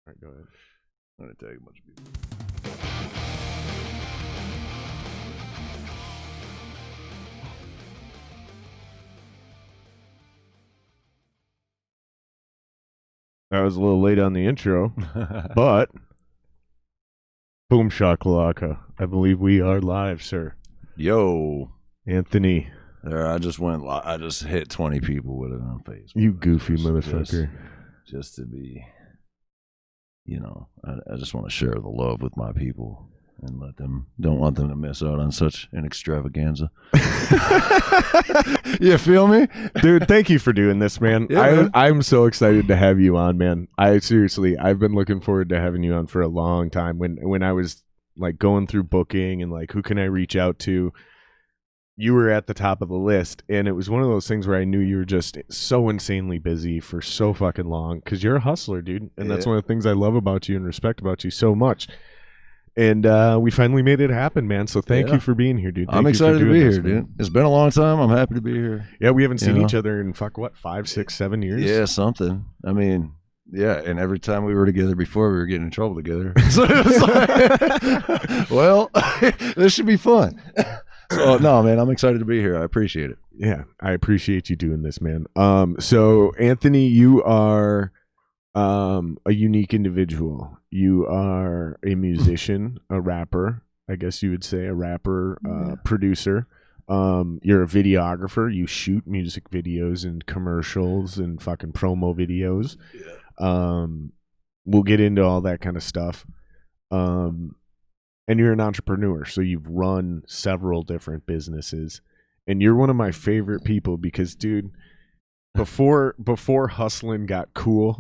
All right, go ahead. I'm going to tag a bunch of people. I was a little late on the intro, but boom shakalaka. I believe we are live, sir. Yo. Anthony. There, I just hit 20 people with it on Facebook. You goofy motherfucker. Just to be, I just want to share the love with my people and don't want them to miss out on such an extravaganza. You feel me? Dude, thank you for doing this, man. Yeah, I'm so excited to have you on, man. I've been looking forward to having you on for a long time. When I was like going through booking and like, who can I reach out to? You were at the top of the list, and it was one of those things where I knew you were just so insanely busy for so fucking long because you're a hustler, dude. And that's one of the things I love about you and respect about you so much. And we finally made it happen, man. So thank you for being here, dude. I'm excited to be here, dude. It's been a long time. I'm happy to be here. Yeah, we haven't seen each other in 5, 6, 7 years? Yeah, something. I mean, yeah, and every time we were together before, we were getting in trouble together. So it was like, well, this should be fun. So, no, man, I'm excited to be here. I appreciate it. Yeah, I appreciate you doing this, man. So, Anthony, you are a unique individual. You are a musician, a rapper, I guess you would say, a rapper, producer. You're a videographer. You shoot music videos and commercials and fucking promo videos. Yeah. We'll get into all that kind of stuff. And you're an entrepreneur, so you've run several different businesses. And you're one of my favorite people because, dude, before hustling got cool,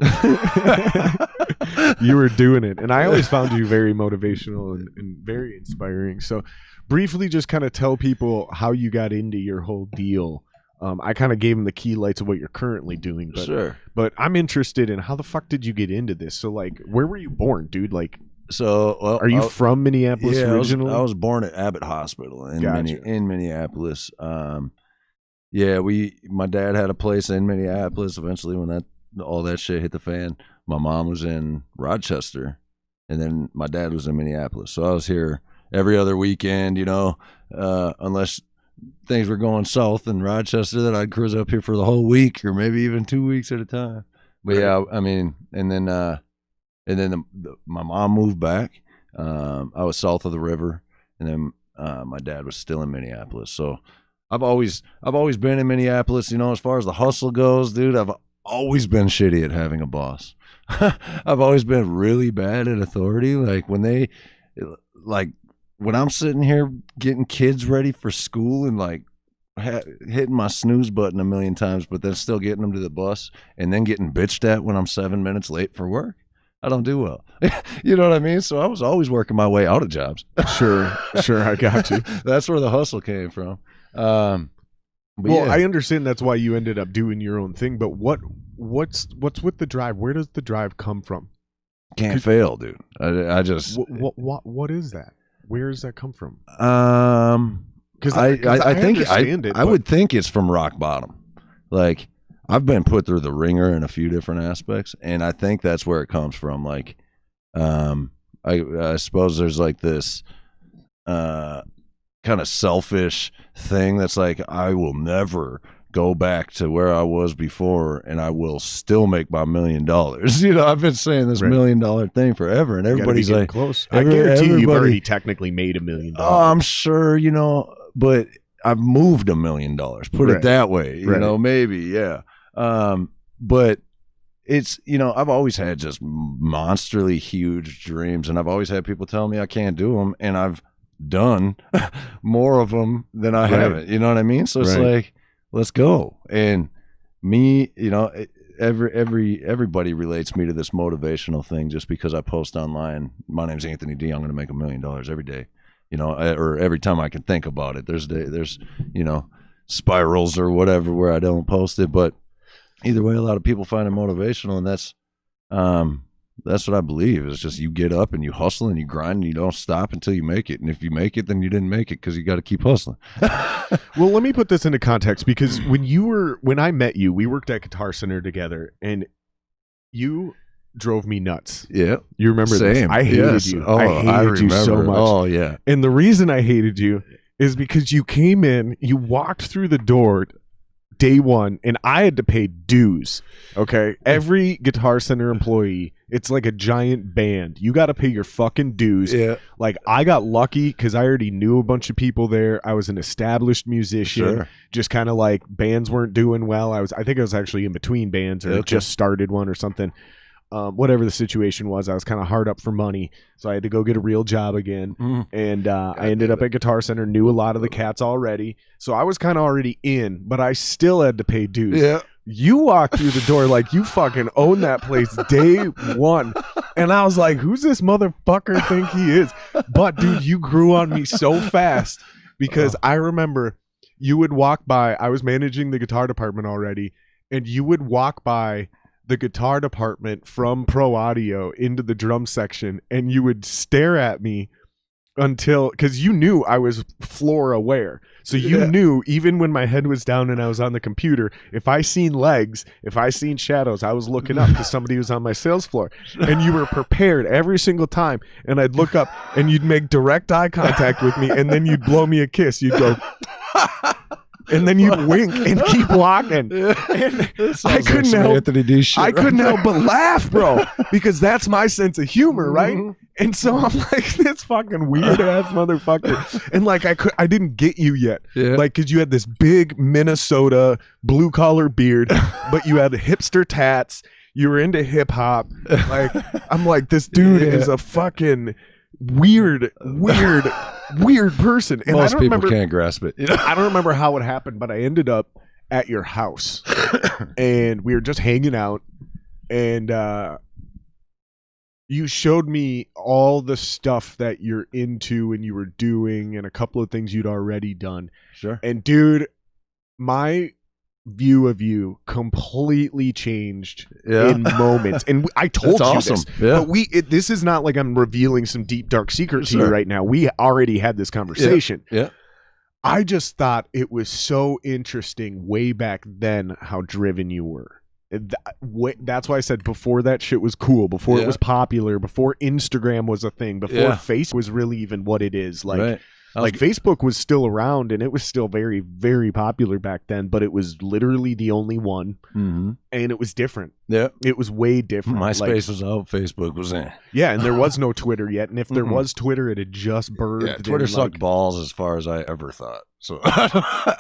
you were doing it. And I always found you very motivational and very inspiring. So briefly just kind of tell people how you got into your whole deal. I kind of gave them the key lights of what you're currently doing. But, sure. But I'm interested in how the fuck did you get into this? So, like, where were you born, dude? Like, so, well, are you from Minneapolis originally? I was born at Abbott Hospital in Minneapolis. My dad had a place in Minneapolis. Eventually, when all that shit hit the fan, my mom was in Rochester, and then my dad was in Minneapolis. So I was here every other weekend, unless things were going south in Rochester, then I'd cruise up here for the whole week or maybe even 2 weeks at a time. But yeah, I mean, and then my mom moved back. I was south of the river, and then my dad was still in Minneapolis. So I've always been in Minneapolis. As far as the hustle goes, dude, I've always been shitty at having a boss. I've always been really bad at authority. Like when I'm sitting here getting kids ready for school and like hitting my snooze button a million times, but then still getting them to the bus and then getting bitched at when I'm 7 minutes late for work, I don't do well. You know what I mean? So I was always working my way out of jobs. Sure, I got you. That's where the hustle came from. I understand that's why you ended up doing your own thing, but what's with the drive? Where does the drive come from? Can't fail, dude. I just what is that? Where does that come from? Because I would think it's from rock bottom. Like, I've been put through the ringer in a few different aspects, and I think that's where it comes from. Like, I suppose there's like this kind of selfish thing that's like, I will never go back to where I was before, and I will still make my $1 million. I've been saying this $1 million thing forever, and everybody's like, close. I guarantee you've already technically made $1 million. Oh, I'm sure, but I've moved $1 million. Put it that way, maybe, yeah. But it's, I've always had just monsterly huge dreams, and I've always had people tell me I can't do them, and I've done more of them than I haven't. You know what I mean? So it's like, let's go. And me, everybody relates me to this motivational thing just because I post online. My name's Anthony D. I'm going to make $1 million every day. Or every time I can think about it. There's spirals or whatever where I don't post it, but either way, a lot of people find it motivational, and that's what I believe. It's just you get up and you hustle and you grind and you don't stop until you make it. And if you make it, then you didn't make it because you got to keep hustling. Well, let me put this into context, because when I met you, we worked at Guitar Center together, and you drove me nuts. Yeah. You remember this? I hated you. Oh, I hated you so much. Oh, yeah. And the reason I hated you is because you came in, you walked through the door day one, and I had to pay dues. Okay, every Guitar Center employee, it's like a giant band. You got to pay your fucking dues. Yeah. Like, I got lucky because I already knew a bunch of people there. I was an established musician. Sure. Just kind of like bands weren't doing well. I think I was actually in between bands or just started one or something. Whatever the situation was, I was kind of hard up for money, so I had to go get a real job again. And I ended up at Guitar Center, knew a lot of the cats already, so I was kind of already in, but I still had to pay dues. Yeah. You walked through the door like you fucking own that place day one, and I was like, who's this motherfucker think he is? But dude, you grew on me so fast because I remember you would walk by, I was managing the guitar department already, and you would walk by the guitar department from Pro Audio into the drum section, and you would stare at me until, because you knew I was floor aware, so you knew even when my head was down and I was on the computer, if I seen legs, if I seen shadows, I was looking up because somebody was on my sales floor, and you were prepared every single time, and I'd look up and you'd make direct eye contact with me, and then you'd blow me a kiss. You'd go and then you'd wink and keep walking. And I couldn't help but laugh, bro, because that's my sense of humor, right? And so I'm like, this fucking weird ass motherfucker. And like, I didn't get you yet. Like, cause you had this big Minnesota blue collar beard, but you had hipster tats. You were into hip hop. Like, I'm like, this dude is a fucking weird person. And most people can't grasp it. I don't remember how it happened, but I ended up at your house and we were just hanging out, and you showed me all the stuff that you're into and you were doing, and a couple of things you'd already done. Sure. And dude, my view of you completely changed in moments, and I told you this, but this is not like I'm revealing some deep dark secret to you right now. We already had this conversation. I just thought it was so interesting way back then how driven you were. That's why I said before that shit was cool, before it was popular, before Instagram was a thing, before Facebook was really even what it is. Like, like Facebook was still around, and it was still very, very popular back then, but it was literally the only one, and it was different. It was way different. MySpace was out, Facebook was in. Yeah, and there was no Twitter yet, and if there was Twitter, it had just birthed. Yeah, Twitter sucked balls as far as I ever thought. So I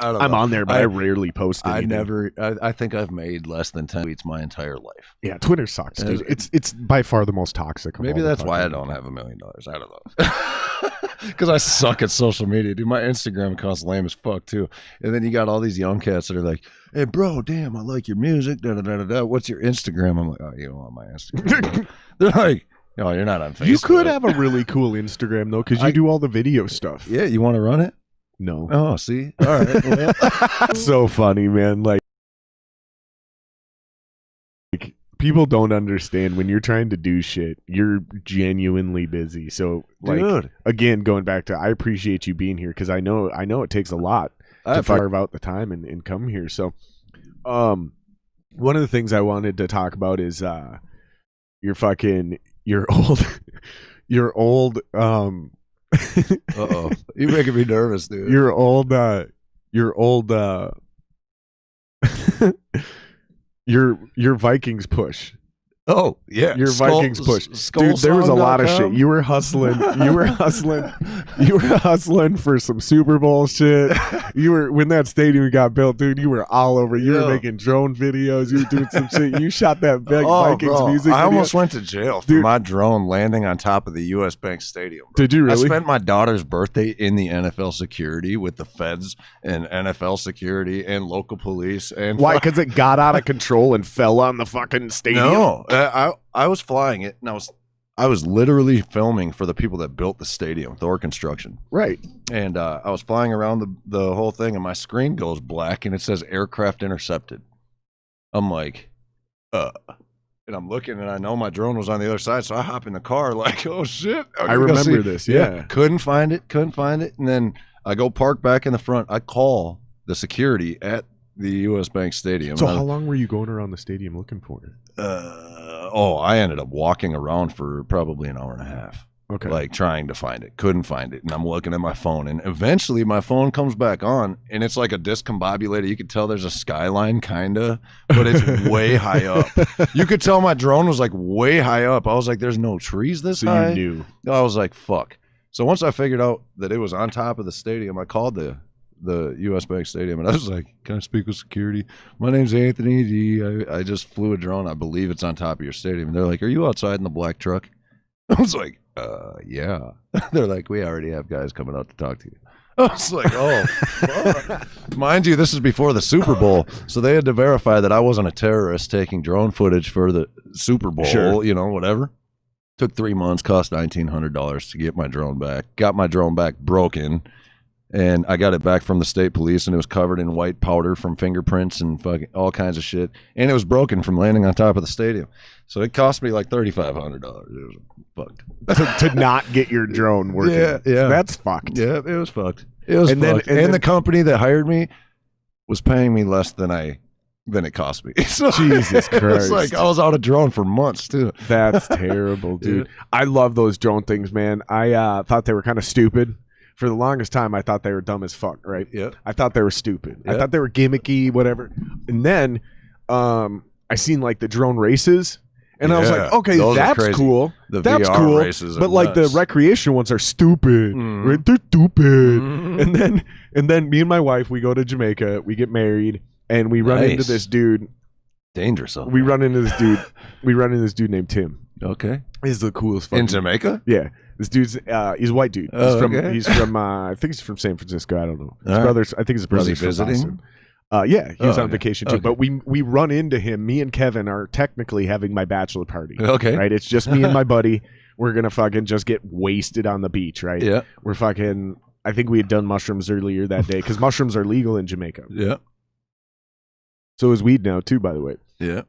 don't know. I'm on there, but I rarely post anything. I think I've made less than 10 tweets my entire life. Yeah, Twitter sucks, dude. It's by far the most toxic. Maybe that's why I don't have $1 million. I don't know. Because I suck at social media, dude. My Instagram account's lame as fuck too. And then you got all these young cats that are like, "Hey, bro, damn, I like your music. Da da da da. What's your Instagram?" I'm like, "Oh, you don't want my Instagram." They're like, "No, you're not on Facebook." You could have a really cool Instagram though, because you do all the video stuff. Yeah, you want to run it? No. Oh, see, all right. Well. So funny, man. Like, people don't understand when you're trying to do shit, you're genuinely busy. So like, dude, again, going back to, I appreciate you being here, because I know it takes a lot to carve out the time and come here. So one of the things I wanted to talk about is your old uh-oh, you're making me nervous, dude. Your old your Vikings push. Oh yeah, your Vikings push, dude. There was a lot of shit. You were hustling. You were hustling for some Super Bowl shit. You were, when that stadium got built, dude. You were all over. You were making drone videos. You were doing some shit. You shot that big Vikings music video. I almost went to jail for my drone landing on top of the U.S. Bank Stadium. Bro. Did you really? I spent my daughter's birthday in the NFL security with the feds and NFL security and local police. And why? Because it got out of control and fell on the fucking stadium. No. I was flying it, and I was literally filming for the people that built the stadium, Thor Construction. Right. And I was flying around the whole thing, and my screen goes black, and it says aircraft intercepted. I'm like, and I'm looking, and I know my drone was on the other side, so I hop in the car like, oh shit. I remember this. Yeah. Couldn't find it. And then I go park back in the front. I call the security at the U.S. Bank Stadium. So how long were you going around the stadium looking for it? I ended up walking around for probably an hour and a half. Okay. Like trying to find it. Couldn't find it. And I'm looking at my phone. And eventually my phone comes back on. And it's like a discombobulated. You could tell there's a skyline kind of. But it's way high up. You could tell my drone was like way high up. I was like, there's no trees this high. So you knew. I was like, fuck. So once I figured out that it was on top of the stadium, I called the U.S. Bank Stadium. And I was like, can I speak with security? My name's Anthony D. I just flew a drone. I believe it's on top of your stadium. And they're like, are you outside in the black truck? I was like, yeah. They're like, we already have guys coming out to talk to you. I was like, oh, fuck. Mind you, this is before the Super Bowl, so they had to verify that I wasn't a terrorist taking drone footage for the Super Bowl, Sure. You know, whatever. Took 3 months, cost $1,900 to get my drone back. Got my drone back broken, and I got it back from the state police, and it was covered in white powder from fingerprints and fucking all kinds of shit, and it was broken from landing on top of the stadium. So it cost me like $3,500. It was fucked. to not get your drone working. Yeah. That's fucked. Yeah, it was fucked. It was fucked. And the company that hired me was paying me less than it cost me. So Jesus Christ. It's like I was out of drone for months too. That's terrible, dude. Yeah. I love those drone things, man. I thought they were kind of stupid. For the longest time, I thought they were dumb as fuck, right? Yeah. I thought they were stupid. Yep. I thought they were gimmicky, whatever. And then I seen like the drone races. And I was like, okay, that's cool. That's VR cool. races but like nuts. the recreation ones are stupid. Right? They're stupid. And then me and my wife, we go to Jamaica, we get married, and we run into this dude. Dangerous. We run into this dude. We run into this dude named Tim. Okay. He's the coolest fucking in Jamaica? Yeah. This dude's he's a white dude. He's from I think he's from San Francisco. I don't know. His brothers, I think his brother's was he from visiting? Boston. Yeah, he was on okay. vacation too. Okay. But we run into him. Me and Kevin are technically having my bachelor party. Okay. Right? It's just me and my buddy. We're gonna fucking just get wasted on the beach, right? Yeah. We're fucking I think we had done mushrooms earlier that day because mushrooms are legal in Jamaica. Yeah. So is weed now too, by the way. Yeah.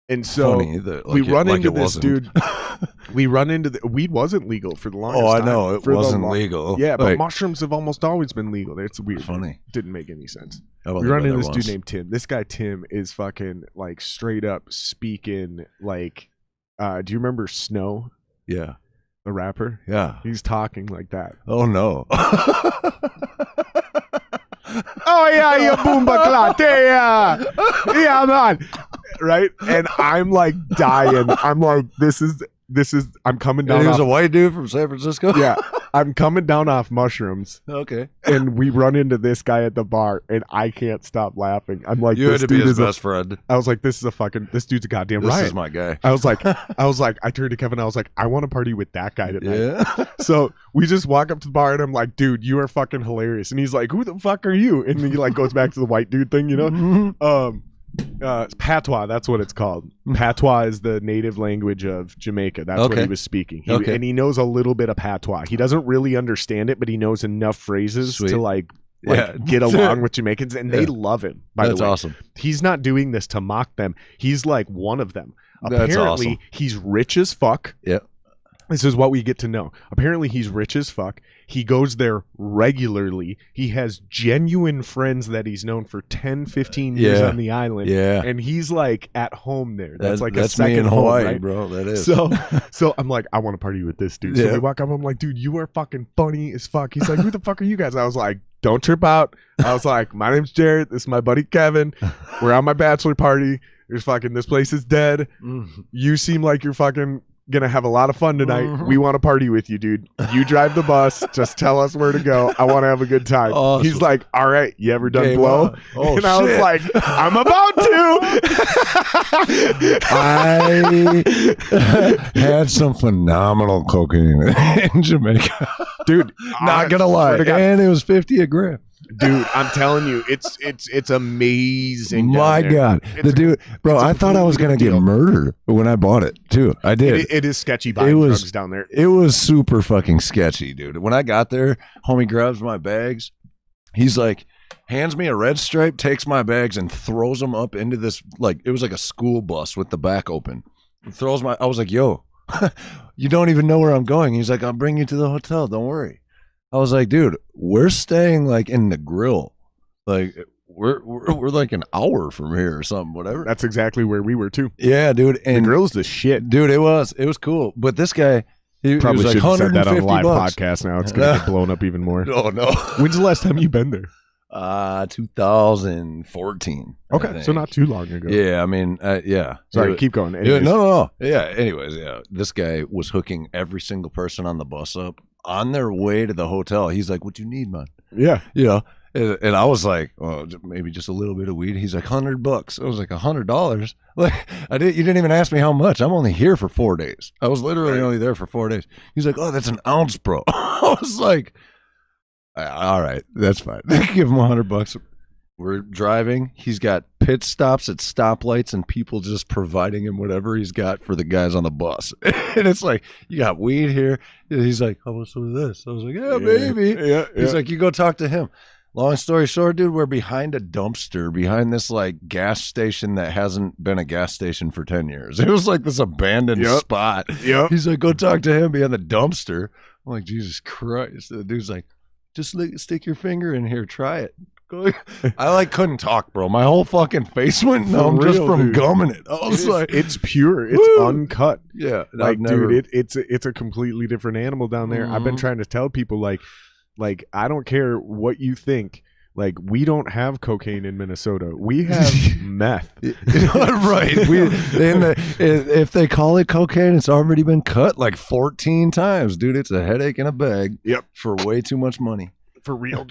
And so we run into this dude. We run into the weed wasn't legal for the longest time. Oh, I know. It wasn't legal. Yeah, but mushrooms have almost always been legal. It's weird. Funny. Didn't make any sense. We run into this dude named Tim. This guy Tim is fucking like straight up speaking like do you remember Snow? Yeah. The rapper? Yeah. He's talking like that. Oh no. Oh yeah, you boomba clot. Yeah, man. Right? And I'm like dying. I'm like, this is I'm coming down. He was a white dude from San Francisco? Yeah. I'm coming down off mushrooms. Okay. And we run into this guy at the bar and I can't stop laughing. I'm like, you had to be his best friend. I was like, this dude's a goddamn riot. This is my guy. I was like, I turned to Kevin, I was like, I want to party with that guy tonight. Yeah. So we just walk up to the bar and I'm like, dude, you are fucking hilarious. And he's like, who the fuck are you? And then he like goes back to the white dude thing, you know? Mm-hmm. Patois, that's what it's called. Patois is the native language of Jamaica. That's what he was speaking. And he knows a little bit of Patois. He doesn't really understand it, but he knows enough phrases to like get along with Jamaicans, and they love him. By the way, that's awesome. He's not doing this to mock them. He's like one of them. That's Apparently, awesome. he's rich as fuck. Yeah. This is what we get to know. Apparently, he's rich as fuck. He goes there regularly. He has genuine friends that he's known for 10, 15 years on the island. Yeah. And he's like at home there. That's like that's a second me in home, Hawaii, right? bro. That is. So I'm like, I want to party with this dude. So we walk up. I'm like, dude, you are fucking funny as fuck. He's like, who the fuck are you guys? I was like, don't trip out. I was like, my name's Jared. This is my buddy Kevin. We're on my bachelor party. There's fucking, this place is dead. You seem like you're fucking gonna have a lot of fun tonight. We want to party with you, dude. You drive the bus. Just tell us where to go. I want to have a good time. Awesome. He's like, all right, you ever done Game blow? on. Oh, and I was like, I'm about to. I had some phenomenal cocaine in Jamaica, dude. Not gonna lie, and it was 50 a gram. Dude, I'm telling you, it's amazing. My God, the dude, bro, I thought I was gonna get murdered when I bought it too. I did. It is sketchy buying drugs down there. It was super fucking sketchy, dude. When I got there, homie grabs my bags. He's like, hands me a red stripe, takes my bags and throws them up into this, like, it was like a school bus with the back open. I was like, yo, you don't even know where I'm going. He's like, I'll bring you to the hotel. Don't worry. I was like, dude, we're staying like in the grill. Like, we're like an hour from here or something, whatever. That's exactly where we were too. Yeah, dude. And the grill's the shit, dude. It was cool. But this guy, he probably was like should have said that on a live $150. podcast. Now it's gonna get blown up even more. Oh no. When's the last time you've been there? 2014. Okay, so not too long ago. Yeah, I mean, yeah. Sorry, keep going. No. Yeah. Anyways, yeah. This guy was hooking every single person on the bus up on their way to the hotel. He's like, "What you need, man?" Yeah, you know. And I was like, "Oh, maybe just a little bit of weed." He's like, $100. I was like, $100? Like, you didn't even ask me how much. I'm only here for 4 days. I was literally only there for 4 days. He's like, "Oh, that's an ounce, bro." I was like, all right, that's fine. Give him $100. We're driving. He's got pit stops at stoplights and people just providing him whatever he's got for the guys on the bus. And it's like, you got weed here. And he's like, how much of this? I was like, yeah, maybe. Yeah. He's like, you go talk to him. Long story short, dude, we're behind a dumpster, behind this like gas station that hasn't been a gas station for 10 years. It was like this abandoned spot. Yep. He's like, go talk to him behind the dumpster. I'm like, Jesus Christ. The dude's like, just stick your finger in here, try it. I like couldn't talk, bro. My whole fucking face went numb just from gumming it. I was like, it's pure, it's uncut. Yeah, like dude, it's a completely different animal down there. I've been trying to tell people like I don't care what you think. Like, we don't have cocaine in Minnesota. We have meth. Right. If they call it cocaine, it's already been cut like 14 times. Dude, it's a headache in a bag. Yep. For way too much money. For real.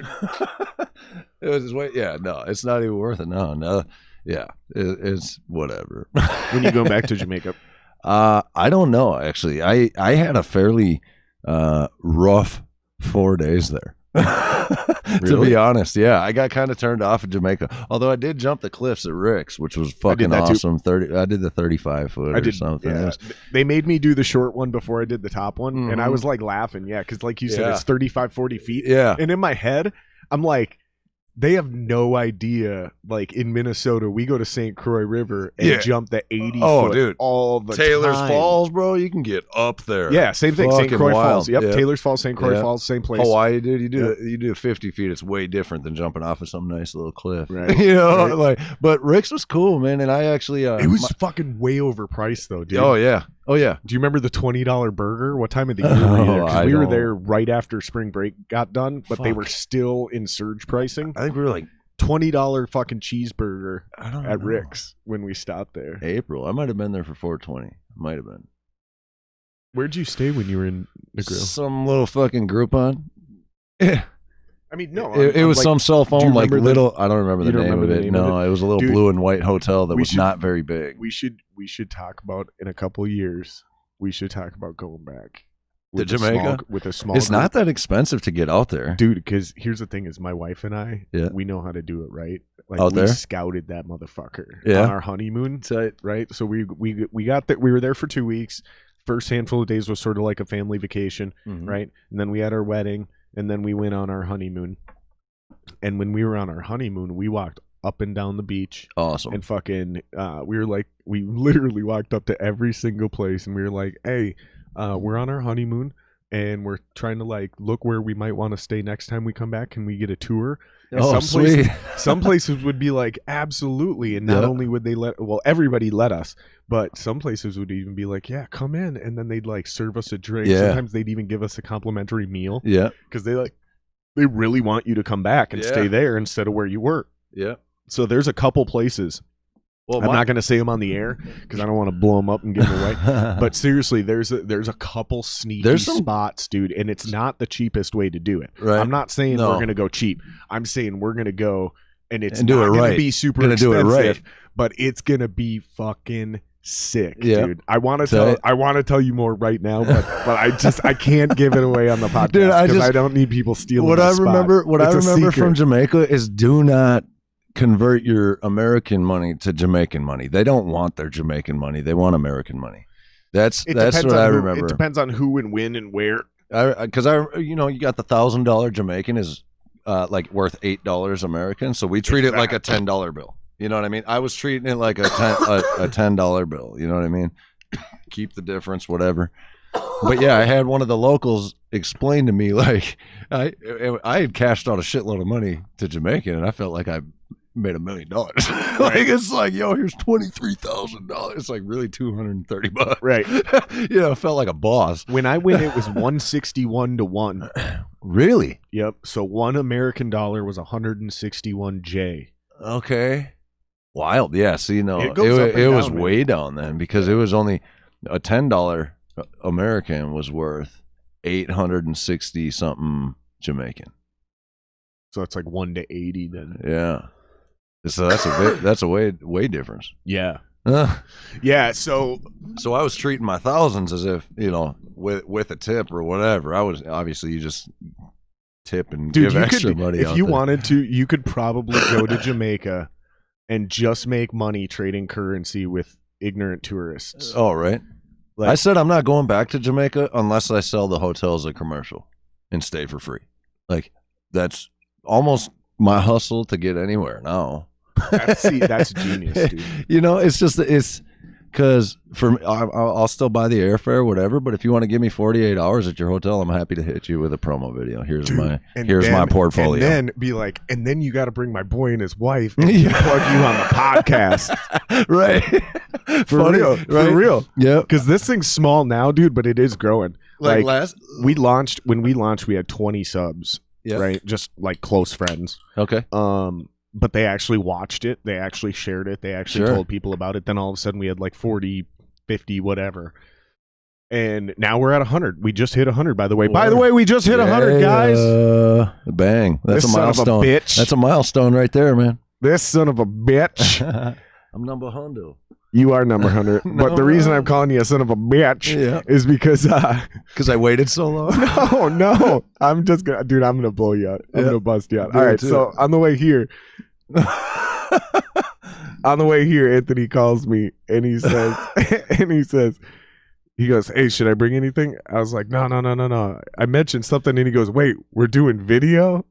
It was just no, it's not even worth it. No. Yeah, it's whatever. When you go back to Jamaica? I don't know, actually. I had a fairly rough 4 days there. Really? To be honest, yeah, I got kind of turned off of Jamaica. Although I did jump the cliffs at Rick's, which was fucking awesome. I did the 35 foot or something. Yeah. They made me do the short one before I did the top one, and I was like laughing, because like you said, it's 35, 40 feet. Yeah, and in my head, I'm like, they have no idea. Like in Minnesota, we go to St. Croix River and jump the 80 foot dude, all the Taylor's time. Falls, bro. You can get up there. Yeah, same thing. St. Croix Falls. Yep, yeah. Taylor's Falls, St. Croix Falls, same place. Hawaii, dude. You do 50 feet. It's way different than jumping off of some nice little cliff. Right. Like. But Rick's was cool, man. And I actually, it was fucking way overpriced though, dude. Oh yeah. Do you remember the $20 burger? What time of the year were you there? Because we were there right after spring break got done, but they were still in surge pricing. I think we were like $20 fucking cheeseburger at Rick's when we stopped there. April. I might have been there for 420. Might have been. Where'd you stay when you were in the grill? Some little fucking Groupon. Yeah. I mean, no. It was like, some cell phone, like little. I don't remember the name of it. No, it was a little blue and white hotel that was not very big. We should talk about in a couple years. We should talk about going back to Jamaica with a small. It's group. not that expensive to get out there, dude. Because here's the thing: is my wife and I, we know how to do it right. Like out there, scouted that motherfucker on our honeymoon, right? So we got that. We were there for 2 weeks. First handful of days was sort of like a family vacation, right? And then we had our wedding, and then we went on our honeymoon. And when we were on our honeymoon, we walked up and down the beach. Awesome. And fucking, we literally walked up to every single place, and we were like, hey, we're on our honeymoon, and we're trying to like look where we might want to stay next time we come back. Can we get a tour? And sweet. Some places would be like, absolutely. And not only would they everybody let us, but some places would even be like, yeah, come in. And then they'd like serve us a drink. Yeah. Sometimes they'd even give us a complimentary meal. Yeah. Because they really want you to come back and stay there instead of where you were. Yeah. So there's a couple places. Well, I'm not going to say them on the air because I don't want to blow them up and give them away. But seriously, there's a couple sneaky spots, dude, and it's not the cheapest way to do it. Right. I'm not saying we're going to go cheap. I'm saying we're going to go, and it's not going to be super expensive, but it's going to be fucking sick, dude. I want to tell you more right now, but I can't give it away on the podcast because I don't need people stealing. What I remember from Jamaica is do not convert your American money to Jamaican money. They don't want their Jamaican money. They want American money. That's what I remember. It depends on who and when and where. Because you got the $1,000 Jamaican is like worth $8 American, so we treat it like a $10 bill. You know what I mean? I was treating it like a $10 bill. You know what I mean? Keep the difference, whatever. But yeah, I had one of the locals explain to me like I had cashed out a shitload of money to Jamaica, and I felt like I made $1 million. Like, it's like, yo, here's $23,000. It's like really $230. Right. You know, it felt like a boss. When I win, it was 161 to 1. Really? Yep. So $1 American was 161 J. Okay. Wild. Yeah. See, no, it was down, way down then, because it was only a $10 American was worth 860 something Jamaican. So it's like 1 to 80 then. Yeah. So that's a way difference. Yeah. Yeah. So I was treating my thousands as if, you know, with a tip or whatever. I was obviously, you just tip and give extra money. If you wanted to, you could probably go to Jamaica and just make money trading currency with ignorant tourists. Oh, right. Like, I said I'm not going back to Jamaica unless I sell the hotel as a commercial and stay for free. Like, that's almost my hustle to get anywhere now. That's genius, dude. You know, it's because for me, I'll still buy the airfare, whatever. But if you want to give me 48 hours at your hotel, I'm happy to hit you with a promo video. Here's my portfolio. And then be like, and then you got to bring my boy and his wife and plug you on the podcast, right? For real, right? For real. Yeah, because this thing's small now, dude, but it is growing. Like when we launched, we had 20 subs. Yeah. Right, just like close friends. Okay. But they actually watched it. They actually shared it. They actually told people about it. Then all of a sudden we had like 40, 50, whatever. And now we're at 100. We just hit 100, by the way. By the way, we just hit 100, guys. Bang. That's this a milestone. Son of a bitch. That's a milestone right there, man. This son of a bitch. I'm number 100. You are number 100. No, but the reason I'm calling you a son of a bitch is because I waited so long. No. I'm just gonna, dude, I'm gonna blow you out. I'm gonna bust you out. All right, so on the way here, Anthony calls me and he says, he goes, hey, should I bring anything? I was like, no. I mentioned something and he goes, wait, we're doing video?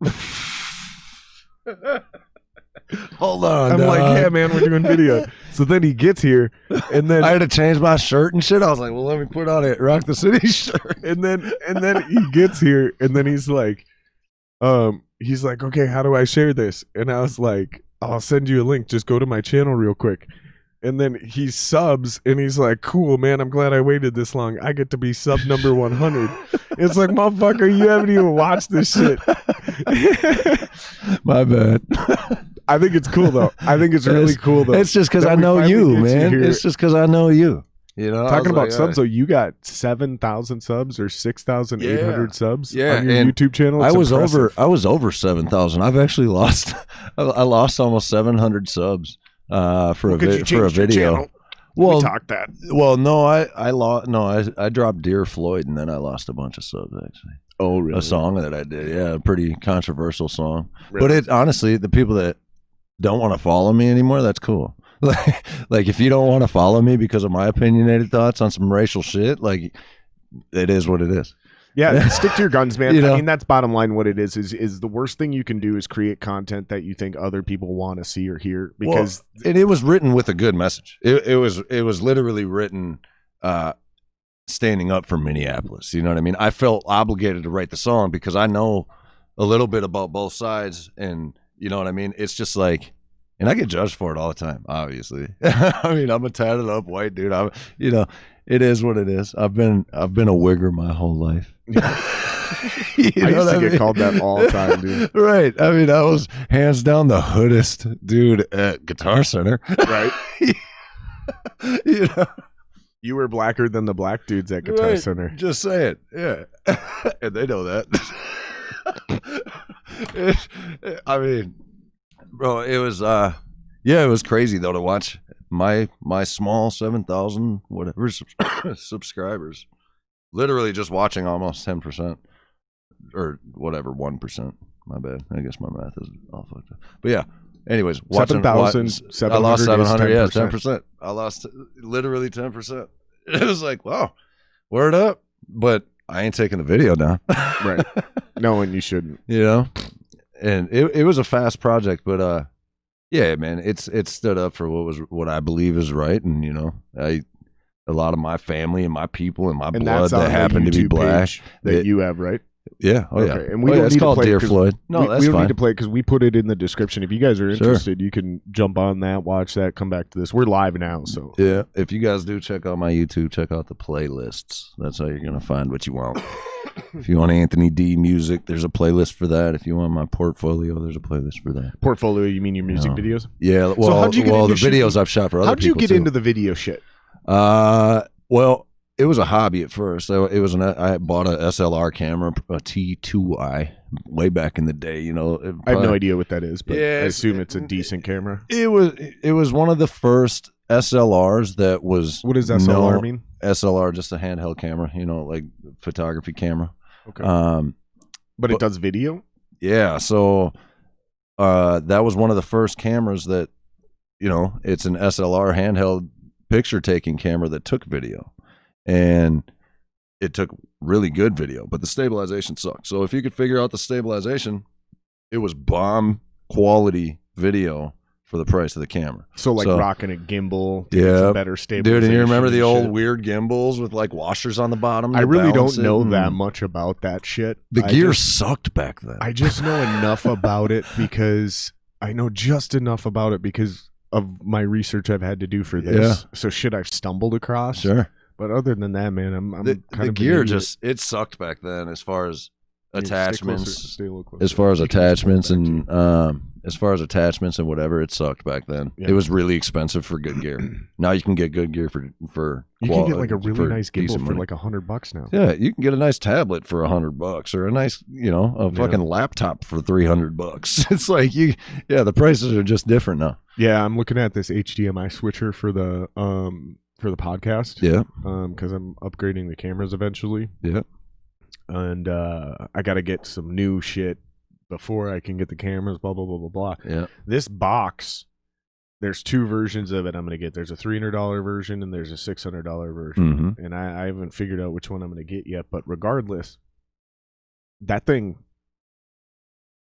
Hold on. I'm like, yeah, man, we're doing video. So then he gets here, and then I had to change my shirt and shit. I was like, well, let me put on a Rock the City shirt. And then he gets here, and then he's like, okay, how do I share this? And I was like, I'll send you a link. Just go to my channel real quick. And then he subs, and he's like, cool, man, I'm glad I waited this long. I get to be sub number 100. It's like, motherfucker, you haven't even watched this shit. My bad. I think it's cool, though. I think it's really cool, though. It's just because I know you, man. It's just because I know you. You know, talking about subs, though, you got 7,000 subs or 6,800 subs on your YouTube channel. I was over 7,000. I've actually lost. I lost almost 700 subs for a video. Well, we talked that. Well, no, I dropped Dear Floyd, and then I lost a bunch of subs actually. Oh, really? A song that I did, a pretty controversial song. Really? But it honestly, the people that don't want to follow me anymore, that's cool. Like if you don't want to follow me because of my opinionated thoughts on some racial shit, like it is what it is. Yeah, stick to your guns, man. You know? I mean, that's bottom line. What it is the worst thing you can do is create content that you think other people want to see or hear. Because and it was written with a good message. It was literally written standing up for Minneapolis. You know what I mean? I felt obligated to write the song because I know a little bit about both sides, and you know what I mean? It's just like, and I get judged for it all the time, obviously. I mean, I'm a tatted up white dude. It is what it is. I've been a wigger my whole life. I used to get called that all the time, dude. Right. I mean, I was hands down the hoodest dude at Guitar Center. Right. You know. You were blacker than the black dudes at Guitar Center. Just say it. Yeah. And they know that. I mean, bro, it was it was crazy though to watch my small 7,000 whatever subscribers literally just watching almost 10% or whatever 1%. My bad. I guess my math is all fucked up. But yeah. Anyways, 7,700. I lost 700. Yeah, 10%. I lost literally 10%. It was like, wow, word up. But I ain't taking the video down. Right. No, and you shouldn't. You know? And it was a fast project, but yeah, man, it stood up for what I believe is right, and you know, a lot of my family and my people and my blood that happen to be black that you have, right? Yeah. Oh yeah. And we don't it's need called to play Dear Floyd. No, that's we don't fine. need to play because we put it in the description. If you guys are interested, you can jump on that, watch that, come back to this. We're live now, so yeah. If you guys do check out my YouTube, check out the playlists. That's how you're gonna find what you want. If you want Anthony D music, there's a playlist for that. If you want my portfolio, there's a playlist for that. Portfolio? You mean your music videos? Yeah. Well, so how'd you get into the videos I've shot for other people. How'd you get into the video shit? Well, it was a hobby at first. I bought a SLR camera, a T2i, way back in the day. You know, I have no idea what that is, but I assume it's a decent camera. It was one of the first SLRs that was. What does SLR mean? SLR, just a handheld camera. You know, like photography camera. Okay. But it does video. Yeah. So, that was one of the first cameras that, you know, it's an SLR handheld picture taking camera that took video. And it took really good video, but the stabilization sucked. So if you could figure out the stabilization, it was bomb quality video for the price of the camera. So rocking a gimbal to get some better stabilization. Dude, and you remember the old weird gimbals with like washers on the bottom? I really don't know that much about that shit. The gear sucked back then. I just know enough about it because I know just enough about it because of my research I've had to do for this. So shit I've stumbled across. Sure. But other than that, man, I'm kind of the gear it sucked back then as far as attachments, as far as attachments and whatever. It sucked back then. Yeah. It was really expensive for good gear. Now you can get good gear for you can get like a really nice gimbal for like $100 now. Yeah, you can get a nice tablet for $100 or a nice, you know, a fucking laptop for $300. It's like the prices are just different now. Yeah, I'm looking at this HDMI switcher for the podcast. Yeah. Because I'm upgrading the cameras eventually. Yeah. And I got to get some new shit before I can get the cameras, blah, blah, blah, blah, blah. Yeah. This box, there's two versions of it I'm going to get. There's a $300 version and there's a $600 version. Mm-hmm. And I haven't figured out which one I'm going to get yet. But regardless, that thing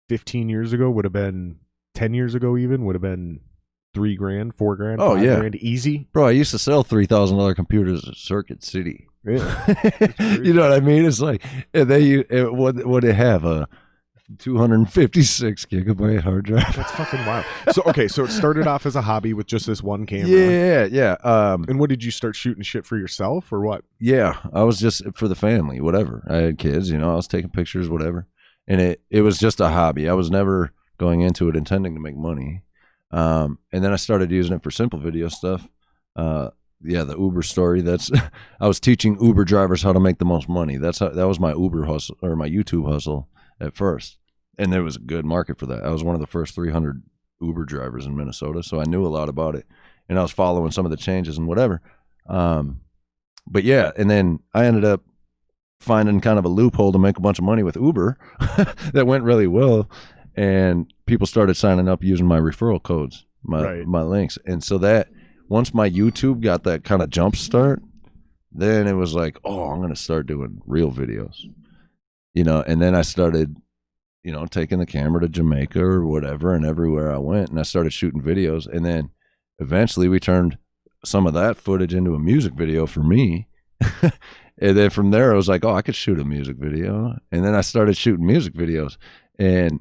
15 years ago would have been, 10 years ago even, would have been $3,000, $4,000, oh, $5,000 easy. Bro, I used to sell $3,000 computers at Circuit City. Yeah. You know what I mean? It's like, and then what they have, a 256 gigabyte hard drive. That's fucking wild. So it started off as a hobby with just this one camera. Yeah. And what did you start shooting shit for yourself or what? Yeah, I was just for the family, whatever. I had kids, you know, I was taking pictures, whatever. And it was just a hobby. I was never going into it intending to make money. And then I started using it for simple video stuff. The Uber story. I was teaching Uber drivers how to make the most money. That was my Uber hustle or my YouTube hustle at first. And there was a good market for that. I was one of the first 300 Uber drivers in Minnesota, so I knew a lot about it. And I was following some of the changes and whatever. But yeah, and then I ended up finding kind of a loophole to make a bunch of money with Uber that went really well. And people started signing up using my referral codes, my links. And so that once my YouTube got that kind of jump start, then it was like, oh, I'm going to start doing real videos, you know. And then I started, you know, taking the camera to Jamaica or whatever, and everywhere I went, and I started shooting videos. And then eventually we turned some of that footage into a music video for me. And then from there, I was like, oh, I could shoot a music video. And then I started shooting music videos. And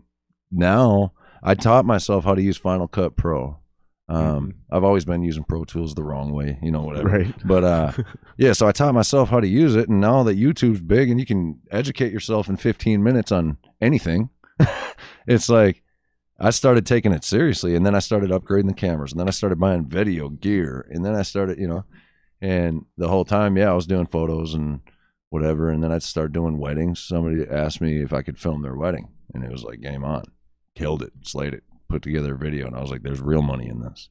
now I taught myself how to use Final Cut Pro. I've always been using Pro Tools the wrong way, you know, whatever. Right. But yeah, so I taught myself how to use it. And now that YouTube's big and you can educate yourself in 15 minutes on anything, it's like I started taking it seriously. And then I started upgrading the cameras. And then I started buying video gear. And then I started, you know, and the whole time, I was doing photos and whatever. And then I'd start doing weddings. Somebody asked me if I could film their wedding. And it was like, game on. Killed it, slayed it, put together a video. And I was like, there's real money in this.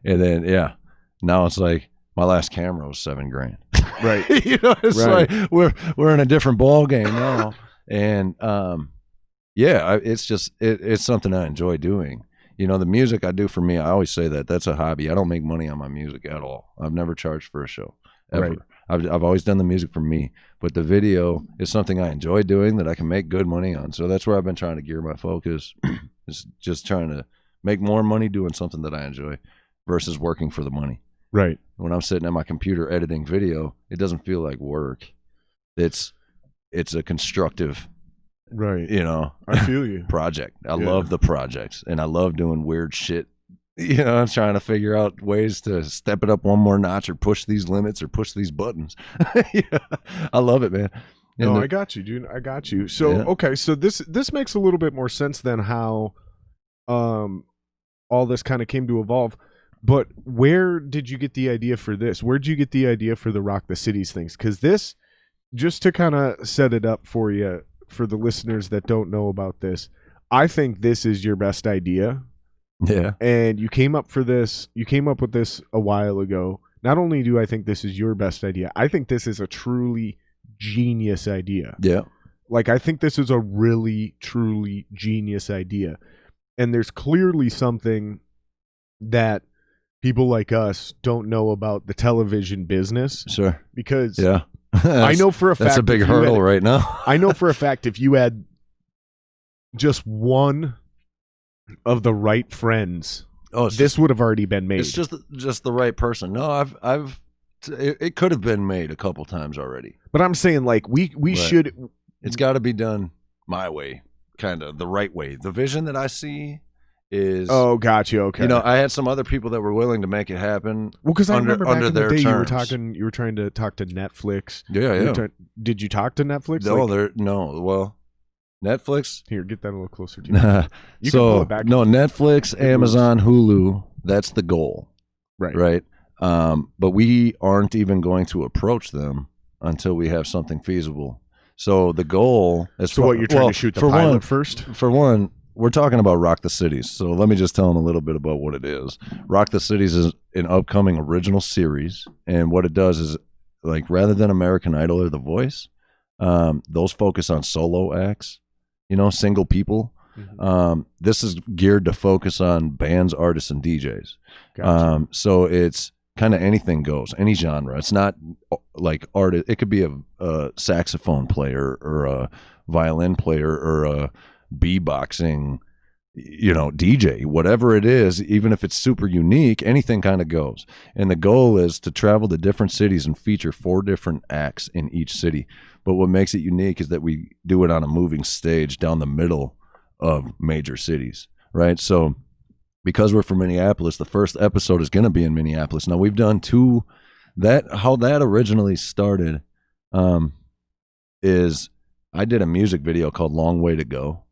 And then, now it's like my last camera was $7,000. Right. You know, it's like we're in a different ball game now. And it's just, it's something I enjoy doing. You know, the music I do for me, I always say that's a hobby. I don't make money on my music at all. I've never charged for a show, ever. Right. I've always done the music for me, but the video is something I enjoy doing that I can make good money on. So that's where I've been trying to gear my focus, is just trying to make more money doing something that I enjoy versus working for the money. Right. When I'm sitting at my computer editing video, it doesn't feel like work. It's it's a constructive, right? I feel you. Project. I love the projects, and I love doing weird shit. I'm trying to figure out ways to step it up one more notch, or push these limits, or push these buttons. I love it, man. No, I got you, dude. I got you. So okay, so this makes a little bit more sense than how all this kind of came to evolve. But where did you get the idea for this? Where did you get the idea for the Rock the Cities things? Because this, just to kind of set it up for you, for the listeners that don't know about this, I think this is your best idea. Yeah. And you came up with this a while ago. Not only do I think this is your best idea, I think this is a truly genius idea. Yeah. Like, I think this is a really, truly genius idea. And there's clearly something that people like us don't know about the television business. Sure. Because I know for a fact that's a big hurdle right now. I know for a fact if you had just one of the right friends, this would have already been made. It's just the right person. No, it could have been made a couple times already. But I'm saying, like, we should. It's got to be done my way, kind of the right way. The vision that I see is. Oh, gotcha. Okay. I had some other people that were willing to make it happen. Well, because I remember back in the day, terms. you were trying to talk to Netflix. Yeah. Did you talk to Netflix? No. Well, Netflix. Here, get that a little closer to you. You can pull it back. No, Netflix, Amazon, Hulu. That's the goal. Right. But we aren't even going to approach them until we have something feasible. So the goal is what you're trying to shoot the pilot first? For one, we're talking about Rock the Cities. So let me just tell them a little bit about what it is. Rock the Cities is an upcoming original series. And what it does is, like, rather than American Idol or The Voice, those focus on solo acts, single people. Mm-hmm. This is geared to focus on bands, artists, and DJs. Gotcha. So it's kind of anything goes, any genre. It's not like artist. It could be a saxophone player or a violin player or a beatboxing, DJ, whatever it is. Even if it's super unique, anything kind of goes. And the goal is to travel to different cities and feature 4 different acts in each city. But what makes it unique is that we do it on a moving stage down the middle of major cities, right? So because we're from Minneapolis, the first episode is going to be in Minneapolis. Now, we've done 2. How that originally started is I did a music video called Long Way to Go.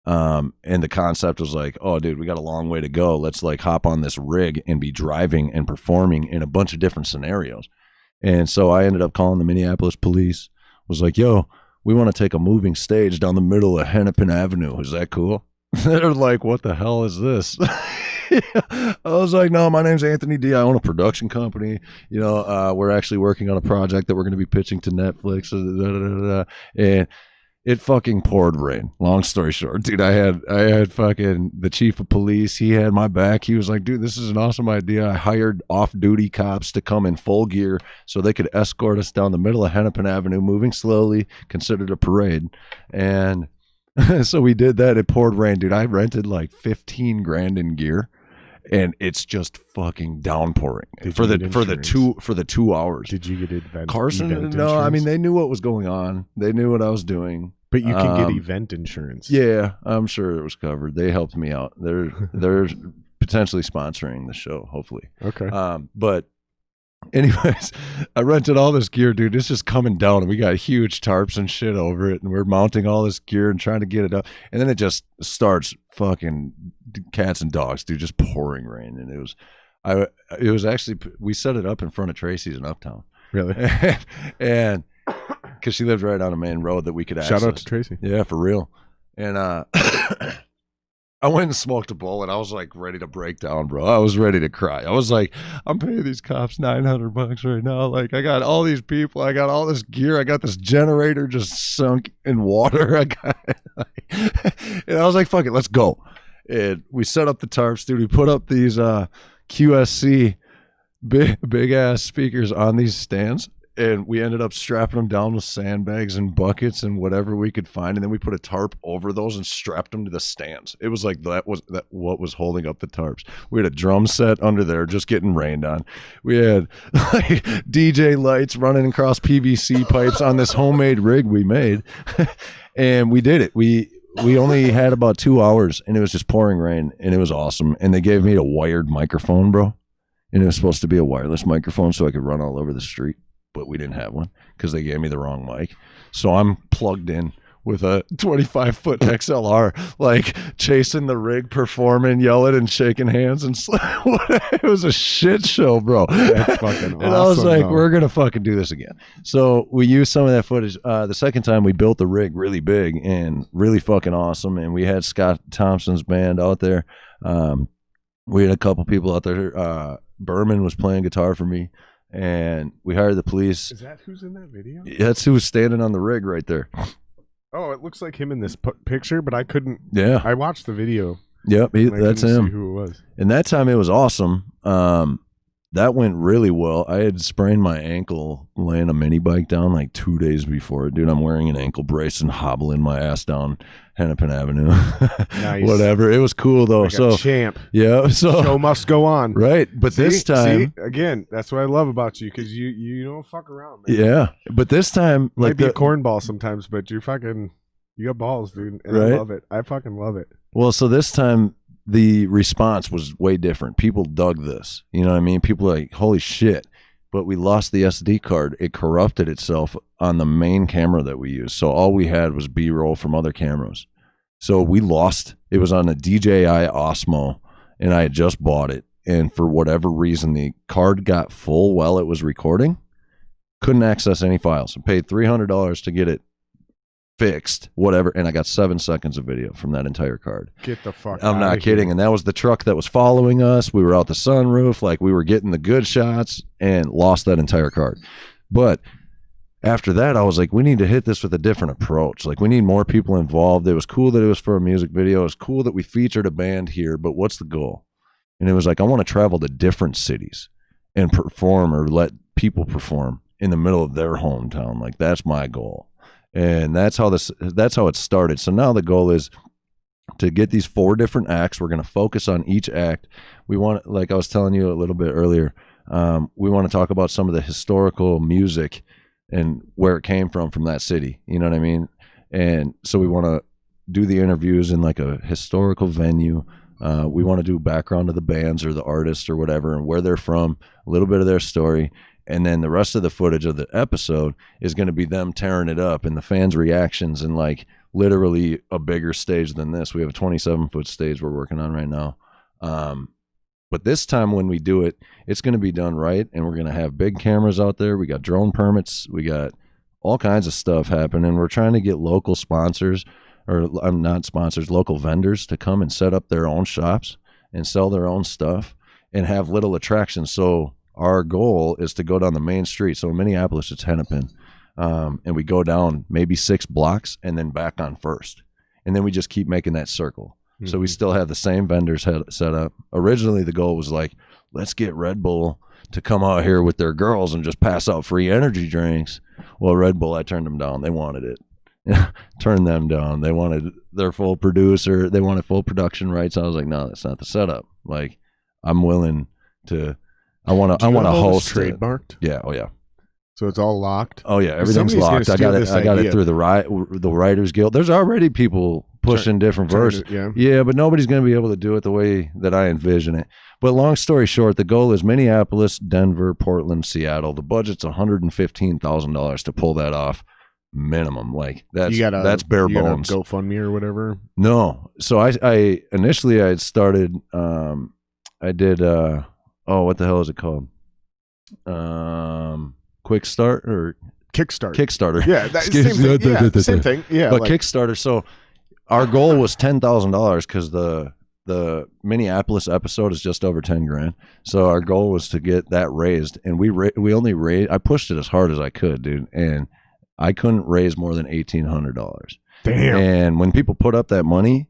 And the concept was like, oh, dude, we got a long way to go. Let's like hop on this rig and be driving and performing in a bunch of different scenarios. And so I ended up calling the Minneapolis police, was like, yo, we want to take a moving stage down the middle of Hennepin Avenue. Is that cool? They're like, what the hell is this? I was like, no, my name's Anthony D. I own a production company. We're actually working on a project that we're going to be pitching to Netflix. And it fucking poured rain. Long story short, dude, I had fucking the chief of police. He had my back. He was like, dude, this is an awesome idea. I hired off-duty cops to come in full gear so they could escort us down the middle of Hennepin Avenue, moving slowly, considered a parade. And so we did that. It poured rain, dude. I rented like $15,000 in gear, and it's just fucking downpouring for the 2 hours. Did you get event? Carson? Event no, insurance? I mean, they knew what was going on. They knew what I was doing. But you can get event insurance. Yeah, I'm sure it was covered. They helped me out. They're potentially sponsoring the show, hopefully. Okay. But anyways, I rented all this gear, dude. It's just coming down, and we got huge tarps and shit over it, and we're mounting all this gear and trying to get it up, and then it just starts fucking cats and dogs, dude, just pouring rain. And it was actually, we set it up in front of Tracy's in Uptown. Really? And because she lived right on a main road that we could access. Shout out to Tracy. Yeah, for real. And I went and smoked a bowl, and I was like ready to break down, bro. I was ready to cry. I was like, I'm paying these cops $900 right now. Like, I got all these people, I got all this gear, I got this generator just sunk in water. And I was like, fuck it, let's go. And we set up the tarps, dude. We put up these QSC big ass speakers on these stands, and we ended up strapping them down with sandbags and buckets and whatever we could find, and then we put a tarp over those and strapped them to the stands. It was like that what was holding up the tarps. We had a drum set under there just getting rained on. We had like DJ lights running across PVC pipes on this homemade rig we made, and we did it. We only had about 2 hours, and it was just pouring rain, and it was awesome. And they gave me a wired microphone, bro. And it was supposed to be a wireless microphone so I could run all over the street, but we didn't have one because they gave me the wrong mic. So I'm plugged in with a 25-foot XLR, like chasing the rig, performing, yelling and shaking hands. And it was a shit show, bro. That's fucking awesome. And I was like, we're going to fucking do this again. So we used some of that footage. The second time we built the rig really big and really fucking awesome. And we had Scott Thompson's band out there. We had a couple people out there. Berman was playing guitar for me, and we hired the police. Is that who's in that video? That's who was standing on the rig right there. Oh, it looks like him in this picture, but I couldn't. Yeah, I watched the video. Yep, that's him. See who it was. And that time it was awesome. That went really well. I had sprained my ankle laying a mini bike down like 2 days before. Dude, I'm wearing an ankle brace and hobbling my ass down Hennepin Avenue. Nice. Whatever. It was cool though. Like a champ. Yeah. So show must go on. Right. But this time, again, that's what I love about you, because you don't fuck around, man. Yeah. But this time, like, might be a cornball sometimes, but you got balls, dude. And right? I love it. I fucking love it. Well, so this time the response was way different. People dug this. You know what I mean? People were like, holy shit. But we lost the SD card. It corrupted itself on the main camera that we used. So all we had was B-roll from other cameras. So we lost. It was on a DJI Osmo, and I had just bought it. And for whatever reason, the card got full while it was recording. Couldn't access any files. I paid $300 to get it fixed, whatever, and I got 7 seconds of video from that entire card. Get the fuck I'm not kidding. And that was the truck that was following us. We were out the sunroof, like we were getting the good shots, and lost that entire card. But after that, I was like, we need to hit this with a different approach. Like, we need more people involved. It was cool that it was for a music video. It was cool that we featured a band here, but what's the goal? And it was like, I want to travel to different cities and perform, or let people perform in the middle of their hometown. Like, that's my goal. And that's how it started. So now the goal is to get these 4 different acts. We're going to focus on each act. We want, like I was telling you a little bit earlier, we want to talk about some of the historical music and where it came from that city. You know what I mean? And so we want to do the interviews in like a historical venue. We want to do background of the bands or the artists or whatever, and where they're from, a little bit of their story. And then the rest of the footage of the episode is going to be them tearing it up and the fans' reactions, and like literally a bigger stage than this. We have a 27-foot stage we're working on right now. But this time when we do it, it's going to be done right, and we're going to have big cameras out there. We got drone permits. We got all kinds of stuff happening. We're trying to get local sponsors, or not sponsors, local vendors to come and set up their own shops and sell their own stuff and have little attractions. So our goal is to go down the main street. So in Minneapolis, it's Hennepin. And we go down maybe 6 blocks and then back on First. And then we just keep making that circle. Mm-hmm. So we still have the same vendors set up. Originally, the goal was like, let's get Red Bull to come out here with their girls and just pass out free energy drinks. Well, Red Bull, I turned them down. They wanted it. Turned them down. They wanted their full producer. They wanted full production rights. I was like, no, that's not the setup. Like, I'm willing to... I want to host trademarked. Yeah. Oh yeah. So it's all locked. Oh yeah. Everything's locked. I got it through the Writers Guild. There's already people pushing different verses. Yeah, but nobody's going to be able to do it the way that I envision it. But long story short, the goal is Minneapolis, Denver, Portland, Seattle. The budget's $115,000 to pull that off, minimum. Like that's bare bones. GoFundMe or whatever. No. So I initially I had started. I did. What the hell is it called? Quick Start or Kickstarter. Yeah, same thing. Yeah, but Kickstarter. So our goal was $10,000 because the Minneapolis episode is just over 10 grand. So our goal was to get that raised, and we only raised. I pushed it as hard as I could, dude, and I couldn't raise more than $1,800. Damn. And when people put up that money,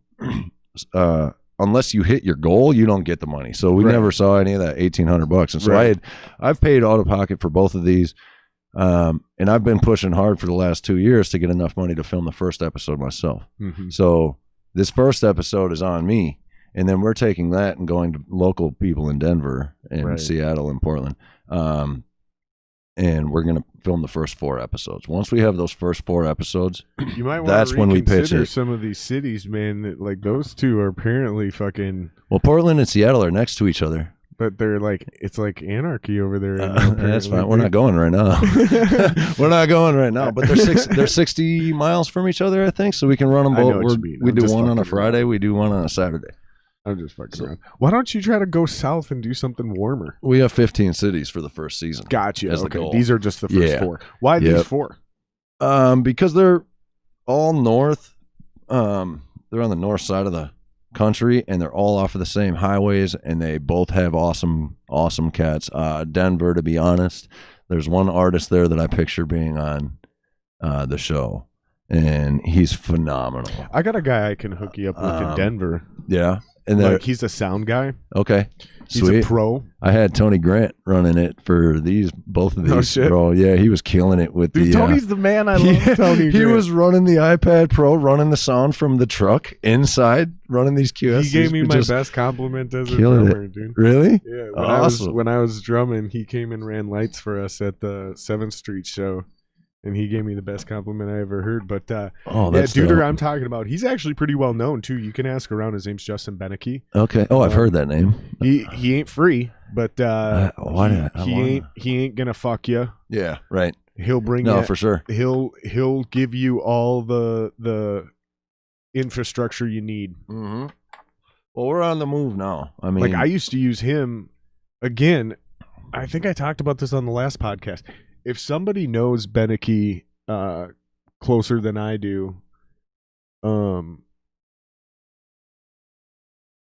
unless you hit your goal, you don't get the money. So we never saw any of that $1,800. And so I've paid out of pocket for both of these. And I've been pushing hard for the last 2 years to get enough money to film the first episode myself. So this first episode is on me. And then we're taking that and going to local people in Denver and Seattle and Portland. And we're going to film the first 4 episodes. Once we have those first 4 episodes, you might that's when we pitch it. Some of these cities, man, like those two are apparently fucking... Well, Portland and Seattle are next to each other. But they're like, it's like anarchy over there. That's fine. We're not going right now. We're not going right now. But they're 60 miles from each other, I think. So we can run them both. We do one on a Friday. We do one on a Saturday. I'm just fucking around. Why don't you try to go south and do something warmer? We have 15 cities for the first season. Gotcha. Okay. These are just the first 4. Why these 4? Because they're all north. They're on the north side of the country, and they're all off of the same highways, and they both have awesome cats. Denver, to be honest, there's one artist there that I picture being on the show, and he's phenomenal. I got a guy I can hook you up with in Denver. Yeah. And like he's a sound guy. Okay. He's a pro. I had Tony Grant running it for both of these. Oh, shit. Bro. Yeah, he was killing it with Tony's the man. I love Tony Grant. He was running the iPad Pro, running the sound from the truck inside, running these QSs. He gave me my best compliment as a drummer, dude. Really? Yeah. Awesome. When I was drumming, he came and ran lights for us at the 7th Street show. And he gave me the best compliment I ever heard. But that's dude, I'm talking about. He's actually pretty well known too. You can ask around. His name's Justin Beneke. Okay. Oh, I've heard that name. He ain't free, but he ain't gonna fuck you. Yeah, right. He'll bring you. No, for sure. He'll give you all the infrastructure you need. Mm-hmm. Well, we're on the move now. I mean, like I used to use him. Again, I think I talked about this on the last podcast. If somebody knows Beneke closer than I do,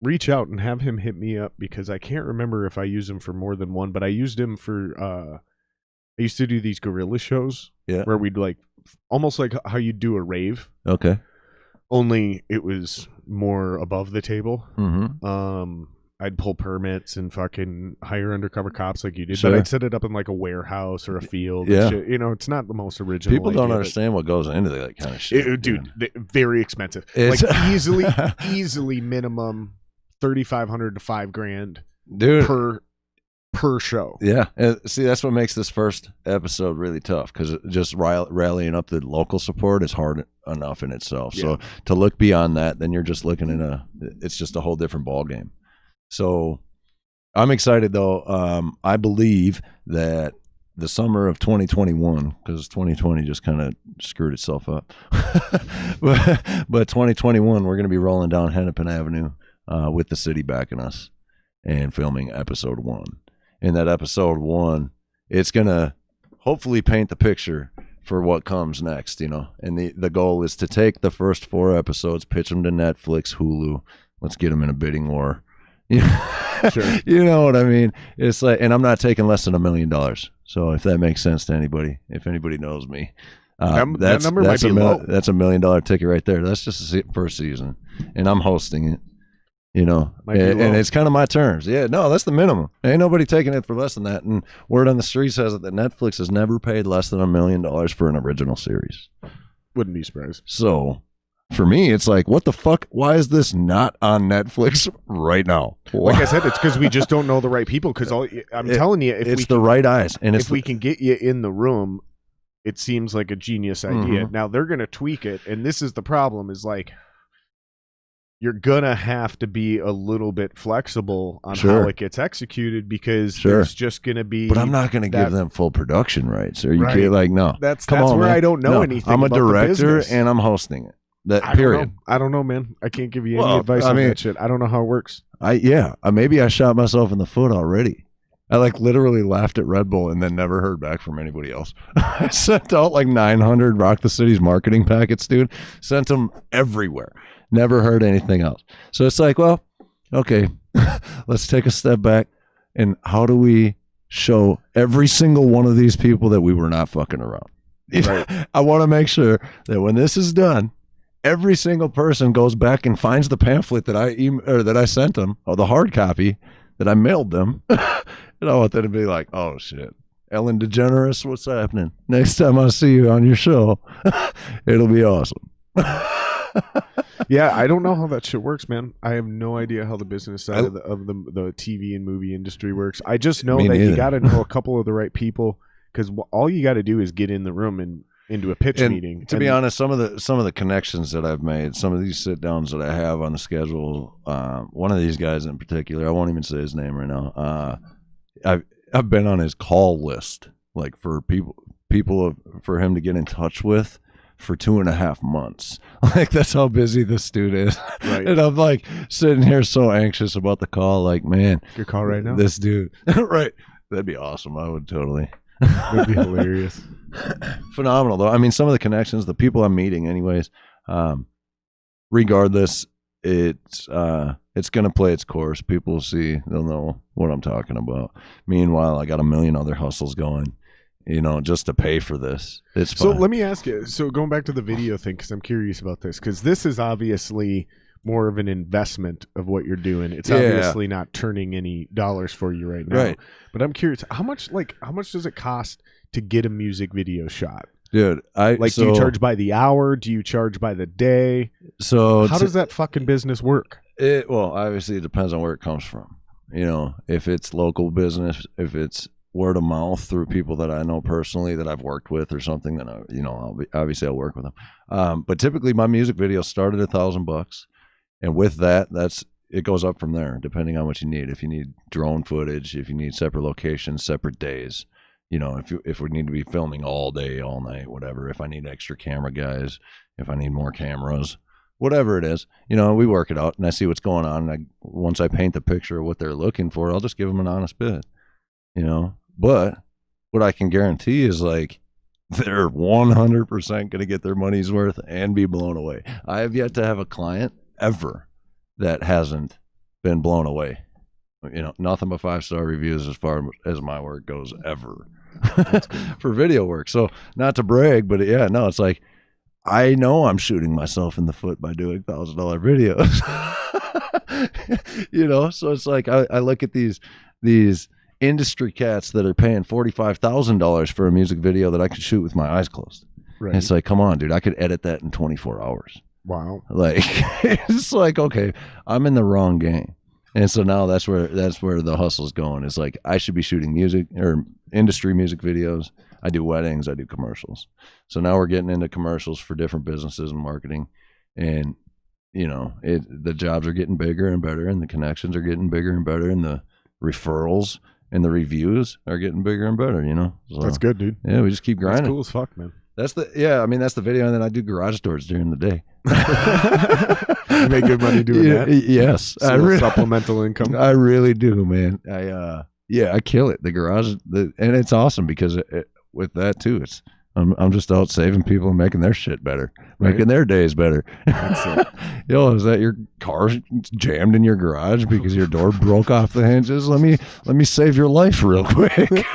reach out and have him hit me up, because I can't remember if I used him for more than one, but I used him for I used to do these guerrilla shows where we'd like almost like how you do a rave. Okay. Only it was more above the table. Mm-hmm. I'd pull permits and fucking hire undercover cops like you did, Sure. but I'd set it up in like a warehouse or a field. Yeah. And shit. You know, it's not the most original. People don't understand what goes into that kind of shit. Dude, very expensive. It's like easily minimum $3,500 to $5,000, dude, per show. Yeah. See, that's what makes this first episode really tough, because just rallying up the local support is hard enough in itself. Yeah. So to look beyond that, then you're just looking it's just a whole different ball game. So I'm excited, though. I believe that the summer of 2021, because 2020 just kind of screwed itself up, but 2021, we're going to be rolling down Hennepin Avenue with the city backing us and filming episode 1. In that episode 1, it's going to hopefully paint the picture for what comes next, and the goal is to take the first 4 episodes, pitch them to Netflix, Hulu. Let's get them in a bidding war. Sure. You know what I mean? It's like, and I'm not taking less than $1 million. So if that makes sense to anybody, if anybody knows me, that number might be low. That's $1 million ticket right there. That's just the first season, and I'm hosting it. And it's kind of my terms. Yeah, no, that's the minimum. Ain't nobody taking it for less than that. And word on the street says that Netflix has never paid less than $1 million for an original series. Wouldn't be surprised. So for me, it's like, what the fuck? Why is this not on Netflix right now? Like I said, it's because we just don't know the right people. Because I'm telling you, it's the right eyes, and if we can get you in the room, it seems like a genius idea. Mm-hmm. Now they're gonna tweak it, and this is the problem: is like you're gonna have to be a little bit flexible on how it gets executed, because it's just gonna be. But I'm not gonna give them full production rights. Are you kidding? Like, no. That's where I don't know anything. I'm a about director, and I'm hosting it. Period. I don't know, man. I can't give you any advice on that shit. I don't know how it works. Maybe I shot myself in the foot already. I literally laughed at Red Bull and then never heard back from anybody else. I sent out 900 Rock the City's marketing packets, dude. Sent them everywhere. Never heard anything else. So it's like, well, okay, let's take a step back. And how do we show every single one of these people that we were not fucking around? Right. I want to make sure that when this is done, every single person goes back and finds the pamphlet that I sent them, or the hard copy that I mailed them. And I want them to be like, oh shit, Ellen DeGeneres, what's happening? Next time I see you on your show, it'll be awesome. Yeah, I don't know how that shit works, man. I have no idea how the business side of the TV and movie industry works. I just know that you got to know a couple of the right people, because all you got to do is get in the room and into a pitch meeting. To be honest, some of the connections that I've made, some of these sit downs that I have on the schedule, one of these guys in particular, I won't even say his name right now. I've been on his call list, like for for him to get in touch with for 2.5 months. Like, that's how busy this dude is. Right. And I'm like sitting here so anxious about the call. Like, man, your call right now. This dude, right? That'd be awesome. I would totally. That'd be hilarious. Phenomenal, though. I mean, some of the connections, the people I'm meeting, anyways. Regardless, it's gonna play its course. People will see. They'll know what I'm talking about. Meanwhile, I got a million other hustles going, just to pay for this. It's fun. So let me ask you. So going back to the video thing, because I'm curious about this, because this is obviously more of an investment of what you're doing. It's obviously not turning any dollars for you right now. Right. But I'm curious, how much does it cost to get a music video shot? Dude, do you charge by the hour? Do you charge by the day? So how does that fucking business work? Well, obviously it depends on where it comes from. If it's local business, if it's word of mouth through people that I know personally that I've worked with or something, then I'll work with them. But typically my music videos start at $1,000, and with that, it goes up from there depending on what you need. If you need drone footage, if you need separate locations, separate days. If we need to be filming all day, all night, whatever, if I need extra camera guys, if I need more cameras, whatever it is, we work it out, and I see what's going on. And once I paint the picture of what they're looking for, I'll just give them an honest bid, But what I can guarantee is, like, they're 100% going to get their money's worth and be blown away. I have yet to have a client ever that hasn't been blown away. Nothing but 5-star reviews as far as my work goes ever. For video work. So not to brag, but it's like, I know I'm shooting myself in the foot by doing $1,000 videos. So it's like, I look at these industry cats that are paying $45,000 for a music video that I could shoot with my eyes closed. Right. And it's like, come on, dude, I could edit that in 24 hours. Wow. Like, it's like, okay, I'm in the wrong game. And so now that's where the hustle's going. It's like, I should be shooting music or industry music videos. I do weddings, I do commercials. So now we're getting into commercials for different businesses and marketing. And, the jobs are getting bigger and better, and the connections are getting bigger and better, and the referrals and the reviews are getting bigger and better, So, that's good, dude. Yeah, we just keep grinding. That's cool as fuck, man. That's the video, and then I do garage doors during the day. You make good money doing that? Yes. Supplemental income. I really do, man. I kill it. The garage, and it's awesome because with that too, I'm just out saving people and making their shit better, making their days better. That's it. Is that your car jammed in your garage because your door broke off the hinges? Let me save your life real quick.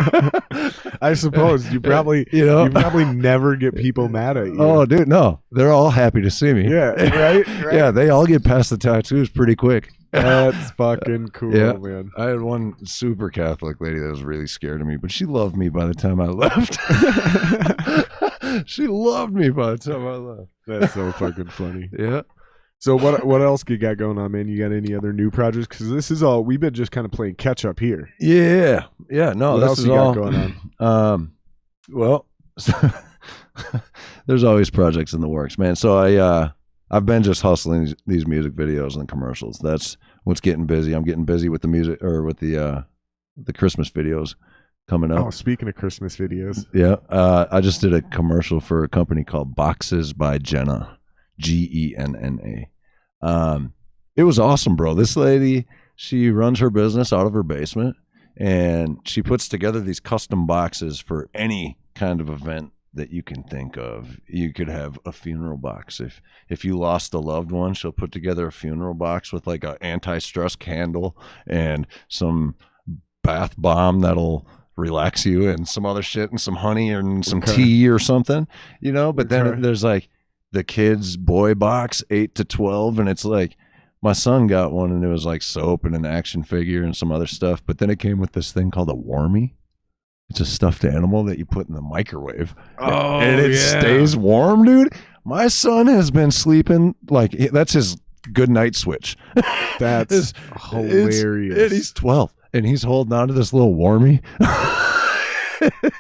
I suppose you probably you probably never get people mad at you. Oh, dude, no, they're all happy to see me. Yeah, right. Yeah, they all get past the tattoos pretty quick. That's fucking cool, man. I had one super Catholic lady that was really scared of me, but she loved me by the time I left. She loved me by the time I left. That's so fucking funny. Yeah. So what else you got going on, man? You got any other new projects? Because this is all, we've been just kind of playing catch up here. Yeah. No, what else you got going on? Well, there's always projects in the works, man. So I've been just hustling these music videos and commercials. That's what's getting busy. I'm getting busy with the music, or with the Christmas videos coming up. Oh, speaking of Christmas videos. Yeah. I just did a commercial for a company called Boxes by Jenna, Genna. It was awesome, bro. This lady, she runs her business out of her basement, and she puts together these custom boxes for any kind of event that you can think of. You could have a funeral box. If you lost a loved one, she'll put together a funeral box with like an anti-stress candle and some bath bomb that'll relax you, and some other shit, and some honey and some tea or something, but then there's like the kids boy box 8 to 12, and it's like, my son got one, and it was like soap and an action figure and some other stuff, but then it came with this thing called a warmie. It's a stuffed animal that you put in the microwave. Oh, and it stays warm, dude. My son has been sleeping like that's his good night switch. That's hilarious. And he's 12 and he's holding on to this little warmy.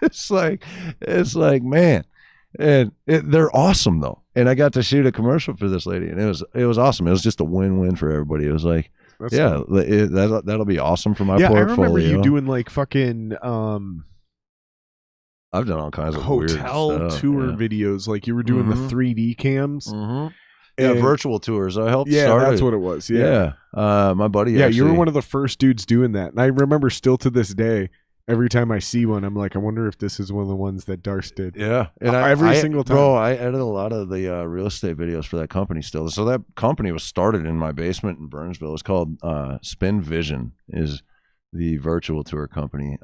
It's like, man. And they're awesome though. And I got to shoot a commercial for this lady and it was awesome. It was just a win-win for everybody. It was like, that'll be awesome for my portfolio. I remember you doing like fucking I've done all kinds of hotel weird stuff, tour videos. Like you were doing the 3D cams. Yeah, virtual tours. I helped start it. That's what it was. Yeah. My buddy. Yeah, you were one of the first dudes doing that. And I remember still to this day, every time I see one, I'm like, I wonder if this is one of the ones that Darst did. Yeah. And every single time. Bro, I edited a lot of the real estate videos for that company still. So that company was started in my basement in Burnsville. It's called Spin Vision is the virtual tour company.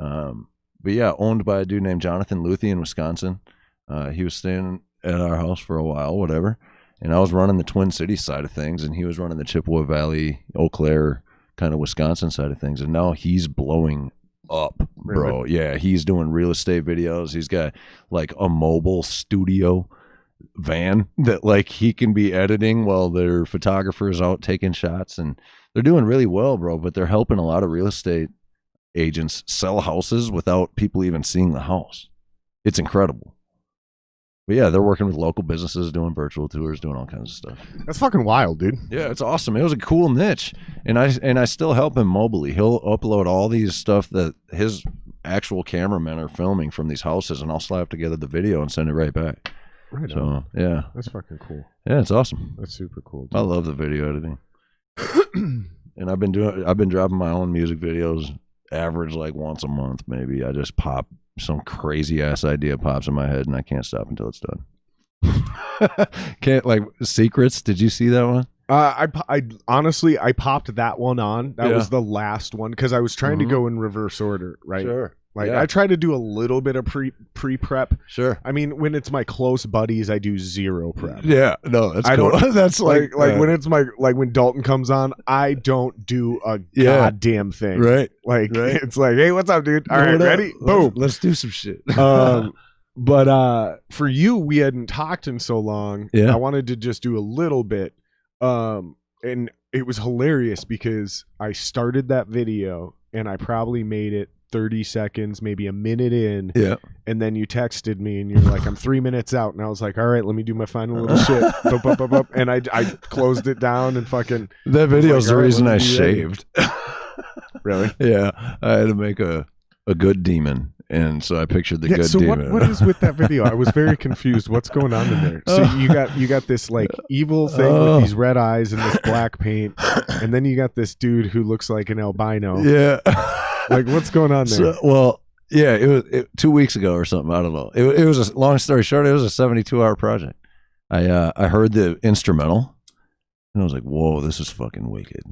But yeah, owned by a dude named Jonathan Luthi in Wisconsin. He was staying at our house for a while, whatever. And I was running the Twin Cities side of things, and he was running the Chippewa Valley, Eau Claire kind of Wisconsin side of things. And now he's blowing up, bro. Really? Yeah, he's doing real estate videos. He's got like a mobile studio van that like he can be editing while their photographer's out taking shots. And they're doing really well, bro. But they're helping a lot of real estate agents sell houses without people even seeing the house. It's incredible. But yeah, they're working with local businesses, doing virtual tours, doing all kinds of stuff. That's fucking wild, dude. Yeah, it's awesome. It was a cool niche, and I still help him mobily. He'll upload all these stuff that his actual cameramen are filming from these houses, and I'll slap together the video and send it right back. Right. So yeah, that's fucking cool. Yeah, it's awesome. That's super cool, dude. I love the video editing, and I've been dropping my own music videos. Average like once a month, maybe. I just pop some crazy ass idea pops in my head, and I can't stop until it's done. Can't like Secrets. Did you see that one? I honestly I popped that one on. That was the last one because I was trying to go in reverse order, right? Sure. Like I try to do a little bit of pre prep. Sure. I mean, when it's my close buddies, I do zero prep. Yeah. No, that's cool. Don't, that's like when it's when Dalton comes on, I don't do a goddamn thing. Right. Like it's like, hey, what's up, dude? All right, ready? Boom. Let's do some shit. But for you, we hadn't talked in so long. Yeah. I wanted to just do a little bit. And it was hilarious because I started that video and I probably made it 30 seconds, maybe a minute in. Yeah. And then you texted me and you're like, I'm 3 minutes out. And I was like, all right, let me do my final little shit. Bup, bup, bup, bup. And I closed it down and fucking. That video's the reason I shaved. Really? Yeah. I had to make a good demon. And so I pictured the good demon. So what is with that video? I was very confused. What's going on in there? So you got this like evil thing with these red eyes and this black paint. And then you got this dude who looks like an albino. Yeah. Like, what's going on there? It was 2 weeks ago or something. I don't know. It was a long story short. It was a 72-hour project. I heard the instrumental, and I was like, "Whoa, this is fucking wicked."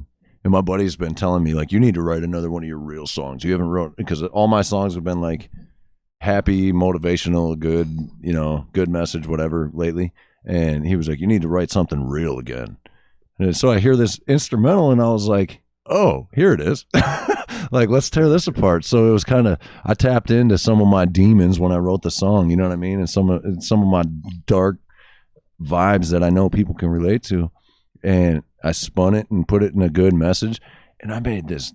And my buddy's been telling me like, "You need to write another one of your real songs. You haven't wrote because all my songs have been like happy, motivational, good, good message, whatever lately." And he was like, "You need to write something real again." And so I hear this instrumental, and I was like, "Oh, here it is." Like, let's tear this apart. So it was kind of, I tapped into some of my demons when I wrote the song, you know what I mean? And some of my dark vibes that I know people can relate to. And I spun it and put it in a good message. And I made this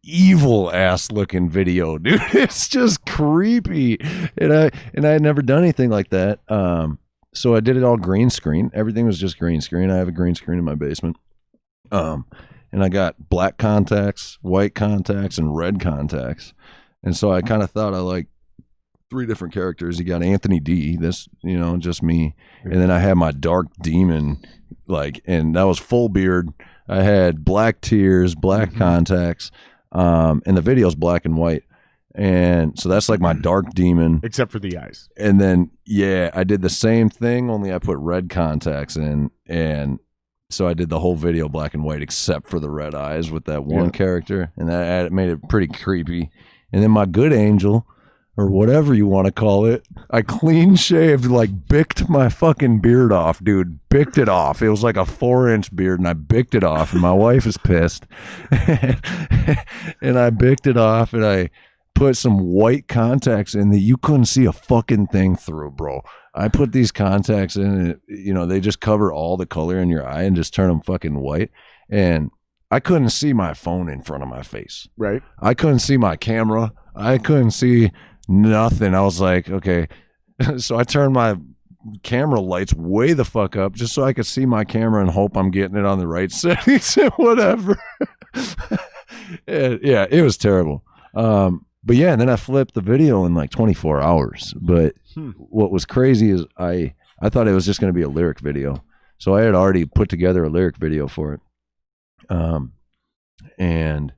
evil ass looking video, dude. It's just creepy. And I had never done anything like that. So I did it all green screen. Everything was just green screen. I have a green screen in my basement. And I got black contacts, white contacts, and red contacts. And so I kind of thought I like 3 different characters. You got Anthony D, this, just me. And then I had my dark demon, and that was full beard. I had black tears, black contacts, and the video's black and white. And so that's like my dark demon. Except for the eyes. And then, I did the same thing, only I put red contacts in. And so I did the whole video black and white except for the red eyes with that one character. And that made it pretty creepy. And then my good angel, or whatever you want to call it, I clean shaved, bicked my fucking beard off, dude. Bicked it off. It was like a 4-inch beard, and I bicked it off, and my wife is pissed. And I bicked it off, and I put some white contacts in that you couldn't see a fucking thing through, bro. I put these contacts in, and, they just cover all the color in your eye and just turn them fucking white. And I couldn't see my phone in front of my face. Right. I couldn't see my camera. I couldn't see nothing. I was like, okay. So I turned my camera lights way the fuck up just so I could see my camera and hope I'm getting it on the right settings and whatever. Yeah, it was terrible. But yeah, and then I flipped the video in like 24 hours. But what was crazy is I thought it was just going to be a lyric video. So I had already put together a lyric video for it. And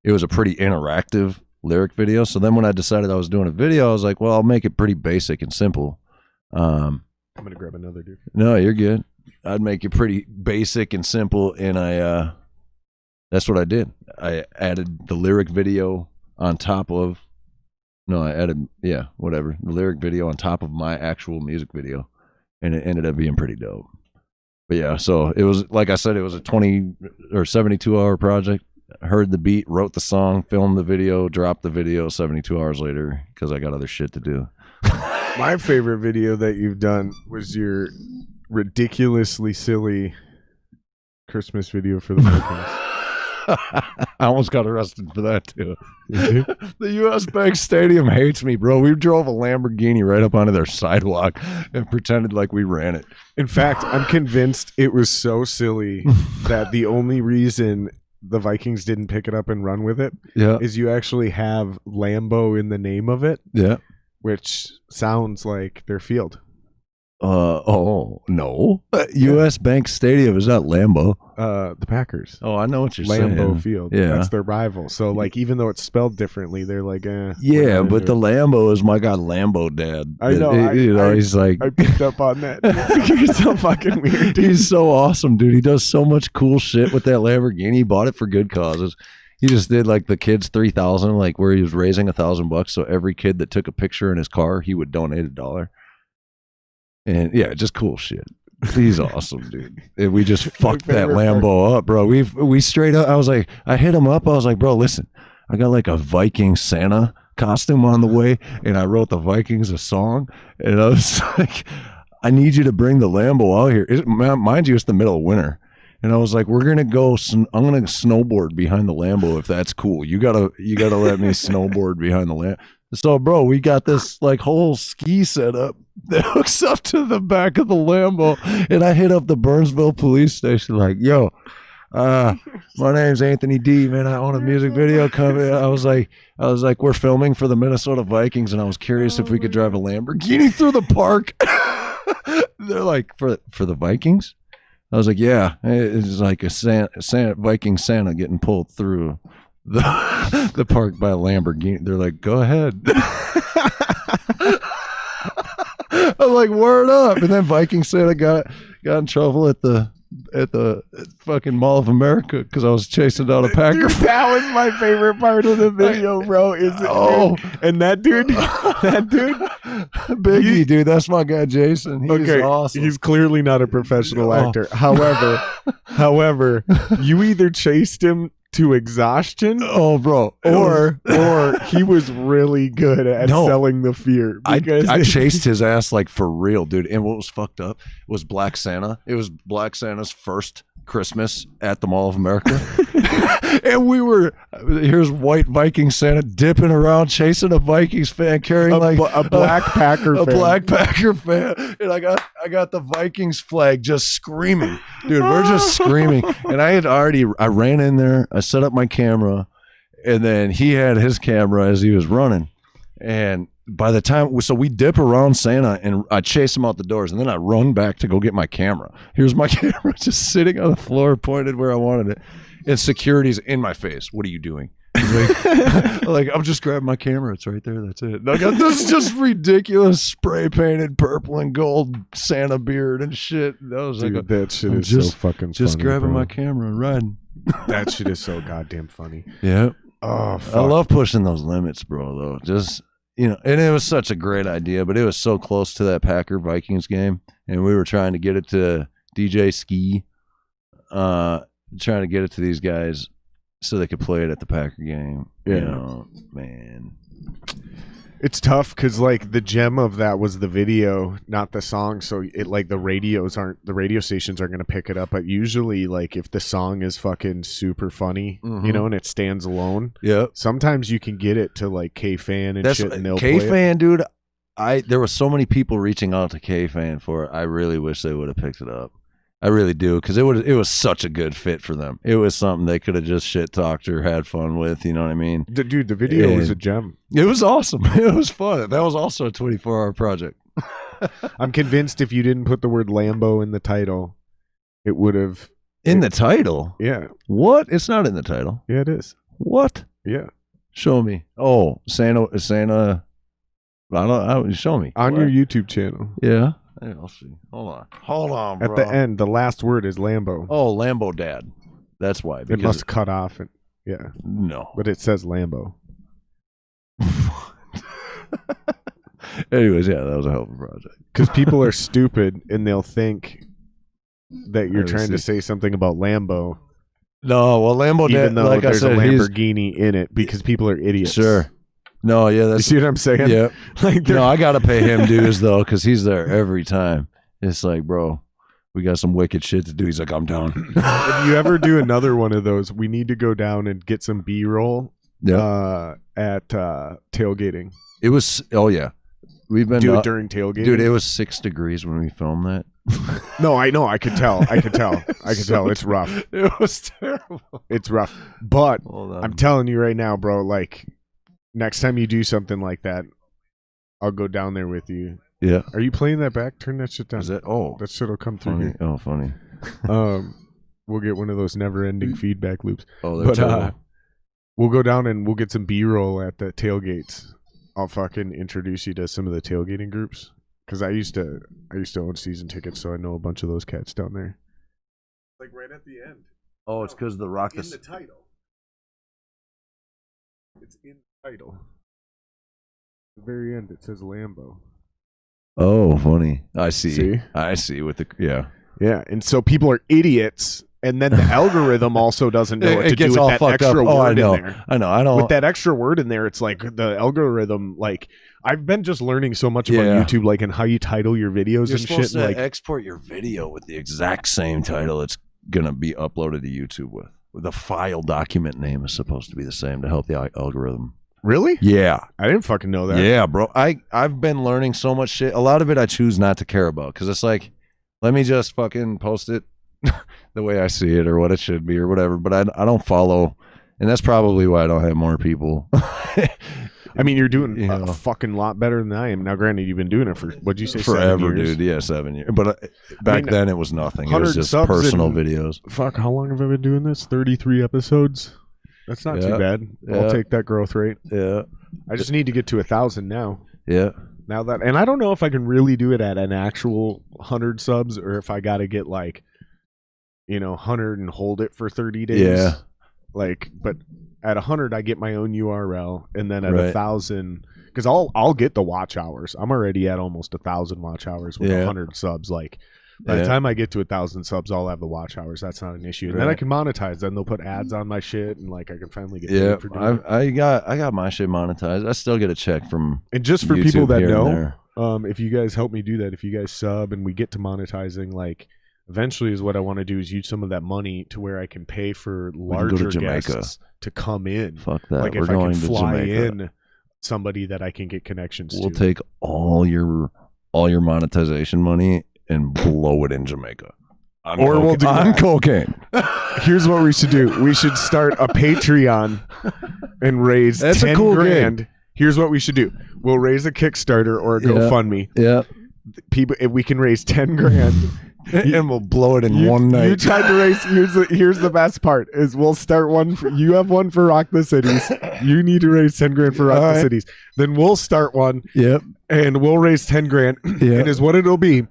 it was a pretty interactive lyric video. So then when I decided I was doing a video, I was like, well, I'll make it pretty basic and simple. I'm going to grab another, dude. No, you're good. I'd make it pretty basic and simple. And that's what I did. I added the lyric video on top of, the lyric video on top of my actual music video. And it ended up being pretty dope. But yeah, so it was, like I said, it was a 20 or 72 hour project. I heard the beat, wrote the song, filmed the video, dropped the video 72 hours later because I got other shit to do. My favorite video that you've done was your ridiculously silly Christmas video for the Vikings. I almost got arrested for that too. The U.S. Bank Stadium hates me, bro. We drove a Lamborghini right up onto their sidewalk and pretended like we ran it. In fact, I'm convinced it was so silly that the only reason the Vikings didn't pick it up and run with it is you actually have Lambo in the name of it. Yeah. Which sounds like their field. No. U.S. Bank Stadium is not Lambeau. The Packers. Oh, I know what you're saying. Lambeau Field. Yeah. That's their rival. So, like, even though it's spelled differently, they're like, yeah, but the Lambo is my god Lambo dad. I know. He's like, I picked up on that. You're so fucking weird, dude. He's so awesome, dude. He does so much cool shit with that Lamborghini. He bought it for good causes. He just did like the kids 3,000, like where he was raising $1,000. So every kid that took a picture in his car, he would donate $1. And yeah, just cool shit. He's awesome, dude. And we just fucked that Lambo up, bro. We straight up. I hit him up. I was like, bro, listen, I got like a Viking Santa costume on the way, and I wrote the Vikings a song, and I was like, I need you to bring the Lambo out here. Mind you, it's the middle of winter. And I was like, I'm gonna snowboard behind the Lambo if that's cool. You gotta let me snowboard behind the Lambo. So, bro, we got this like whole ski setup that hooks up to the back of the Lambo, and I hit up the Burnsville police station like, yo, my name's Anthony D, man. I own a music video company. I was like, we're filming for the Minnesota Vikings, and I was curious if we could drive a Lamborghini through the park. They're like, for the Vikings? I was like, yeah, it's like a Viking Santa getting pulled through the park by a Lamborghini. They're like, go ahead. I'm like, word up. And then Viking Santa got in trouble at the fucking Mall of America because I was chasing down a Packer. Dude, that was my favorite part of the video, bro. And that dude, Biggie, dude, that's my guy Jason. He's awesome. He's clearly not a professional actor. However, you either chased him to exhaustion, bro, or he was really good at selling the fear. I chased his ass like for real, dude. And what was fucked up was Black Santa. It was Black Santa's first Christmas at the Mall of America. And here's white Viking Santa dipping around chasing a Vikings fan carrying a black Packer fan. Black Packer fan. And I got the Vikings flag just screaming. Dude, we're just screaming. And I ran in there, I set up my camera, and then he had his camera as he was running. And by the time, so we dip around Santa and I chase him out the doors, and then I run back to go get my camera. Here's my camera just sitting on the floor, pointed where I wanted it. And security's in my face. What are you doing? Like, I'm just grabbing my camera. It's right there. That's it. And I got this just ridiculous spray painted purple and gold Santa beard and shit. That was dude, that shit is so fucking just funny, grabbing bro. my camera and riding. That shit is so goddamn funny. Yeah. Oh, fuck. I love pushing those limits, bro, though. Just, and it was such a great idea, but it was so close to that Packer Vikings game. And we were trying to get it to DJ Ski, trying to get it to these guys so they could play it at the Packer game. Yeah. Man. It's tough because like the gem of that was the video, not the song. So it like the radio stations aren't going to pick it up. But usually, like if the song is fucking super funny, you know, and it stands alone, sometimes you can get it to like K-Fan and shit, and they'll play it. K-Fan, dude. There were so many people reaching out to K-Fan for it. I really wish they would have picked it up. I really do, because it was such a good fit for them. It was something they could have just shit talked or had fun with. You know what I mean? Dude, the video was a gem. It was awesome. It was fun. That was also a 24-hour project. I'm convinced if you didn't put the word Lambo in the title, it would have. In the title? Yeah. What? It's not in the title. Yeah, it is. What? Yeah. Show me. Oh, Santa. I don't. Show me on your YouTube channel. Yeah. Hey, I'll see. Hold on, bro. At the end, the last word is Lambo. Oh, Lambo Dad. That's why. It must cut off. Yeah. No. But it says Lambo. Anyways, yeah, that was a hell of a project. Because people are stupid and they'll think that you're trying to say something about Lambo. No, well, Lambo Dad, even though like there's a Lamborghini in it, because people are idiots. Sure. No, yeah, you see what I'm saying? Yeah. Like no, I gotta pay him dues though, because he's there every time. It's like, bro, we got some wicked shit to do. He's like, I'm down. If you ever do another one of those, we need to go down and get some B-roll at tailgating. It was, oh yeah, we've been do it during tailgating. Dude, it was 6 degrees when we filmed that. No, I know. I could tell. It's rough. It was terrible. It's rough. But I'm telling you right now, bro, like, next time you do something like that, I'll go down there with you. Yeah. Are you playing that back? Turn that shit down. Is that? Oh, that shit will come through funny. here. Oh, funny. We'll get one of those never-ending feedback loops. Oh, they're terrible. We'll go down and we'll get some B-roll at the tailgates. I'll fucking introduce you to some of the tailgating groups, because I used to own season tickets, so I know a bunch of those cats down there. Like right at the end. Oh, it's because the rock in the title. It's in the title. At the very end, it says Lambo. Oh, funny. I see. I see with the yeah. And so people are idiots, and then the algorithm also doesn't know what to do with that extra word in there. I know. I don't. With that extra word in there, it's like the algorithm. Like I've been just learning so much about YouTube, like and how you title your videos and shit. You're supposed to like export your video with the exact same title it's gonna be uploaded to YouTube with. The file document name is supposed to be the same to help the algorithm. Really? Yeah. I didn't fucking know that. Yeah, bro. I've been learning so much shit. A lot of it I choose not to care about, because it's like, let me just fucking post it the way I see it or what it should be or whatever. But I don't follow, and that's probably why I don't have more people. I mean, you're doing a fucking lot better than I am. Now, granted, you've been doing it for, what'd you say, forever, 7 years? dude. Yeah, 7 years. But back then it was nothing. It was just personal videos. Fuck, how long have I been doing this? 33 episodes? That's not too bad. I'll take that growth rate. Yeah. I just need to get to 1,000 now. Yeah. Now that, and I don't know if I can really do it at an actual 100 subs, or if I got to get like, 100 and hold it for 30 days. Yeah. Like, but at 100, I get my own URL, and then at 1,000, because I'll get the watch hours. I'm already at almost 1,000 watch hours with 100 subs. Like, by the time I get to 1,000 subs, I'll have the watch hours. That's not an issue. And then I can monetize. Then they'll put ads on my shit, and like I can finally get paid for doing it. I got my shit monetized. I still get a check from And just for YouTube people that know, if you guys help me do that, if you guys sub and we get to monetizing, like eventually is what I want to do is use some of that money to where I can pay for larger guests to come in. Fuck that. Like if I can fly in somebody that I can get connections to. We'll take all your monetization money and blow it in Jamaica. We'll do on cocaine. Here's what we should do. We should start a Patreon and raise 10 grand. Game. Here's what we should do. We'll raise a Kickstarter or a GoFundMe. Yeah. People, if we can raise 10 grand and we'll blow it in one night. You tried to raise. Here's the best part is we'll start one. You have one for Rock the Cities. You need to raise 10 grand for Rock the Cities. Then we'll start one. Yep. And we'll raise 10 grand. Yep. And is what it'll be.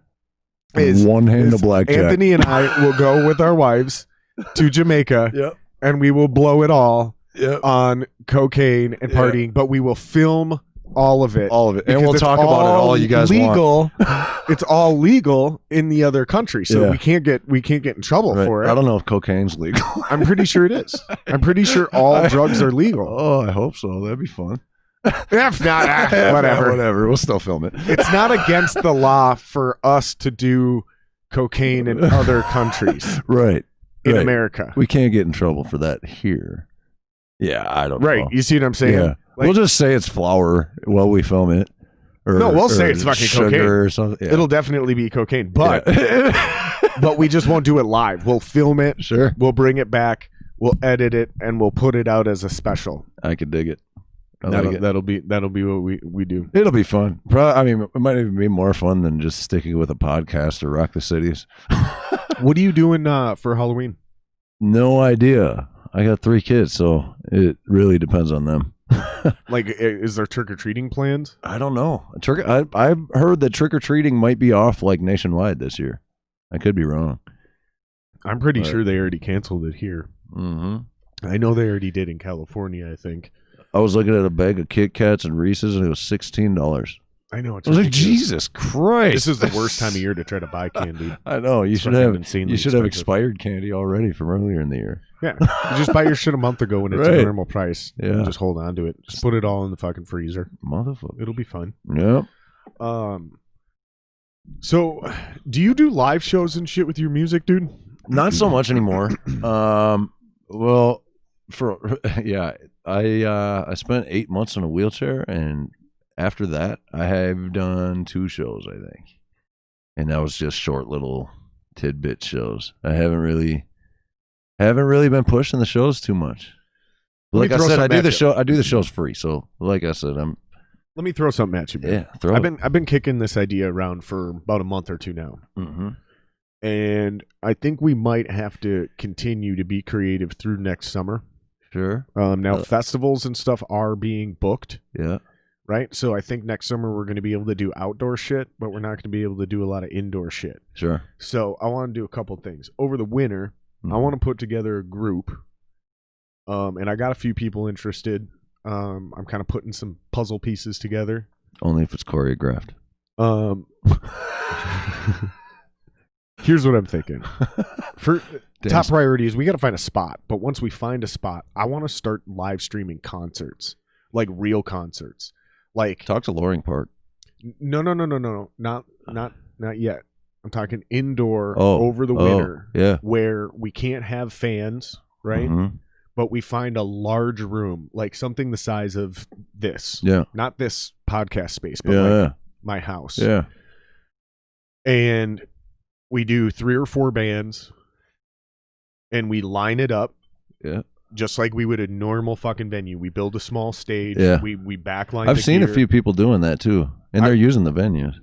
One hand of blackjack. Anthony and I will go with our wives to Jamaica, and we will blow it all on cocaine and partying. But we will film all of it, and we'll talk about it all you guys want. It's all legal in the other country, so we can't get in trouble for it. I don't know if cocaine's legal. I'm pretty sure it is. I'm pretty sure all drugs are legal. Oh, I hope so. That'd be fun. If not, whatever. We'll still film it. It's not against the law for us to do cocaine in other countries. Right. In America. We can't get in trouble for that here. Yeah, I don't know. Right. You see what I'm saying? Yeah. We'll just say it's flour while we film it. We'll say it's fucking cocaine or something. Yeah. It'll definitely be cocaine, but but we just won't do it live. We'll film it. Sure. We'll bring it back. We'll edit it, and we'll put it out as a special. I could dig it. That'll be what we do. It'll be fun. Probably, it might even be more fun than just sticking with a podcast or Rock the Cities. What are you doing for Halloween? No idea. I got 3 kids, so it really depends on them. Like, is there trick-or-treating plans? I don't know. I've heard that trick-or-treating might be off like nationwide this year. I could be wrong. I'm pretty sure they already canceled it here. Mm-hmm. I know they already did in California, I think. I was looking at a bag of Kit Kats and Reese's, and it was $16. I know. I was like, Jesus Christ. This is the worst time of year to try to buy candy. I know. You should have expired candy already from earlier in the year. Yeah. You just buy your shit a month ago when it's a normal price. Yeah. And just hold on to it. Just put it all in the fucking freezer. Motherfucker. It'll be fun. Yep. So, do you do live shows and shit with your music, dude? Not so much anymore. Well, I spent 8 months in a wheelchair, and after that, I have done 2 shows, I think, and that was just short little tidbit shows. I haven't really been pushing the shows too much. Like I said, I do the shows free. So, like I said, Let me throw something at you, man. Yeah, I've been kicking this idea around for about a month or 2 now. Mm-hmm. And I think we might have to continue to be creative through next summer. Sure. Now festivals and stuff are being booked. Yeah. Right? So I think next summer we're going to be able to do outdoor shit, but we're not going to be able to do a lot of indoor shit. Sure. So I want to do a couple things. Over the winter, I want to put together a group. And I got a few people interested. I'm kind of putting some puzzle pieces together. Only if it's choreographed. Here's what I'm thinking. For top priority is we got to find a spot. But once we find a spot, I want to start live streaming concerts, like real concerts. Like talk to Loring Park. No, not yet. I'm talking indoor over the winter. Yeah, where we can't have fans, right? Mm-hmm. But we find a large room, like something the size of this. Yeah, not this podcast space, but my house. Yeah, and we do 3 or 4 bands, and we line it up. Yeah. Just like we would a normal fucking venue. We build a small stage. Yeah. We backline. I've seen a few people doing that too, and they're using the venues.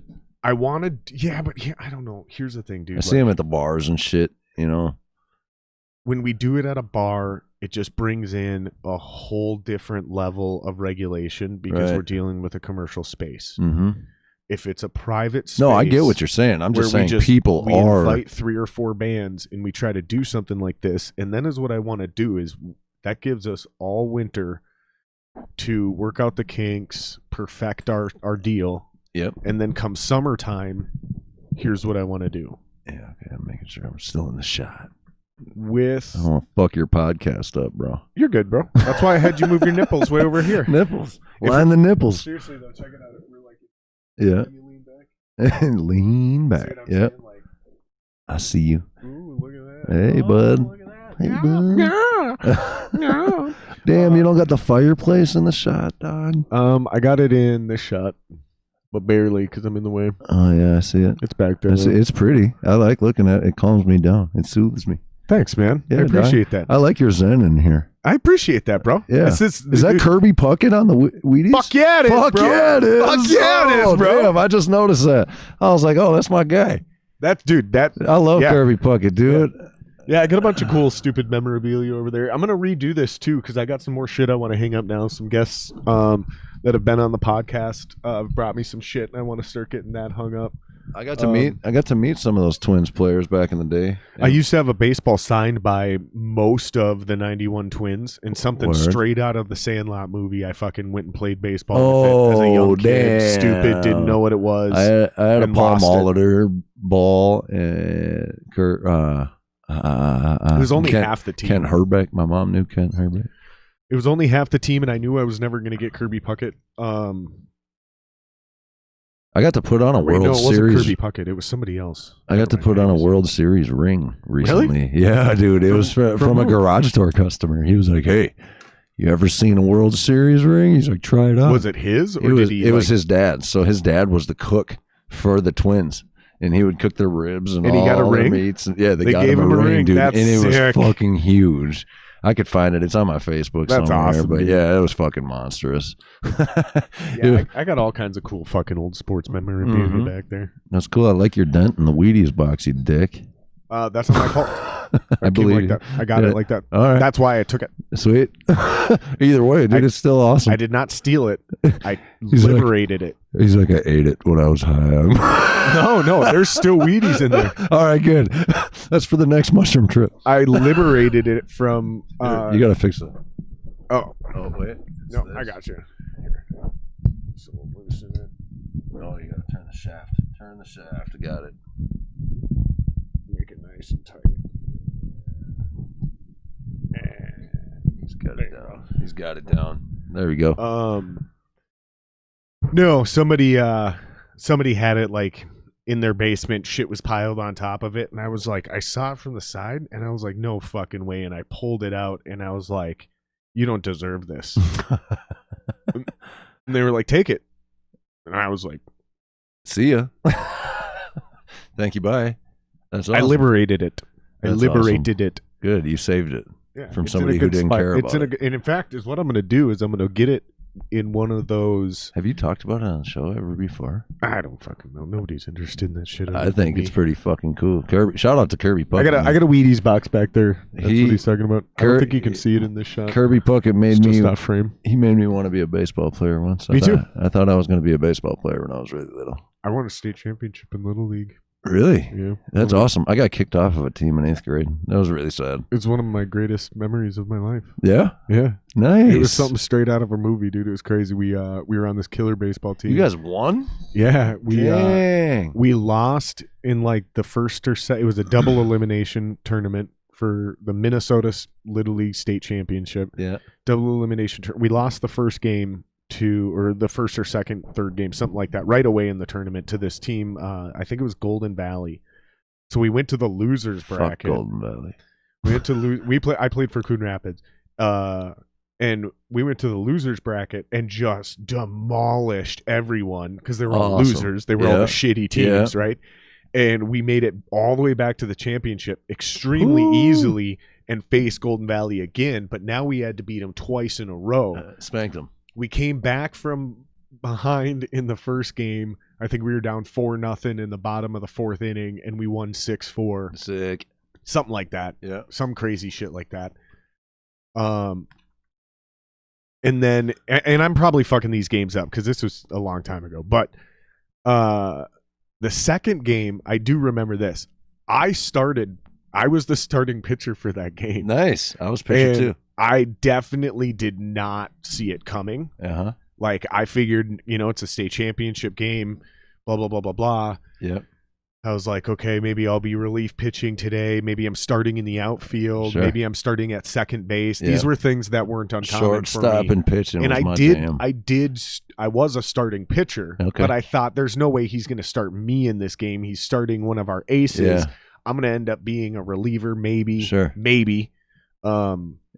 I wanted, but I don't know. Here's the thing, dude. I see them at the bars and shit. You know, when we do it at a bar, it just brings in a whole different level of regulation because we're dealing with a commercial space. Mm-hmm. If it's a private space, no, I get what you're saying. I'm just saying people we invite 3 or 4 bands and we try to do something like this. And then is what I want to do is that gives us all winter to work out the kinks, perfect our deal. Yep. And then come summertime, here's what I want to do. Yeah, okay. I'm making sure I'm still in the shot. I With don't want to fuck your podcast up, bro. You're good, bro. That's why I had you move your nipples way over here. Nipples. Line the nipples. Seriously though, check it out. We're like, yeah. you lean back. Lean back. Yep. Like, I see you. ooh, look at that. Hey, bud. Look at that. Hey, bud. No. Damn, you don't got the fireplace in the shot, dog. I got it in this shot, but barely because I'm in the way. Oh yeah, I see it. It's back there. It's pretty. I like looking at it. It calms me down. It soothes me. Thanks, man. Yeah, I appreciate that. I like your zen in here. I appreciate that, bro. Yeah. Is that Kirby Puckett on the Wheaties? Fuck yeah, it is, Fuck bro. yeah, it is. Fuck yeah, it is, bro. Damn, I just noticed that. I was like, oh, that's my guy. I love Kirby Puckett, dude. Yeah, I got a bunch of cool, stupid memorabilia over there. I'm going to redo this, too, because I got some more shit I want to hang up now. Some guests that have been on the podcast brought me some shit, and I want to start getting that hung up. I got to meet some of those Twins players back in the day. I used to have a baseball signed by most of the 91 Twins, and something straight out of the Sandlot movie. I fucking went and played baseball with it as a young kid. Stupid, didn't know what it was. I had a Paul Molitor ball and Kurt. It was only half the team. Ken Herbeck. My mom knew Ken Herbeck. It was only half the team, and I knew I was never going to get Kirby Puckett. I got to put on a World Series. It wasn't Kirby Puckett. It was somebody else. I got to put on a World Series ring recently. Really? Yeah, dude. It was from a garage door customer. He was like, "Hey, you ever seen a World Series ring?" He's like, "Try it out." Was it his? Or it was his dad. So his dad was the cook for the Twins. And he would cook their ribs and he all got a their ring? meats. And, yeah, they got gave him a ring, dude. That's and it sick. was fucking huge. I could find it. It's on my Facebook That's somewhere. awesome, but dude. yeah, it was fucking monstrous. Yeah, I got all kinds of cool fucking old sports memorabilia back there. That's cool. I like your dent in the Wheaties box, you dick. That's not my fault. I believe like that. I got it like that. All right. That's why I took it. Sweet. Either way, dude, it's still awesome. I did not steal it. I liberated it. He's like, I ate it when I was high. No, there's still Wheaties in there. All right, good. That's for the next mushroom trip. I liberated it from. You got to fix it. Oh, wait. No, I got you. Here. So we'll loosen it. Oh, you got to turn the shaft. Turn the shaft. Got it. Make it nice and tight. And he's got it down. He's got it down. There we go. No, somebody had it like in their basement. Shit was piled on top of it, and I was like, I saw it from the side, and I was like, no fucking way. And I pulled it out, and I was like, you don't deserve this. And they were like, take it, and I was like, see ya. Thank you. Bye. That's awesome. I liberated it. That's liberated it. Good. You saved it from it's somebody who didn't care about it. And in fact, is what I'm going to do is I'm going to get it in one of those. Have you talked about it on the show ever before? I don't fucking know. Nobody's interested in that shit. I think it's pretty fucking cool. Kirby, shout out to Kirby Puckett. I got a Wheaties box back there. That's what he's talking about. I don't think you can see it in this shot. Kirby Puckett made me not frame. He made me want to be a baseball player once. Me too. I thought I was going to be a baseball player when I was really little. I won a state championship in Little League. Really? Yeah. That's awesome. I got kicked off of a team in 8th grade. That was really sad. It's one of my greatest memories of my life. Yeah? Yeah. Nice. It was something straight out of a movie, dude. It was crazy. We were on this killer baseball team. You guys won? Yeah. Dang. We lost in like the first or second. It was a double elimination tournament for the Minnesota Little League state championship. Yeah. Double elimination. We lost the first game or the first or second, third game, something like that, right away in the tournament to this team. I think it was Golden Valley. So we went to the losers bracket. Fuck Golden Valley. We went to I played for Coon Rapids, and we went to the losers bracket and just demolished everyone because they were all losers. They were all the shitty teams, right? And we made it all the way back to the championship extremely easily and faced Golden Valley again. But now we had to beat them twice in a row. Spanked them. We came back from behind in the first game. I think we were down 4-0 in the bottom of the 4th inning, and we won 6-4. Sick. Something like that. Yeah. Some crazy shit like that. And then, and I'm probably fucking these games up because this was a long time ago. But the second game, I do remember this. I was the starting pitcher for that game. Nice. I was pitcher too. I definitely did not see it coming. Uh-huh. Like, I figured, it's a state championship game, blah, blah, blah, blah, blah. Yep. I was like, okay, maybe I'll be relief pitching today. Maybe I'm starting in the outfield. Sure. Maybe I'm starting at second base. Yeah. These were things that weren't uncommon for me. Shortstop and pitching and was I was a starting pitcher, but I thought there's no way he's going to start me in this game. He's starting one of our aces. Yeah. I'm going to end up being a reliever, maybe. Sure. Maybe.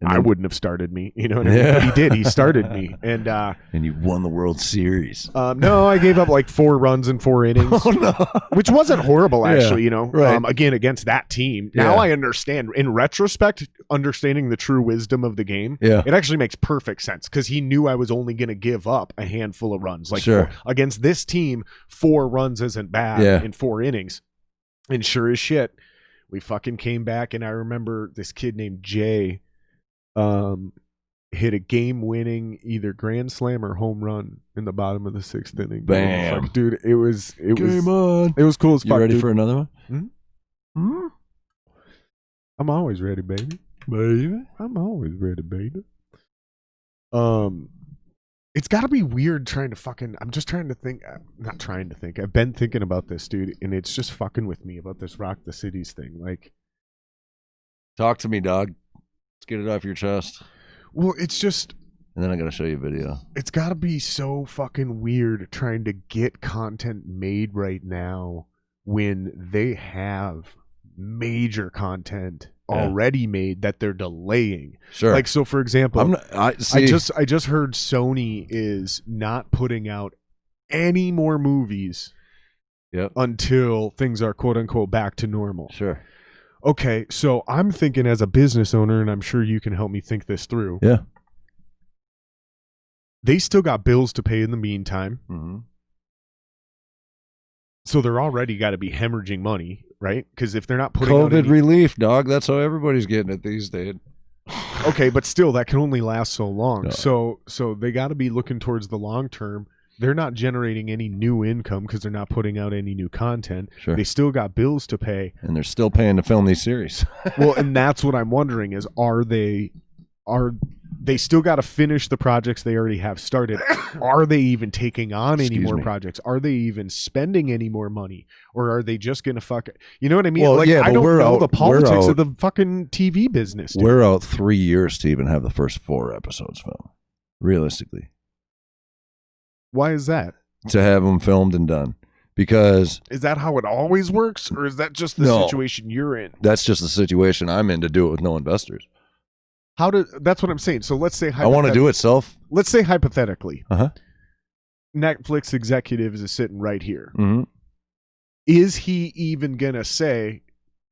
I wouldn't have started me, you know what I mean? But he did. He started me, and you won the World Series. No, I gave up like 4 runs in 4 innings, which wasn't horrible actually. Right. Again, against that team. Now I understand. In retrospect, understanding the true wisdom of the game, it actually makes perfect sense because he knew I was only going to give up a handful of runs. Like against this team, 4 runs isn't bad in 4 innings, and sure as shit, we fucking came back. And I remember this kid named Jay. Hit a game-winning either grand slam or home run in the bottom of the 6th inning. Bam, fuck, dude! It was game on. It was cool as fuck. You ready dude. for another one? Hmm? I'm always ready, baby. I'm always ready, baby. It's got to be weird trying to fucking. I'm just trying to think. Not trying to think. I've been thinking about this, dude, and it's just fucking with me about this Rock the Cities thing. Like, talk to me, dog. Let's get it off your chest. Well, it's just... And then I got to show you a video. It's got to be so fucking weird trying to get content made right now when they have major content already made that they're delaying. Sure. Like, so for example, I just heard Sony is not putting out any more movies until things are quote unquote back to normal. Sure. Okay, so I'm thinking as a business owner, and I'm sure you can help me think this through. Yeah. They still got bills to pay in the meantime. Mm-hmm. So they're already got to be hemorrhaging money, right? Because if they're not putting COVID relief, dog, that's how everybody's getting it these days. Okay, but still, that can only last so long. No. So they got to be looking towards the long term. They're not generating any new income because they're not putting out any new content. Sure. They still got bills to pay. And they're still paying to film these series. Well, and that's what I'm wondering is, are they still got to finish the projects they already have started? Are they even taking on any more projects? Are they even spending any more money? Or are they just going to fuck it? You know what I mean? Well, like, yeah, I don't know the politics of the the fucking TV business. Dude. We're out 3 years to even have the first 4 episodes filmed, realistically. Why is that? To have them filmed and done. Because... Is that how it always works? Or is that just the situation you're in? That's just the situation I'm in, to do it with no investors. That's what I'm saying. So let's say I want to do it self. Let's say hypothetically, Netflix executive is sitting right here. Mm-hmm. Is he even gonna say,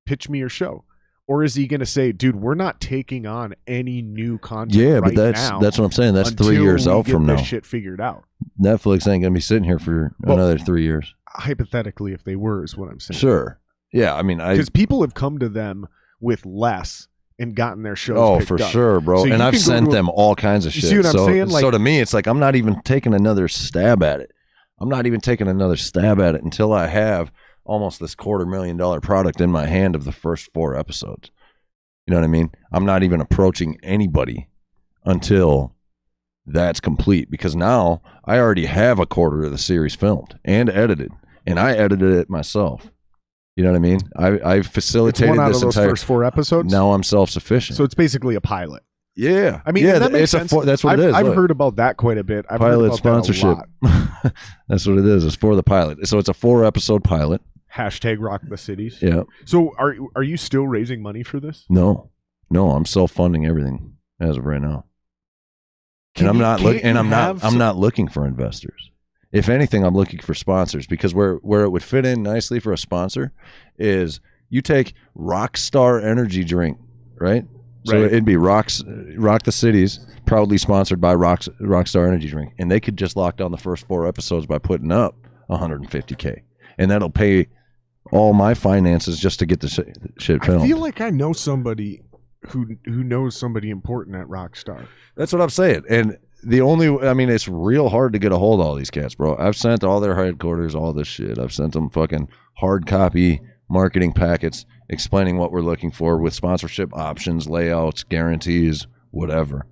"Pitch me your show," or is he gonna say, "Dude, we're not taking on any new content"? Yeah, but that's what I'm saying. That's 3 years out from now. This shit figured out. Netflix ain't gonna be sitting here for another 3 years. Hypothetically, if they were, is what I'm saying. Sure. Yeah, I mean, because people have come to them with less and gotten their shows. Oh, for sure, bro. So and I've sent them all kinds of shit. See what I'm saying? So to me, it's like I'm not even taking another stab at it. I'm not even taking another stab at it until I have almost this $250,000 product in my hand of the first 4 episodes. You know what I mean? I'm not even approaching anybody until that's complete, because now I already have a quarter of the series filmed and edited, and I edited it myself. You know what I mean? I facilitated one out this of those entire first 4 episodes. Now I'm self-sufficient. So it's basically a pilot. Yeah, I mean, that makes sense. That's what it is. I've heard about that quite a bit. I've pilot heard about sponsorship. That a lot. That's what it is. It's for the pilot. So it's a 4-episode pilot. # Rock the Cities. Yeah. So are you still raising money for this? No, I'm self-funding everything as of right now. And I'm not looking for investors. If anything, I'm looking for sponsors, because where it would fit in nicely for a sponsor is you take Rockstar Energy Drink, right? So it'd be Rock the Cities, proudly sponsored by Rockstar Energy Drink, and they could just lock down the first 4 episodes by putting up $150K, and that'll pay all my finances just to get the shit filmed. I feel like I know somebody who knows somebody important at Rockstar. That's what I'm saying, and it's real hard to get a hold of all these cats, bro. I've sent all their headquarters all this shit. I've sent them fucking hard copy marketing packets explaining what we're looking for with sponsorship options, layouts, guarantees, whatever.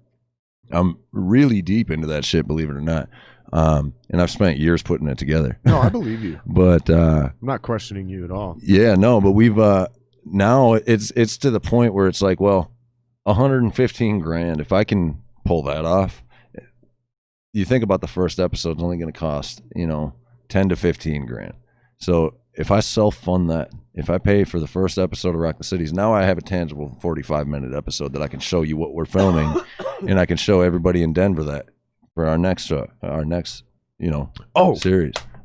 I'm really deep into that shit, believe it or not. And I've spent years putting it together. No, I believe you. But I'm not questioning you at all. Yeah, no, but we've now it's to the point where it's like, well, $115,000, if I can pull that off. You think about the first episode's only going to cost, $10 to $15,000. So if I self-fund that, if I pay for the first episode of Rock the Cities, now I have a tangible 45-minute episode that I can show you what we're filming, and I can show everybody in Denver that for our next series.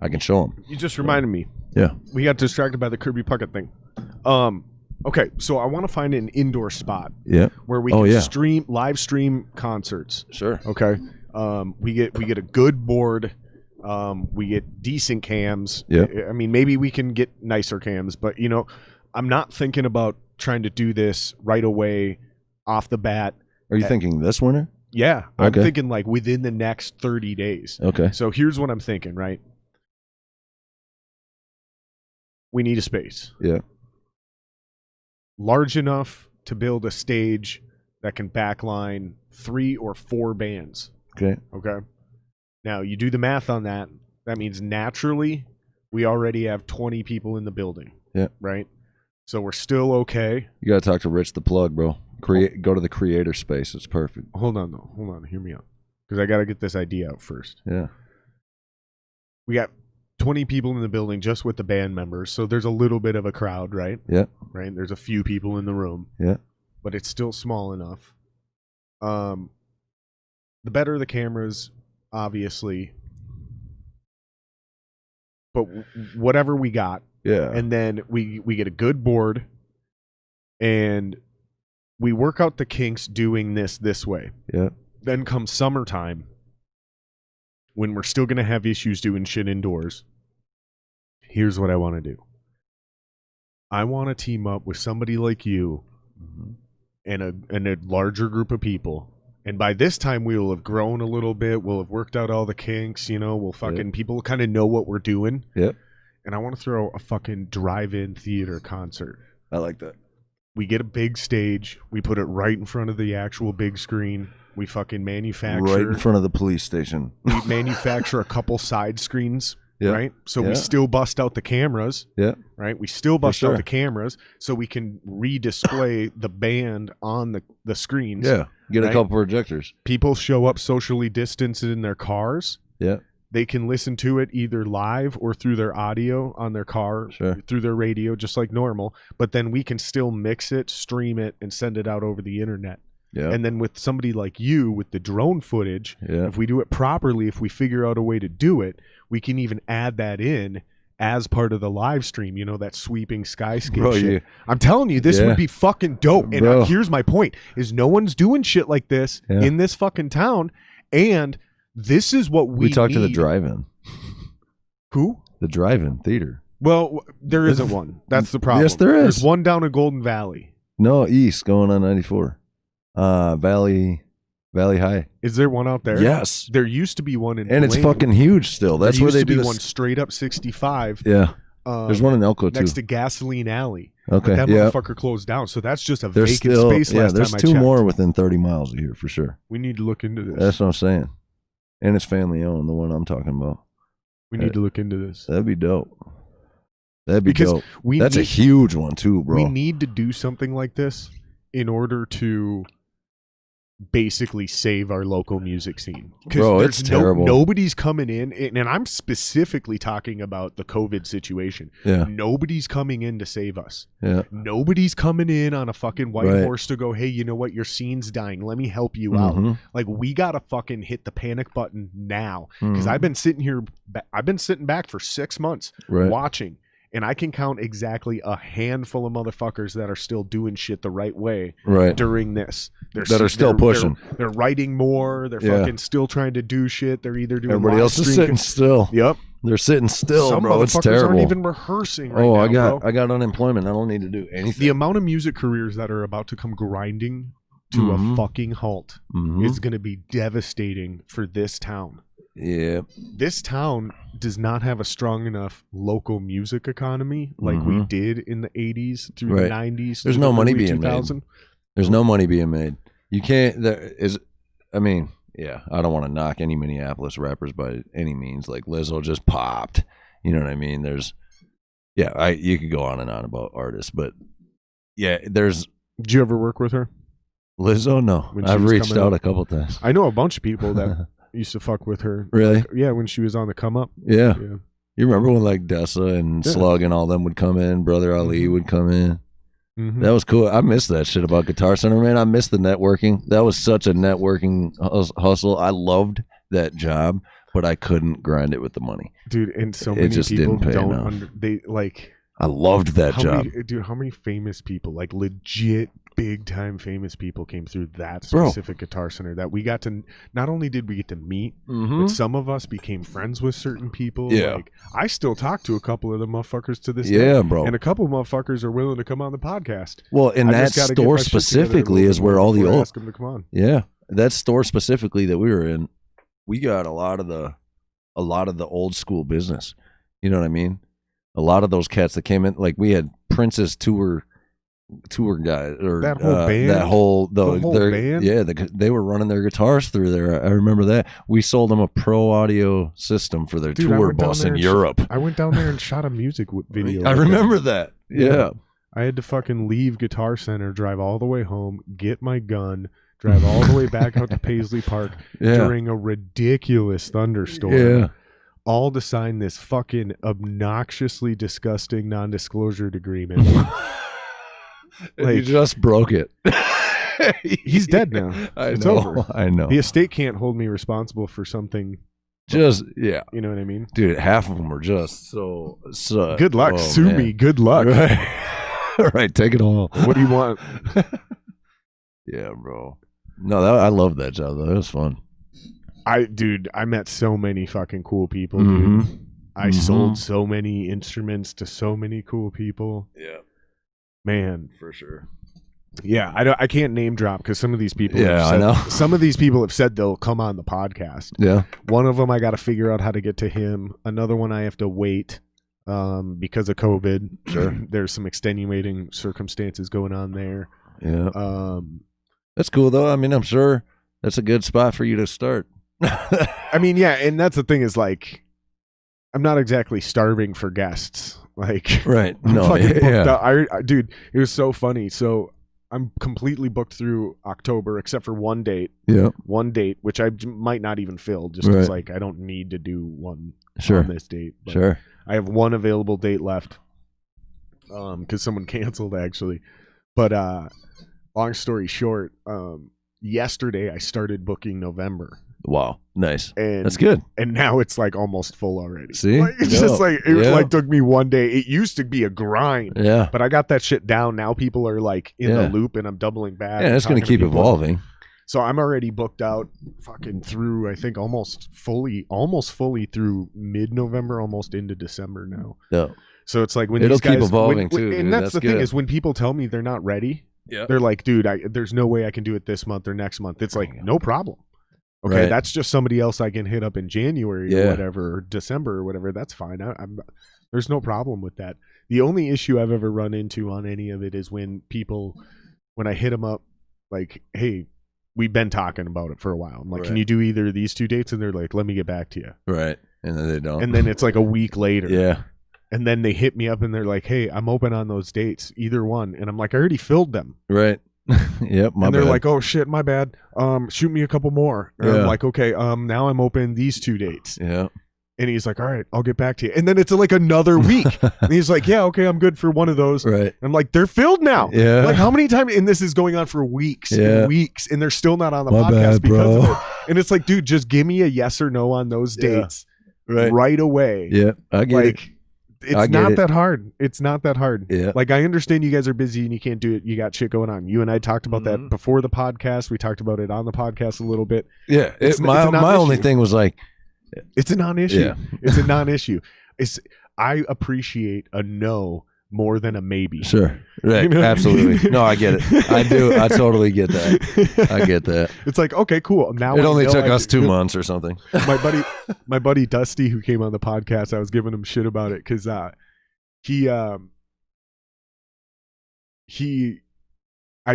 I can show them. You just reminded me. Yeah. We got distracted by the Kirby Puckett thing. Okay, so I want to find an indoor spot. Yeah. Where we can live stream concerts. Sure. Okay. We get a good board. We get decent cams. Yeah. I mean, maybe we can get nicer cams, but I'm not thinking about trying to do this right away off the bat. Are you thinking this winter? Yeah. Okay. I'm thinking like within the next 30 days. Okay. So here's what I'm thinking, right? We need a space. Yeah. Large enough to build a stage that can backline 3 or 4 bands. Okay. Now, you do the math on that. That means naturally we already have 20 people in the building. Yeah. Right? So we're still okay. You got to talk to Rich the Plug, bro. Go to the creator space. It's perfect. Hold on, though. Hold on. Hear me out. Because I got to get this idea out first. Yeah. We got 20 people in the building just with the band members. So there's a little bit of a crowd, right? Yeah. Right? There's a few people in the room. Yeah. But it's still small enough. The better the cameras, obviously. But whatever we got. Yeah. And then we get a good board. And we work out the kinks doing this way. Yeah. Then comes summertime, when we're still going to have issues doing shit indoors. Here's what I want to do. I want to team up with somebody like you and a larger group of people. And by this time, we will have grown a little bit. We'll have worked out all the kinks. We'll fucking, people kind of know what we're doing. Yep. And I want to throw a fucking drive-in theater concert. I like that. We get a big stage. We put it right in front of the actual big screen. We fucking manufacture. Right in front of the police station. We manufacture a couple side screens, right? So we Yeah. still bust out the cameras, right? We still bust out the cameras so we can redisplay the band on the screens. Yeah, get a right? couple projectors. People show up socially distanced in their cars. Yeah. They can listen to it either live or through their audio on their car, through their radio, just like normal. But then we can still mix it, stream it, and send it out over the internet. Yeah. And then with somebody like you, with the drone footage, if we do it properly, if we figure out a way to do it, we can even add that in as part of the live stream, that sweeping skyscape shit. Yeah. I'm telling you, this would be fucking dope. And here's my point, is no one's doing shit like this in this fucking town. And this is what we talked need. To the drive-in. Who? The drive-in theater. Well, there isn't one. That's the problem. Yes, there is. There's one down in Golden Valley. No, east, going on 94. Valley High. Is there one out there? Yes. There used to be one in And it's fucking huge still. That's where they do one straight up 65. Yeah. There's one in Elko too. Next to Gasoline Alley. Okay. But that motherfucker closed down. So that's just a vacant space last time I checked. There's two more within 30 miles of here for sure. We need to look into this. That's what I'm saying. And it's family owned, the one I'm talking about. We need to look into this. That'd be dope. That'd be dope. That's a huge one too, bro. We need to do something like this in order to basically save our local music scene. Bro, it's terrible. Nobody's coming in, and I'm specifically talking about the COVID situation. Yeah. Nobody's coming in to save us. Yeah. Nobody's coming in on a fucking white horse to go, hey, you know what? Your scene's dying. Let me help you out. Like, we gotta fucking hit the panic button now. Because I've been sitting back for 6 months watching. And I can count exactly a handful of motherfuckers that are still doing shit the right way during this. They're still pushing. They're writing more. They're fucking still trying to do shit. They're either doing everybody else is sitting still. Yep. They're sitting still, Some bro. It's motherfuckers terrible. aren't even rehearsing right now, I got unemployment. I don't need to do anything. The amount of music careers that are about to come grinding to a fucking halt is going to be devastating for this town. Yeah. This town does not have a strong enough local music economy like we did in the 80s through the 90s. There's no money being made. There's no money being made. You can't, I don't want to knock any Minneapolis rappers by any means. Like Lizzo just popped. You know what I mean? You could go on and on about artists, but did you ever work with her? Lizzo? No. I've reached out a couple times. I know a bunch of people that used to fuck with her. Really? Yeah, when she was on the come up. Yeah. You remember when like Dessa and Slug and all them would come in? Brother Ali would come in. That was cool. I miss that shit about Guitar Center, man. I miss the networking. That was such a networking hustle. I loved that job, but I couldn't grind it with the money. Dude, and so many people I loved that job. How many famous people, like legit big time famous people, came through that specific Guitar Center that we got to, not only did we get to meet, but some of us became friends with certain people. Yeah. Like, I still talk to a couple of the motherfuckers to this day. day. Bro. And a couple of motherfuckers are willing to come on the podcast. Well, and that store specifically is where all the old, ask them to come on. Yeah. That store specifically that we were in, we got a lot of the old school business. You know what I mean? A lot of those cats that came in, like we had Prince's tour guys, or that whole band, the whole band. Yeah, they were running their guitars through there. I remember that. We sold them a pro audio system for their tour bus in Europe. I went down there and shot a music video. I remember that. Yeah. I had to fucking leave Guitar Center, drive all the way home, get my gun, drive all the way back out to Paisley Park during a ridiculous thunderstorm, all to sign this fucking obnoxiously disgusting non-disclosure agreement. Like, you just broke it. He's dead now. It's over. I know. The estate can't hold me responsible for something. Just you know what I mean, dude. Half of them are just so. Good luck, sue me. Good luck. Right, take it all. What do you want? Yeah, bro. No, I love that job though. It was fun. I met so many fucking cool people, dude. I sold so many instruments to so many cool people. Yeah, man, for sure. Yeah, I can't name drop because some of these people. Yeah, I know. Some of these people have said they'll come on the podcast. Yeah. One of them I got to figure out how to get to him. Another one I have to wait because of COVID. Sure. There's some extenuating circumstances going on there. Yeah. That's cool though. I mean, I'm sure that's a good spot for you to start. I mean, yeah, and that's the thing is like, I'm not exactly starving for guests. Like, right? I'm fucking booked out. Dude, it was so funny. So I'm completely booked through October except for one date. Yeah. One date, which I might not even fill just because like I don't need to do one on this date. But sure. I have one available date left. Because someone canceled actually. But long story short, yesterday I started booking November. Wow, nice. And that's good. And now it's like almost full already. See, like, it's just like it like took me one day. It used to be a grind. Yeah, but I got that shit down. Now people are like in the loop, and I'm doubling back. Yeah, it's gonna keep evolving. So I'm already booked out, fucking through. I think almost fully through mid-November, almost into December now. Yeah. So it's like when it'll these guys, keep evolving too, and that's the thing is when people tell me they're not ready. Yeah. They're like, dude, there's no way I can do it this month or next month. It's like no problem. Okay, that's just somebody else I can hit up in January or whatever, or December or whatever. That's fine. There's no problem with that. The only issue I've ever run into on any of it is when I hit them up, like, hey, we've been talking about it for a while. I'm like, can you do either of these two dates? And they're like, let me get back to you. Right. And then they don't. And then it's like a week later. Yeah. And then they hit me up and they're like, hey, I'm open on those dates, either one. And I'm like, I already filled them. Right. Yep. And they're like, oh shit, my bad. Shoot me a couple more. And I'm like, okay, now I'm open these two dates. Yeah. And he's like, all right, I'll get back to you. And then it's like another week. And he's like, yeah, okay, I'm good for one of those. Right. I'm like, they're filled now. Yeah. Like, how many times? And this is going on for weeks and weeks, and they're still not on the podcast because of it. And it's like, dude, just give me a yes or no on those dates right away. Yeah, I get it. It's not that hard. It's not that hard. Yeah. Like, I understand you guys are busy and you can't do it. You got shit going on. You and I talked about that before the podcast. We talked about it on the podcast a little bit. Yeah. My only thing was like, it's a non-issue. Yeah. It's a non-issue. I appreciate a no more than a maybe. Sure. Right. You know absolutely. No, I get it. I do. I totally get that. I get that. It's like, okay, cool. Now it only took us 2 months or something. My buddy Dusty, who came on the podcast, I was giving him shit about it because I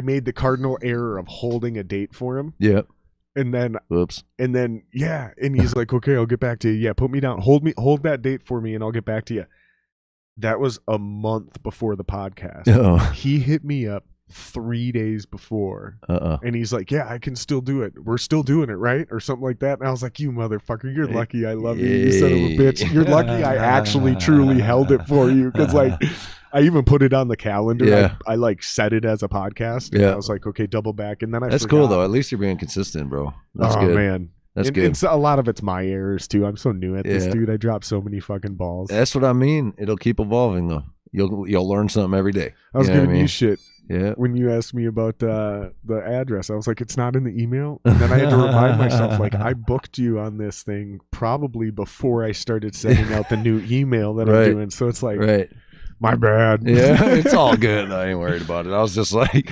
made the cardinal error of holding a date for him. Yeah. And then, whoops. And then, and he's like, okay, I'll get back to you. Yeah, put me down. Hold that date for me, and I'll get back to you. That was a month before the podcast. Oh. He hit me up 3 days before, and he's like, yeah, I can still do it. We're still doing it, right? Or something like that. And I was like, you motherfucker, you're lucky I love you, you son of a bitch. You're lucky I actually truly held it for you, because like I even put it on the calendar. Yeah. I like set it as a podcast. Yeah. I was like, okay, double back. And then That's cool though. At least you're being consistent, bro. That's good. Man. That's good. It's a lot of it's my errors too. I'm so new at this, dude. I drop so many fucking balls. That's what I mean. It'll keep evolving though. You'll learn something every day. I was giving you shit. Yeah. When you asked me about the address, I was like, it's not in the email. And then I had to remind myself, like, I booked you on this thing probably before I started sending out the new email that I'm doing. So it's like, my bad. Yeah, it's all good. I ain't worried about it. I was just like,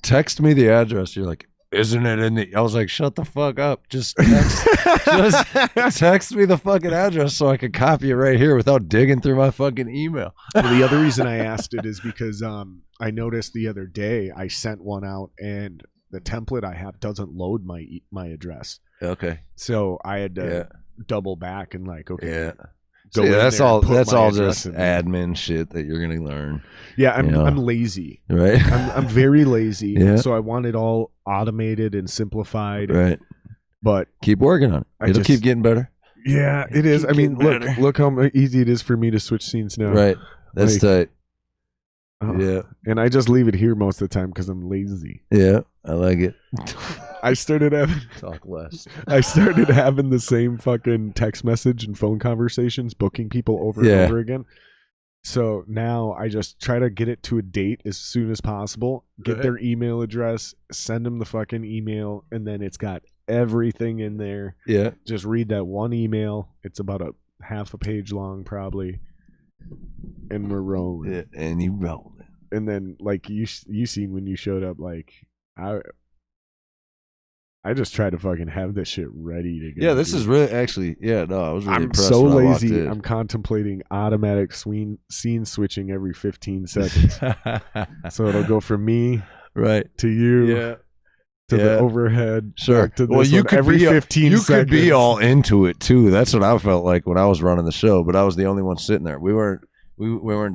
text me the address. You're like, isn't it in the? I was like, shut the fuck up. Just text me the fucking address so I can copy it right here without digging through my fucking email. Well, the other reason I asked it is because I noticed the other day I sent one out and the template I have doesn't load my address. Okay. So I had to double back and like, okay. Yeah. go in that's there all. and put That's my all address just in there. admin shit that you're gonna learn. Yeah, I'm lazy. Right. I'm very lazy. Yeah. So I want it all automated and simplified. Right. But keep working on it. It'll keep getting better. Yeah, it is. I mean, look how easy it is for me to switch scenes now. Right. That's tight. Yeah. And I just leave it here most of the time because I'm lazy. Yeah, I like it. I started having talk less. I started having the same fucking text message and phone conversations, booking people over and over again. So now I just try to get it to a date as soon as possible, get their email address, send them the fucking email, and then it's got everything in there. Yeah. Just read that one email. It's about a half a page long probably. And we're rolling. Yeah, and you rolling. And then like you seen when you showed up, like I just try to fucking have this shit ready to go. Yeah, this is really actually. Yeah, no, I was really impressed. I'm so lazy. I'm contemplating automatic scene switching every 15 seconds. So it'll go from me to you to the overhead. Sure. To this you could every 15 you seconds. could be all into it too. That's what I felt like when I was running the show, but I was the only one sitting there. We weren't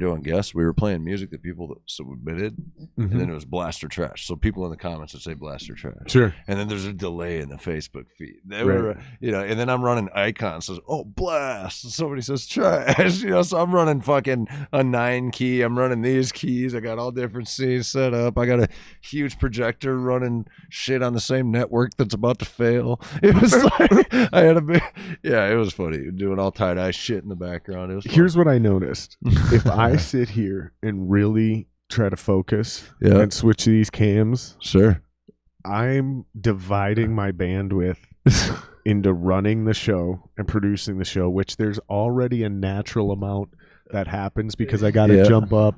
doing guests. We were playing music that people submitted, and then it was blast or trash. So people in the comments would say blast or trash. Sure. And then there's a delay in the Facebook feed. They were, and then I'm running icons. Says, oh, blast. And somebody says trash. So I'm running fucking a 9 key. I'm running these keys. I got all different scenes set up. I got a huge projector running shit on the same network that's about to fail. It was like, I had a big, it was funny. Doing all tie-dye shit in the background. It was fun. Here's what I noticed. If I sit here and really try to focus and switch these cams, I'm dividing my bandwidth into running the show and producing the show, which there's already a natural amount that happens because I got to jump up.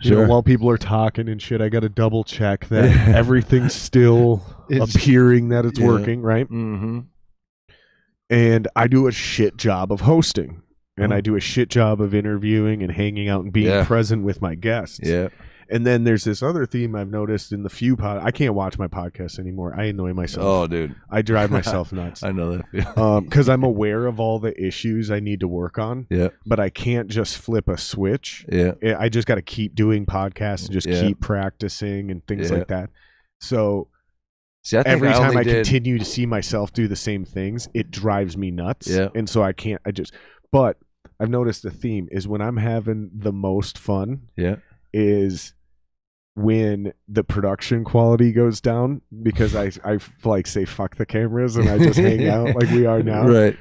You know, while people are talking and shit, I got to double check that everything's still appearing that it's working, right? Mm-hmm. And I do a shit job of hosting. And I do a shit job of interviewing and hanging out and being present with my guests. Yeah. And then there's this other theme I've noticed in the few I can't watch my podcasts anymore. I annoy myself. Oh, dude. I drive myself nuts. I know that. Because I'm aware of all the issues I need to work on. Yeah. But I can't just flip a switch. Yeah. I just got to keep doing podcasts and just keep practicing and things like that. So every time I continue to see myself do the same things, it drives me nuts. Yeah. And so but I've noticed the theme is when I'm having the most fun is when the production quality goes down because I like say fuck the cameras and I just hang out like we are now. Right.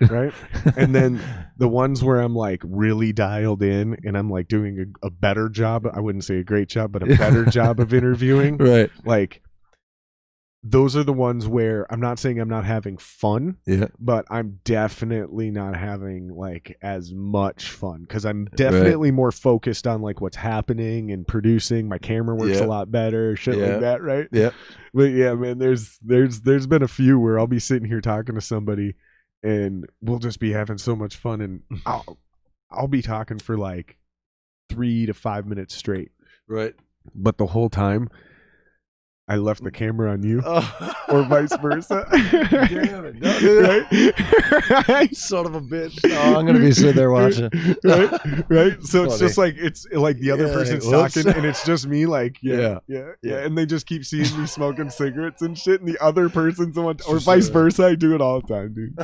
And then the ones where I'm like really dialed in and I'm like doing a better job. I wouldn't say a great job, but a better job of interviewing. Right. Like those are the ones where I'm not saying I'm not having fun, but I'm definitely not having like as much fun because I'm definitely more focused on like what's happening and producing. My camera works a lot better, shit like that, right? Yeah. But yeah, man, there's been a few where I'll be sitting here talking to somebody and we'll just be having so much fun and I'll be talking for like 3 to 5 minutes straight. Right. But the whole time I left the camera on you, or vice versa. Damn it! Don't do that. Right? Son of a bitch! Oh, I'm gonna be sitting there watching. Right. So it's just like the other person's talking, and it's just me. Like, yeah. And they just keep seeing me smoking cigarettes and shit, and the other person's the one, or vice versa. I do it all the time, dude.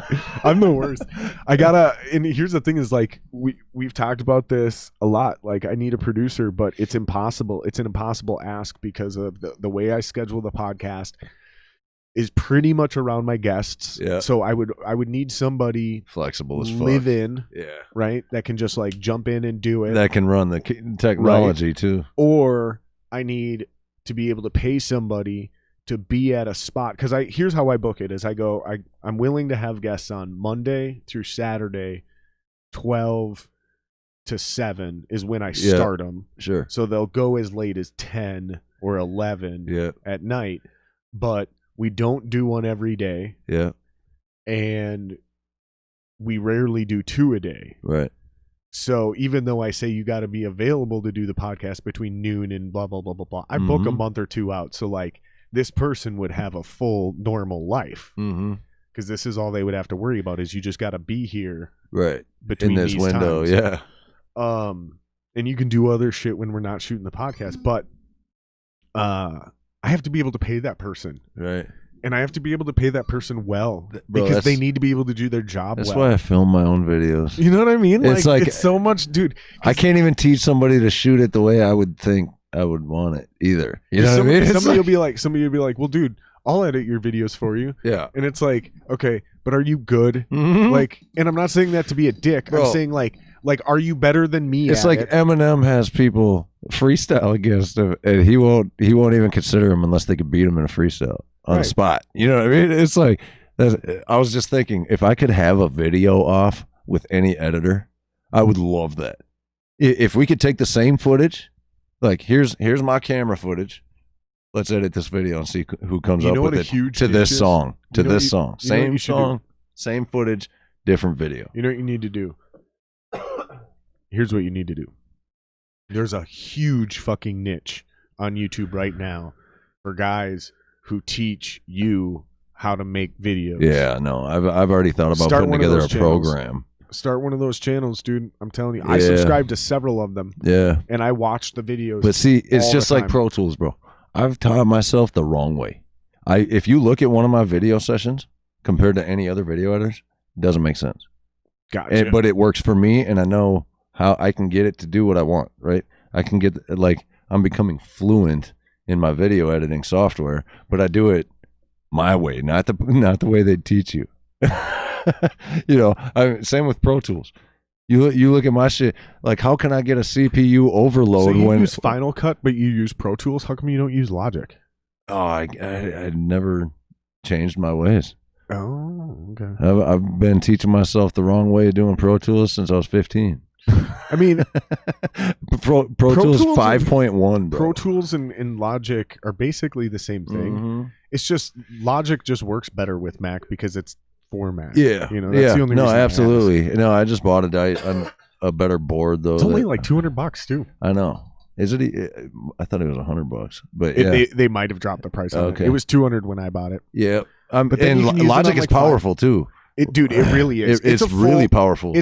I'm the worst. And here's the thing: is like we've talked about this a lot. Like, I need a producer, but it's impossible. It's an impossible ask because of the way I schedule the podcast is pretty much around my guests. Yeah. So I would need somebody flexible as fuck. Live in. Yeah. Right. That can just like jump in and do it. That can run the technology too. Or I need to be able to pay somebody to be at a spot. Cause here's how I book it is I'm willing to have guests on Monday through Saturday, 12 to 7 is when I start them. Sure. So they'll go as late as 10 or 11 at night, but we don't do one every day. Yeah. And we rarely do 2 a day. Right. So even though I say you got to be available to do the podcast between noon and blah, blah, blah, blah, blah, I book a month or 2 out. So like this person would have a full normal life. Mm-hmm. because this is all they would have to worry about is you just got to be here right between in this these window. times. Yeah. And you can do other shit when we're not shooting the podcast, but I have to be able to pay that person. Right. And I have to be able to pay that person well, Bro, because they need to be able to do their job that's well. why I film my own videos. You know what I mean? It's like it's so much, dude. I can't even teach somebody to shoot it the way I would think I would want it either. You know what I mean? Somebody will be like, well, dude, I'll edit your videos for you. Yeah. And it's like, okay, but are you good? Mm-hmm. Like, and I'm not saying that to be a dick. Bro. I'm saying like, are you better than me? It's like Eminem has people freestyle against him, and he won't even consider him unless they could beat him in a freestyle on the spot. You know what I mean? It's like, I was just thinking, if I could have a video off with any editor, I would love that. If we could take the same footage, like here's my camera footage, let's edit this video and see who comes up with it to this song, same song, same footage, different video. You know what you need to do? Here's what you need to do. There's a huge fucking niche on YouTube right now for guys who teach you how to make videos. Yeah, no, I've already thought about putting together a program. Start one of those channels, dude. I'm telling you. I subscribe to several of them. Yeah. And I watch the videos. But see, it's just like Pro Tools, bro. I've taught myself the wrong way. If you look at one of my video sessions compared to any other video editors, it doesn't make sense. Gotcha. But it works for me, and I know how I can get it to do what I want, right? I can get, like, I'm becoming fluent in my video editing software, but I do it my way, not the way they teach you. You know, same with Pro Tools. You look at my shit, like, how can I get a CPU overload so you when use Final Cut, but you use Pro Tools? How come you don't use Logic? Oh, I never changed my ways. Oh, okay. I've been teaching myself the wrong way of doing Pro Tools since I was 15. I mean, Pro Tools 5.1, bro. Pro Tools and Logic are basically the same thing. Mm-hmm. It's just Logic just works better with Mac because it's for Mac. Yeah, you know, that's the only reason. No, absolutely. No, I just bought a better board though. It's only like $200 too. I know. Is it? I thought it was $100, but they might have dropped the price on it. It was $200 when I bought it. Yeah, but and Logic is powerful too. Dude, it really is. It's really powerful.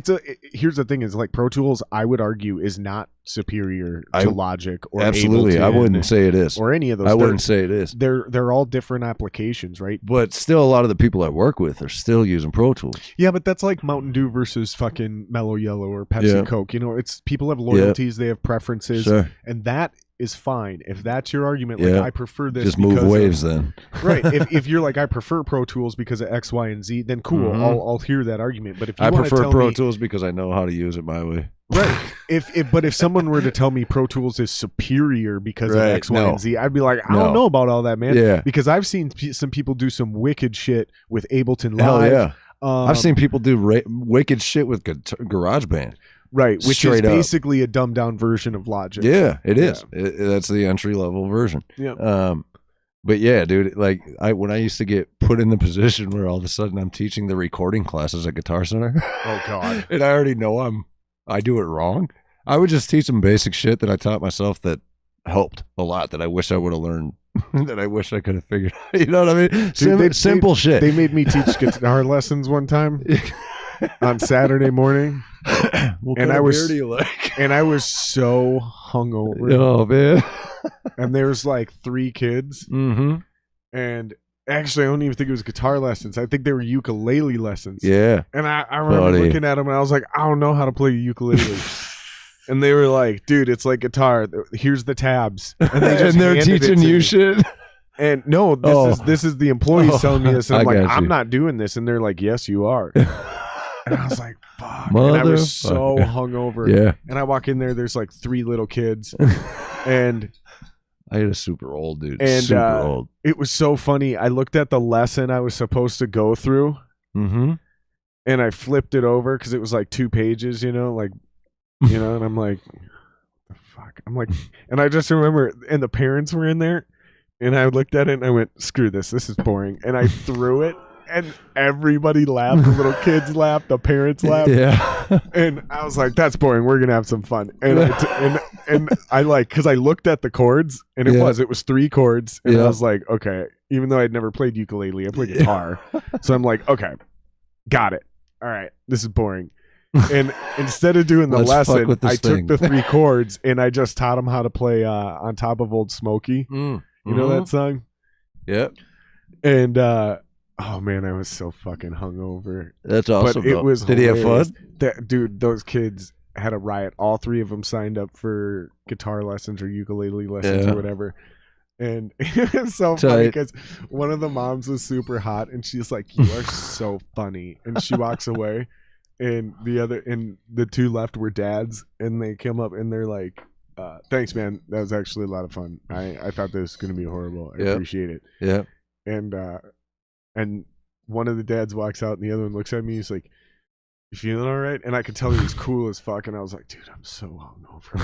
Here's the thing: is like Pro Tools, I would argue, is not superior to Logic or absolutely. Ableton, I wouldn't say it is, or any of those. I wouldn't say it is. They're all different applications, right? But still, a lot of the people I work with are still using Pro Tools. Yeah, but that's like Mountain Dew versus fucking Mellow Yellow or Pepsi Coke. You know, it's people have loyalties, they have preferences, and that is fine. If that's your argument, like I prefer this, just move waves then. Right. If you're like, I prefer Pro Tools because of X, Y, and Z, then cool. Mm-hmm. I'll hear that argument. But if you I prefer Pro Tools because I know how to use it my way. Right. If someone were to tell me Pro Tools is superior because of X, Y, and Z, I'd be like, I don't know about all that, man. Yeah. Because I've seen some people do some wicked shit with Ableton Live. Hell yeah. I've seen people do wicked shit with GarageBand. Right, which is basically a dumbed down version of Logic. Yeah, it is. That's the entry level version. Yeah. But yeah, dude, like when I used to get put in the position where all of a sudden I'm teaching the recording classes at Guitar Center. Oh God. And I already know I do it wrong. I would just teach them basic shit that I taught myself that helped a lot, that I wish I would have learned, that I wish I could have figured out. You know what I mean? Dude, simple shit. They made me teach guitar lessons one time on Saturday morning. And I was so hungover. Oh man. And there's like 3 kids. Mm-hmm. And actually I don't even think it was guitar lessons. I think they were ukulele lessons. Yeah. And I remember looking at them and I was like, I don't know how to play ukulele. And they were like, dude, it's like guitar. Here's the tabs. And they're teaching you shit. And no, this is the employees telling me this. And I'm like, I'm not doing this. And they're like, yes, you are. And I was like, fuck. And I was so hungover. Yeah. And I walk in there, there's like 3 little kids. And I had a super old dude. And super old. It was so funny. I looked at the lesson I was supposed to go through. Mm-hmm. And I flipped it over because it was like 2 pages, and I'm like, the fuck? I'm like, and I just remember, and the parents were in there, and I looked at it and I went, screw this is boring. And I threw it. And everybody laughed. The little kids laughed. The parents laughed. Yeah. And I was like, "That's boring. We're gonna have some fun." And I like, because I looked at the chords, and it was 3 chords, and I was like, "Okay." even though I'd never played ukulele. I played guitar. So I'm like, okay, got it. All right, this is boring. And instead of doing the lesson, I took the 3 chords and I just taught him how to play On Top of Old Smoky. You know that song? Yep. And oh man, I was so fucking hungover. That's awesome. But it was Did hilarious. he have fun? Dude, those kids had a riot. All 3 of them signed up for guitar lessons or ukulele lessons or whatever. And it was so funny because one of the moms was super hot and she's like, "You are so funny." And she walks away. And the 2 left were dads, and they come up and they're like, "Thanks, man. That was actually a lot of fun. I thought this was gonna be horrible. I appreciate it." Yeah. And one of the dads walks out, and the other one looks at me. He's like, "You feeling all right?" And I could tell he was cool as fuck. And I was like, "Dude, I'm so hungover."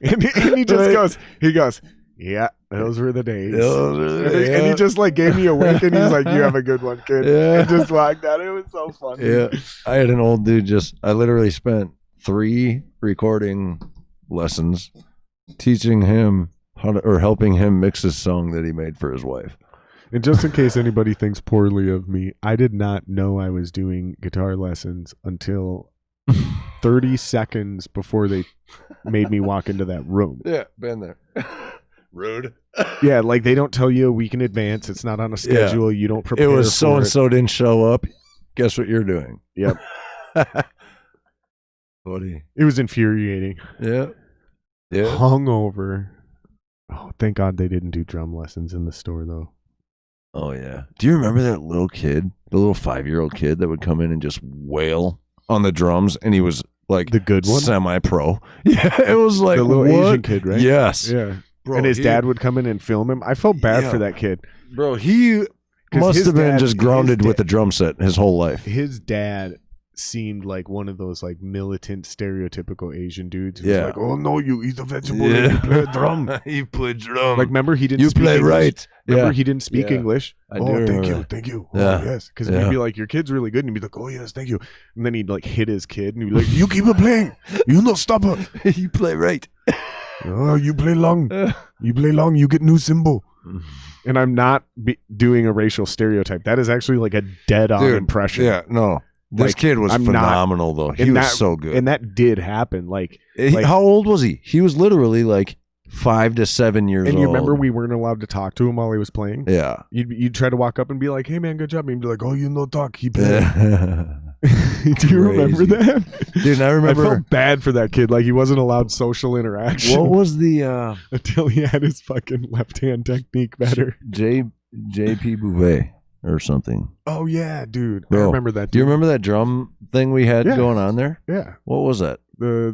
and he just goes, "Yeah, those were the days." And he just like gave me a wink and he's like, "You have a good one, kid." And just walked out. It was so funny. Yeah. I had an old dude I literally spent 3 recording lessons teaching him helping him mix his song that he made for his wife. And just in case anybody thinks poorly of me, I did not know I was doing guitar lessons until 30 seconds before they made me walk into that room. Yeah, been there. Rude. Yeah, like they don't tell you a week in advance. It's not on a schedule. You don't prepare. It was so and so didn't show up. Guess what you're doing? Yep. Buddy. It was infuriating. Yeah. Yeah. Hungover. Oh, thank God they didn't do drum lessons in the store though. Oh yeah. Do you remember that little kid, the little 5-year-old kid that would come in and just wail on the drums, and he was like the good one, semi-pro. Yeah, it was like the little Asian kid, right? Yes. Yeah. Bro, and his dad would come in and film him. I felt bad for that kid. Bro, he must have been just grounded with the drum set his whole life. His dad seemed like one of those like militant, stereotypical Asian dudes who's like, "Oh no, you eat a vegetable and you play a drum." He played drum. Like, remember he didn't you speak play English. Right. Remember he didn't speak English. Thank you. Yeah. Oh, yes. Because we'd be like, "Your kid's really good," and he'd be like, "Oh yes, thank you." And then he'd like hit his kid and he'd be like, "You keep it playing. You not stop it. You play right. Oh, you play long. You play long. You get new symbol." And I'm not doing a racial stereotype. That is actually like a dead-on impression. Yeah, no. This kid was phenomenal, though. He was so good. And that did happen. Like, how old was he? He was literally like 5 to 7 years old. And you remember we weren't allowed to talk to him while he was playing? Yeah. You'd try to walk up and be like, "Hey, man, good job." And he'd be like, "Oh, you no talk. He played." Do you remember that? Dude, I remember. I felt bad for that kid. Like, he wasn't allowed social interaction. What was the... until he had his fucking left-hand technique better. J.P. Bouvet or something. Oh, yeah, dude. Bro, I remember that. Dude. Do you remember that drum thing we had going on there? Yeah. What was that? The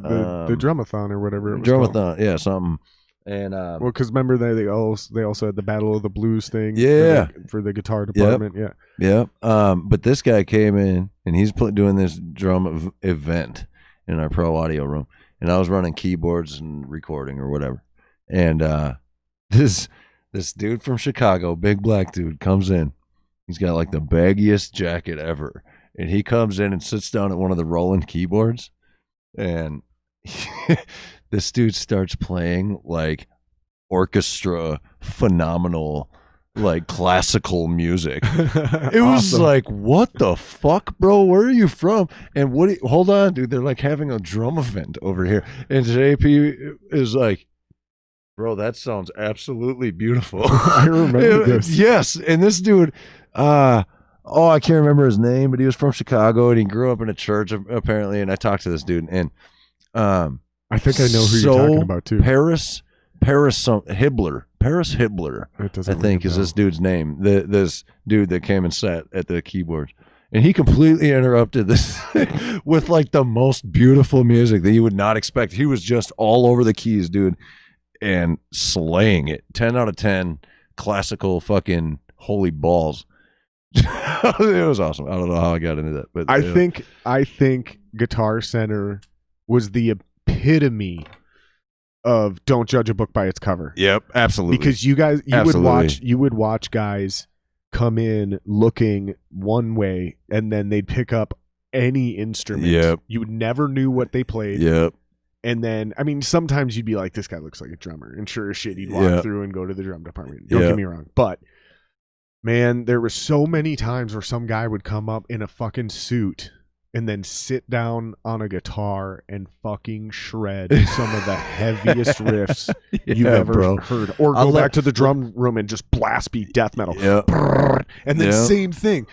drumathon or whatever it was drumathon, called. Yeah, something. And well, because remember they also had the Battle of the Blues thing. Yeah. For the guitar department. Yep. Yeah. But this guy came in and he's doing this drum event in our pro audio room, and I was running keyboards and recording or whatever. And this dude from Chicago, big black dude, comes in. He's got like the baggiest jacket ever, and he comes in and sits down at one of the Roland keyboards, and this dude starts playing like orchestra phenomenal, like classical music. It was like, what the fuck, bro? Where are you from? And hold on, dude. They're like having a drum event over here. And JP is like, bro, that sounds absolutely beautiful. I remember this. Yes. And this dude, I can't remember his name, but he was from Chicago and he grew up in a church apparently. And I talked to this dude, and I think I know who you're talking about too. Paris Hibbler, I think is this dude's name. This dude that came and sat at the keyboard, and he completely interrupted this with like the most beautiful music that you would not expect. He was just all over the keys, dude, and slaying it. 10 out of 10, classical fucking holy balls. It was awesome. I don't know how I got into that, but I think Guitar Center was the epitome of don't judge a book by its cover. Yep, absolutely. Because you would watch guys come in looking one way, and then they'd pick up any instrument. Yep. You never knew what they played. Yep. And then, I mean, sometimes you'd be like, this guy looks like a drummer. And sure as shit, he'd walk through and go to the drum department. Don't get me wrong. But, man, there were so many times where some guy would come up in a fucking suit and then sit down on a guitar and fucking shred some of the heaviest riffs you've ever heard. Or go back to the drum room and just blast beat death metal. Brrr. And then same thing.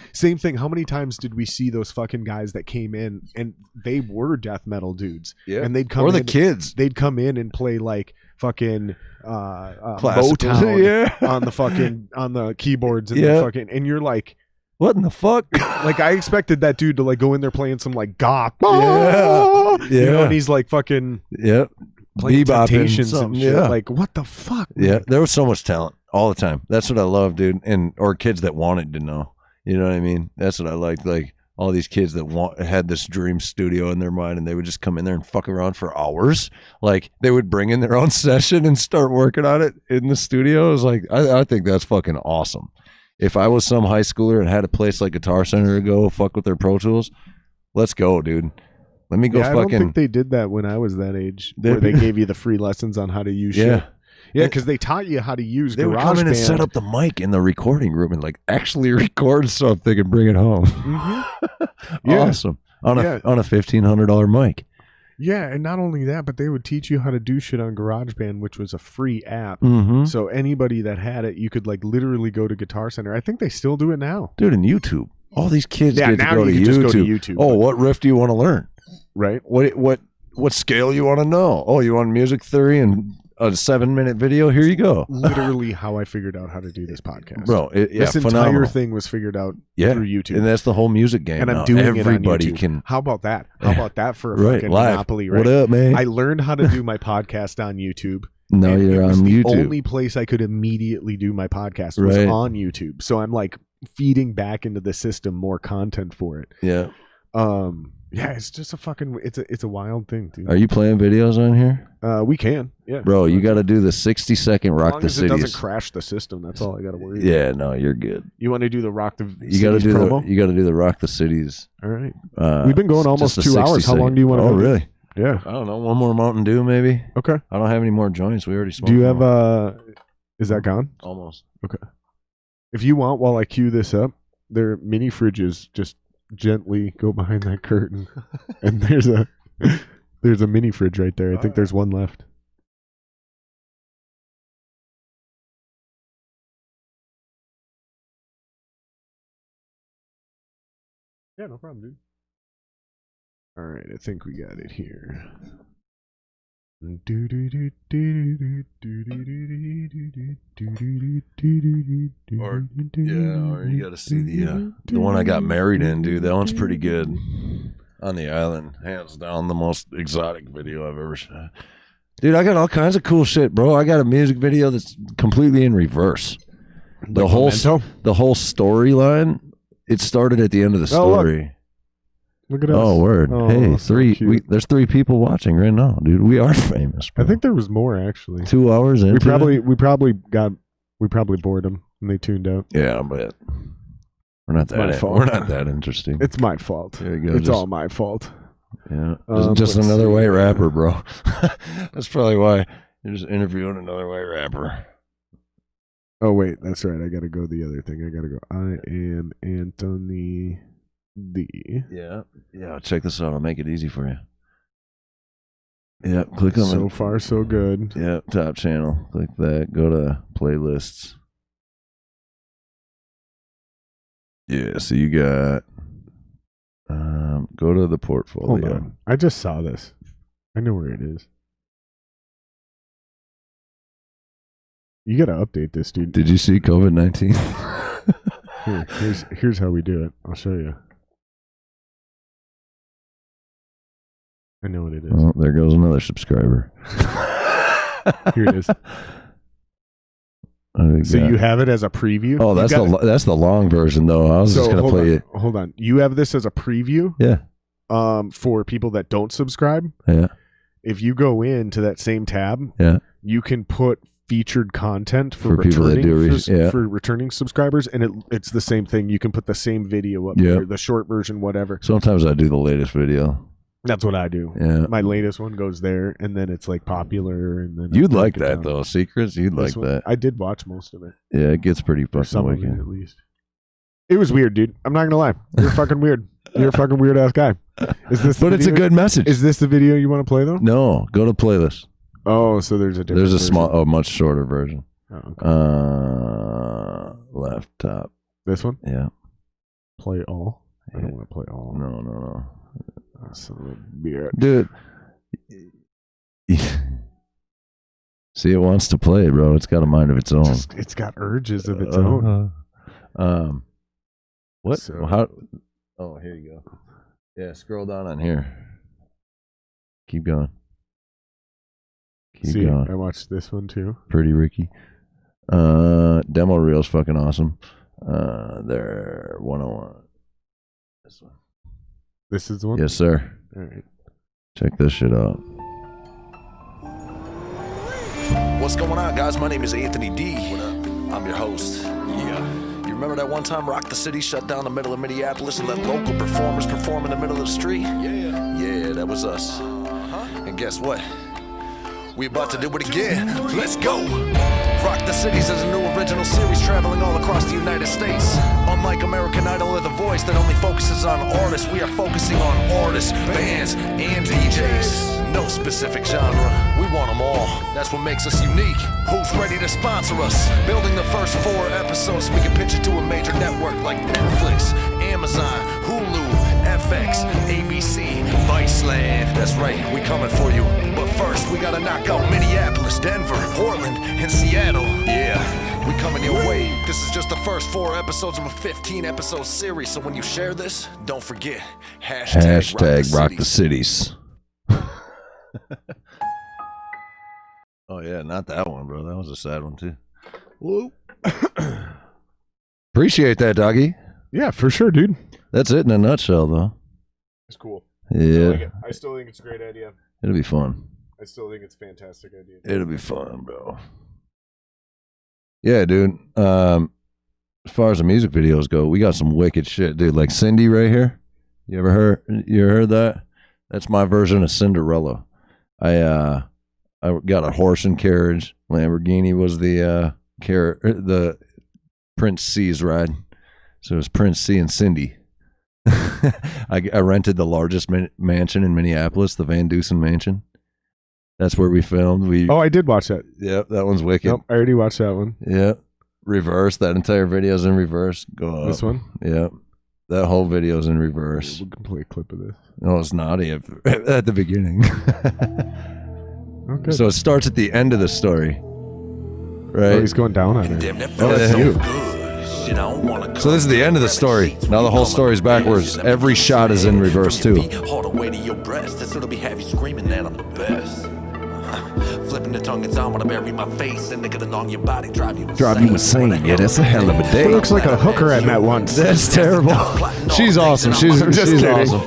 How many times did we see those fucking guys that came in and they were death metal dudes? Yeah. And they'd come kids. They'd come in and play like fucking Motown on the keyboards and the fucking, and you're like, what in the fuck? Like, I expected that dude to like go in there playing some like goth, you know, and he's like fucking playing Temptations and shit. Like, what the fuck? Man? Yeah, there was so much talent all the time. That's what I love, dude. And or kids that wanted to know. You know what I mean? That's what I liked. Like all these kids that had this dream studio in their mind, and they would just come in there and fuck around for hours. Like they would bring in their own session and start working on it in the studio. It was like, I think that's fucking awesome. If I was some high schooler and had a place like Guitar Center to go fuck with their Pro Tools, let's go, dude. Let me go fucking. I don't think they did that when I was that age, where they gave you the free lessons on how to use shit. Yeah, because they taught you how to use GarageBand. They would come in and set up the mic in the recording room and like actually record stuff they could bring it home. Mm-hmm. Awesome. On a $1,500 mic. Yeah, and not only that, but they would teach you how to do shit on GarageBand, which was a free app. Mm-hmm. So anybody that had it, you could like literally go to Guitar Center. I think they still do it now. Dude, and YouTube. All these kids get to go to YouTube. Just go to YouTube. Oh, what riff do you want to learn? Right. What scale you want to know? Oh, you want music theory and a 7-minute video? Here you go. Literally how I figured out how to do this podcast. Bro, this entire thing was figured out through YouTube. And that's the whole music game. And I'm doing Everybody it on YouTube. How about that? How about that for a fucking monopoly, right? What up, man? I learned how to do my podcast on YouTube. No, you're on YouTube. The only place I could immediately do my podcast was on YouTube. So I'm like feeding back into the system more content for it. Yeah. Yeah, it's just a fucking it's a wild thing, dude. Are you playing videos on here? We can, yeah. Bro, you got to do the 60-second Rock the Cities. As long as it doesn't crash the system, that's all I got to worry about. Yeah, no, you're good. You want to do the Rock the Cities promo? You got to do the Rock the Cities. All right. We've been going almost 2 hours. How long do you want to go? Oh, really? Yeah. I don't know. One more Mountain Dew, maybe. Okay. I don't have any more joints. We already smoked. Do you have is that gone? Almost. Okay. If you want, while I cue this up, there are mini fridges. Just gently go behind that curtain, and there's a mini fridge right there. I think there's one left. Yeah, no problem, dude. All right, I think we got it here. Or you got to see the one I got married in, dude. That one's pretty good. On the island, hands down, the most exotic video I've ever shot. Dude, I got all kinds of cool shit, bro. I got a music video that's completely in reverse. The whole storyline. It started at the end of the story. Look at us. Oh, word. Oh, hey, so there's 3 people watching right now, dude. We are famous, bro. I think there was more, actually. 2 hours into we probably bored them and they tuned out. Yeah, but we're not that interesting. It's my fault. There you go. It's all my fault. Yeah. Just another white rapper, bro. That's probably why you're just interviewing another white rapper. Oh, wait. That's right. I got to go the other thing. I got to go. I am Anthony D. Yeah. Check this out. I'll make it easy for you. Yeah. Click on So far, so good. Yeah. Top channel. Click that. Go to playlists. Yeah. So you got. Go to the portfolio. Hold on. I just saw this. I know where it is. You got to update this, dude. Did you see COVID-19? Here's how we do it. I'll show you. I know what it is. Oh, there goes another subscriber. Here it is. So you have it as a preview? Oh, that's the long version, though. I was just going to play it. Hold on. You have this as a preview? Yeah. For people that don't subscribe? Yeah. If you go into that same tab, you can put featured content for returning subscribers, and it's the same thing. You can put the same video up there, the short version, whatever. Sometimes I do the latest video. That's what I do. Yeah. My latest one goes there, and then it's like popular, and then you'd like that though, Secrets. You'd like that. I did watch most of it. Yeah, it gets pretty fucking wicked. At least. It was weird, dude. I'm not gonna lie. You're fucking weird. You're a fucking weird ass guy. Is this? But it's a good message. Is this the video you want to play though? No, go to playlist. Oh, so there's a different. There's a small, much shorter version. Oh, okay. Left top. This one? Yeah. Play all. I don't want to play all. No. Beer. Dude. See, it wants to play, bro. It's got a mind of its own. It's got urges of its own. What? So, how? Oh, here you go. Yeah, scroll down on here. Keep going. Keep going. I watched this one too. Pretty Ricky. Demo reel's fucking awesome. There, 101. This one. This is the one? Yes, sir. All right. Check this shit out. What's going on, guys? My name is Anthony D. What up? I'm your host. Yeah. You remember that one time Rock the City shut down the middle of Minneapolis and let local performers perform in the middle of the street? Yeah, that was us. And guess what? We about to do it again. Let's go. Rock the Cities is a new original series traveling all across the United States. Unlike American Idol or The Voice that only focuses on artists, we are focusing on artists, bands, and DJs. No specific genre. We want them all. That's what makes us unique. Who's ready to sponsor us? Building the first 4 episodes so we can pitch it to a major network like Netflix, Amazon, Hulu, FX, ABC, Viceland. That's right, we coming for you. But first, we gotta knock out Minneapolis, Denver, Portland, and Seattle. Yeah, we coming your way. This is just the first 4 episodes of a 15-episode series, so when you share this, don't forget, hashtag Rock the Cities. Oh yeah, not that one, bro. That was a sad one too. Whoa. Appreciate that, doggy. Yeah, for sure, dude. That's it in a nutshell, though. It's cool. Yeah. I still think it's a great idea. It'll be fun. I still think it's a fantastic idea. It'll be fun, bro. Yeah, dude. As far as the music videos go, we got some wicked shit, dude. Like Cindy right here. You heard that? That's my version of Cinderella. I got a horse and carriage. Lamborghini was the Prince C's ride. So it was Prince C and Cindy. I rented the largest mansion in Minneapolis, the Van Dusen Mansion. That's where we filmed. I did watch that. Yep, that one's wicked. Nope, I already watched that one. Yep. Reverse. That entire video's in reverse. Go up. This one? Yep. That whole video's in reverse. We can play a clip of this. No, it's naughty at the beginning. Okay. So it starts at the end of the story. Right? Oh, he's going down on her. Oh, that's you. So this is the end of the story. Now the whole story's backwards. Every shot is in reverse too. Flipping the tongue, it's on when I bury my face and nigga along your body drive you insane. Yeah, that's a hell of a day. It looks like a hooker I met once. That's terrible. She's awesome. She's awesome.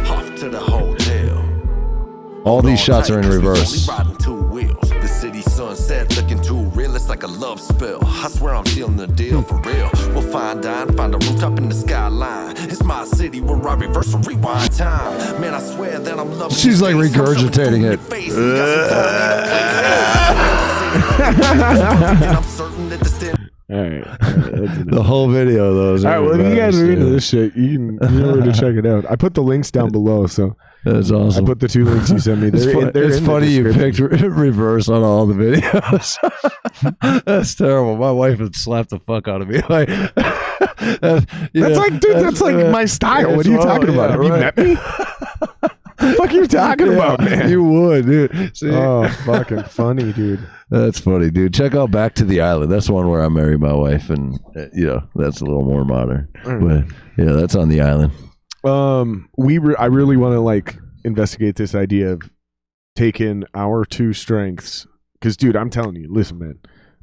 Off to the hotel. All these shots are in reverse. The city sunset looking too real, it's like a love spell. I swear I'm sealing the deal for real. We'll find a rooftop in the skyline. It's my city where I reverse and rewind time. Man, I swear that I'm loving. She's like regurgitating it. I'm certain that the All right. The whole video, though. All right. Well, if you guys are into this shit, you know where to check it out. I put the links down below, so that's awesome. I put the 2 links you sent me. It's funny you picked reverse on all the videos. That's terrible. My wife would slap the fuck out of me. Like, that's like my style. What are you talking about? Have you met me? What the fuck are you talking about, man? You would, dude. See? Oh, fucking funny, dude. That's funny, dude. Check out Back to the Island. That's one where I married my wife, and that's a little more modern. But yeah, that's on the island. I really want to like investigate this idea of taking our 2 strengths. Because, dude, I'm telling you, listen, man,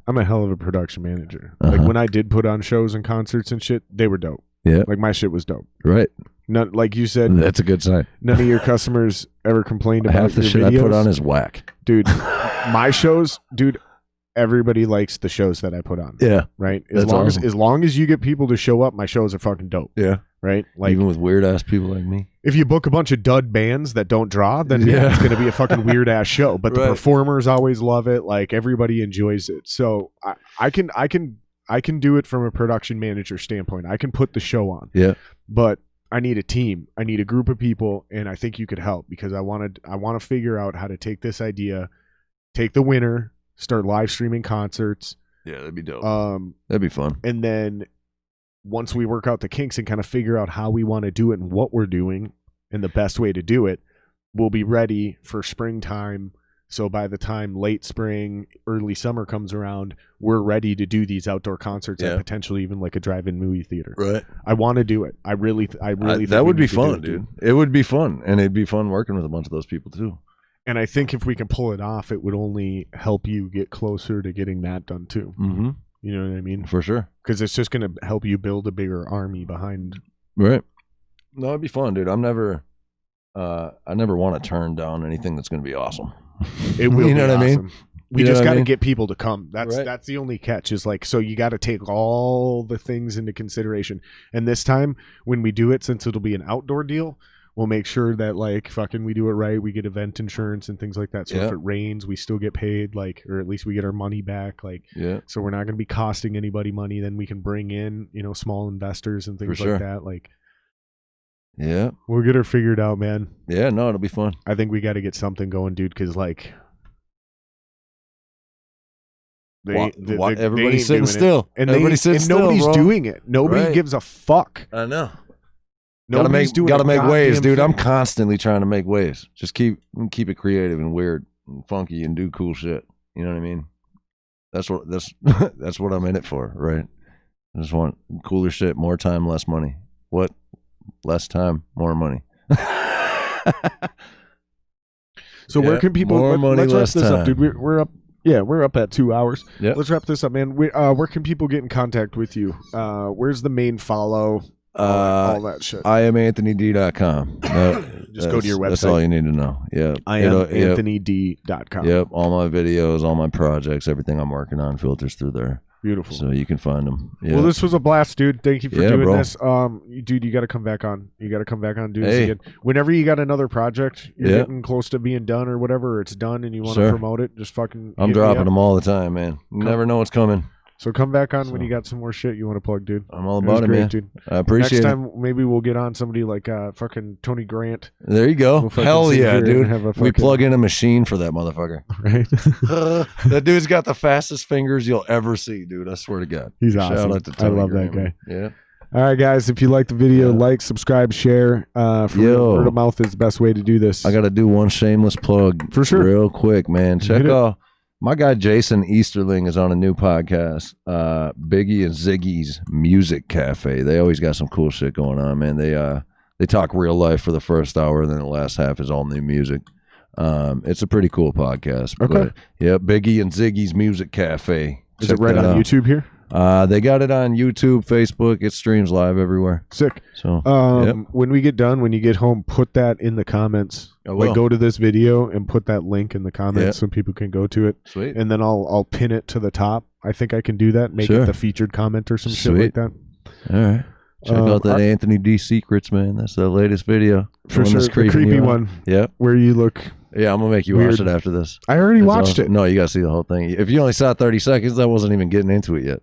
I'm a hell of a production manager. Like when I did put on shows and concerts and shit, they were dope. Yeah, like my shit was dope. Right. None, like you said, that's a good sign. None of your customers ever complained about half the your shit videos. I put on is whack, dude. My shows, dude. everybody likes the shows that I put on. Yeah. Right? As long as you get people to show up, my shows are fucking dope. Yeah. Right? Like, even with weird ass people like me. If you book a bunch of dud bands that don't draw, then it's going to be a fucking weird ass show. But the performers always love it. Like, everybody enjoys it. So I can do it from a production manager standpoint. I can put the show on. Yeah. But I need a team. I need a group of people, and I think you could help, because I want to figure out how to take this idea, take the winner, start live streaming concerts. Yeah, that'd be dope. That'd be fun. And then once we work out the kinks and kind of figure out how we want to do it and what we're doing and the best way to do it, we'll be ready for springtime. So by the time late spring, early summer comes around, we're ready to do these outdoor concerts and potentially even like a drive-in movie theater. Right. I want to do it. I really think that would be fun, dude. It would be fun, and it'd be fun working with a bunch of those people too. And I think if we can pull it off, it would only help you get closer to getting that done too. Mm-hmm. You know what I mean? For sure. Because it's just going to help you build a bigger army behind. Right. No, it'd be fun, dude. I never want to turn down anything that's going to be awesome. It will. You know be what awesome. I mean? We just got to get people to come. That's the only catch, is like, so you got to take all the things into consideration. And this time when we do it, since it'll be an outdoor deal, we'll make sure that like fucking we do it right. We get event insurance and things like that. So if it rains, we still get paid, like, or at least we get our money back. Like, so we're not going to be costing anybody money. Then we can bring in, small investors and things like that. Like, we'll get her figured out, man. Yeah, no, it'll be fun. I think we got to get something going, dude. Cause like, everybody's sitting still, and nobody's doing it. Nobody gives a fuck. I know. Gotta make waves, dude. I'm constantly trying to make waves. Just keep it creative and weird and funky and do cool shit. You know what I mean? That's what I'm in it for, right? I just want cooler shit, more time, less money. What? Less time, more money. So where can people? More money, let's wrap less this time. up, dude. We're up. Yeah, we're up at 2 hours. Yep. Let's wrap this up, man. Where can people get in contact with you? Where's the main follow? All that shit. IamAnthonyD.com. Just go to your website. That's all you need to know. Yeah. IamAnthonyD.com. Yep. All my videos, all my projects, everything I'm working on filters through there. Beautiful. So you can find them. Yep. Well, this was a blast, dude. Thank you for doing this. Dude, you got to come back on. You got to come back on, do this again. Whenever you got another project, you're getting close to being done or whatever, or it's done and you want to promote it, just fucking I'm dropping them all the time, man. You never know what's coming. So come back on when you got some more shit you want to plug, dude. I'm all about it, man. Dude. I appreciate it. Next time, maybe we'll get on somebody like fucking Tony Grant. There you go. We'll Hell yeah, dude. We plug in a machine for that motherfucker. Right? That dude's got the fastest fingers you'll ever see, dude. I swear to God. He's awesome. Shout out to Tony I love Grant. that guy. Yeah. All right, guys. If you like the video, like, subscribe, share. Word of mouth is the best way to do this. I got to do one shameless plug. For sure. Real quick, man. Check out. My guy Jason Easterling is on a new podcast, Biggie and Ziggy's Music Cafe. They always got some cool shit going on, man. They talk real life for the first hour, and then the last half is all new music. It's a pretty cool podcast. Okay. But, Biggie and Ziggy's Music Cafe. Is it right on YouTube here? They got it on YouTube, Facebook. It streams live everywhere. Sick. So when we get done, when you get home, put that in the comments. Like, go to this video and put that link in the comments so people can go to it. Sweet. And then I'll pin it to the top. I think I can do that. Make it the featured comment or some shit like that. All right. Check out that Anthony D Secrets, man. That's the latest video. For sure. The creepy one. Yep. Where you look. Yeah, I'm going to make you watch it after this. I already watched it. No, you got to see the whole thing. If you only saw 30 seconds, I wasn't even getting into it yet.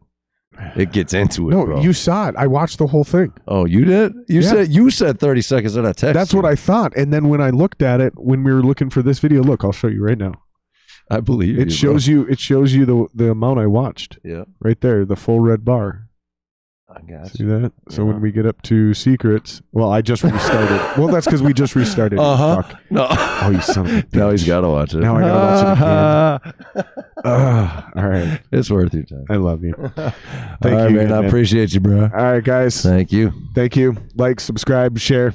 It gets into it, bro. You saw it. I watched the whole thing. Oh, you did? You said 30 seconds and I texted. That's what I thought. And then when I looked at it, when we were looking for this video, look, I'll show you right now. I believe it shows you. It shows you the amount I watched. Yeah, right there, the full red bar. I got See that? Yeah. So when we get up to secrets, well, I just restarted. Well, that's because we just restarted. Fuck. No. Oh, you son of a bitch. Now he's got to watch it. Now I got to watch it again. All right. It's worth your time. I love you. Thank you, man. I appreciate you, bro. All right, guys. Thank you. Thank you. Like, subscribe, share.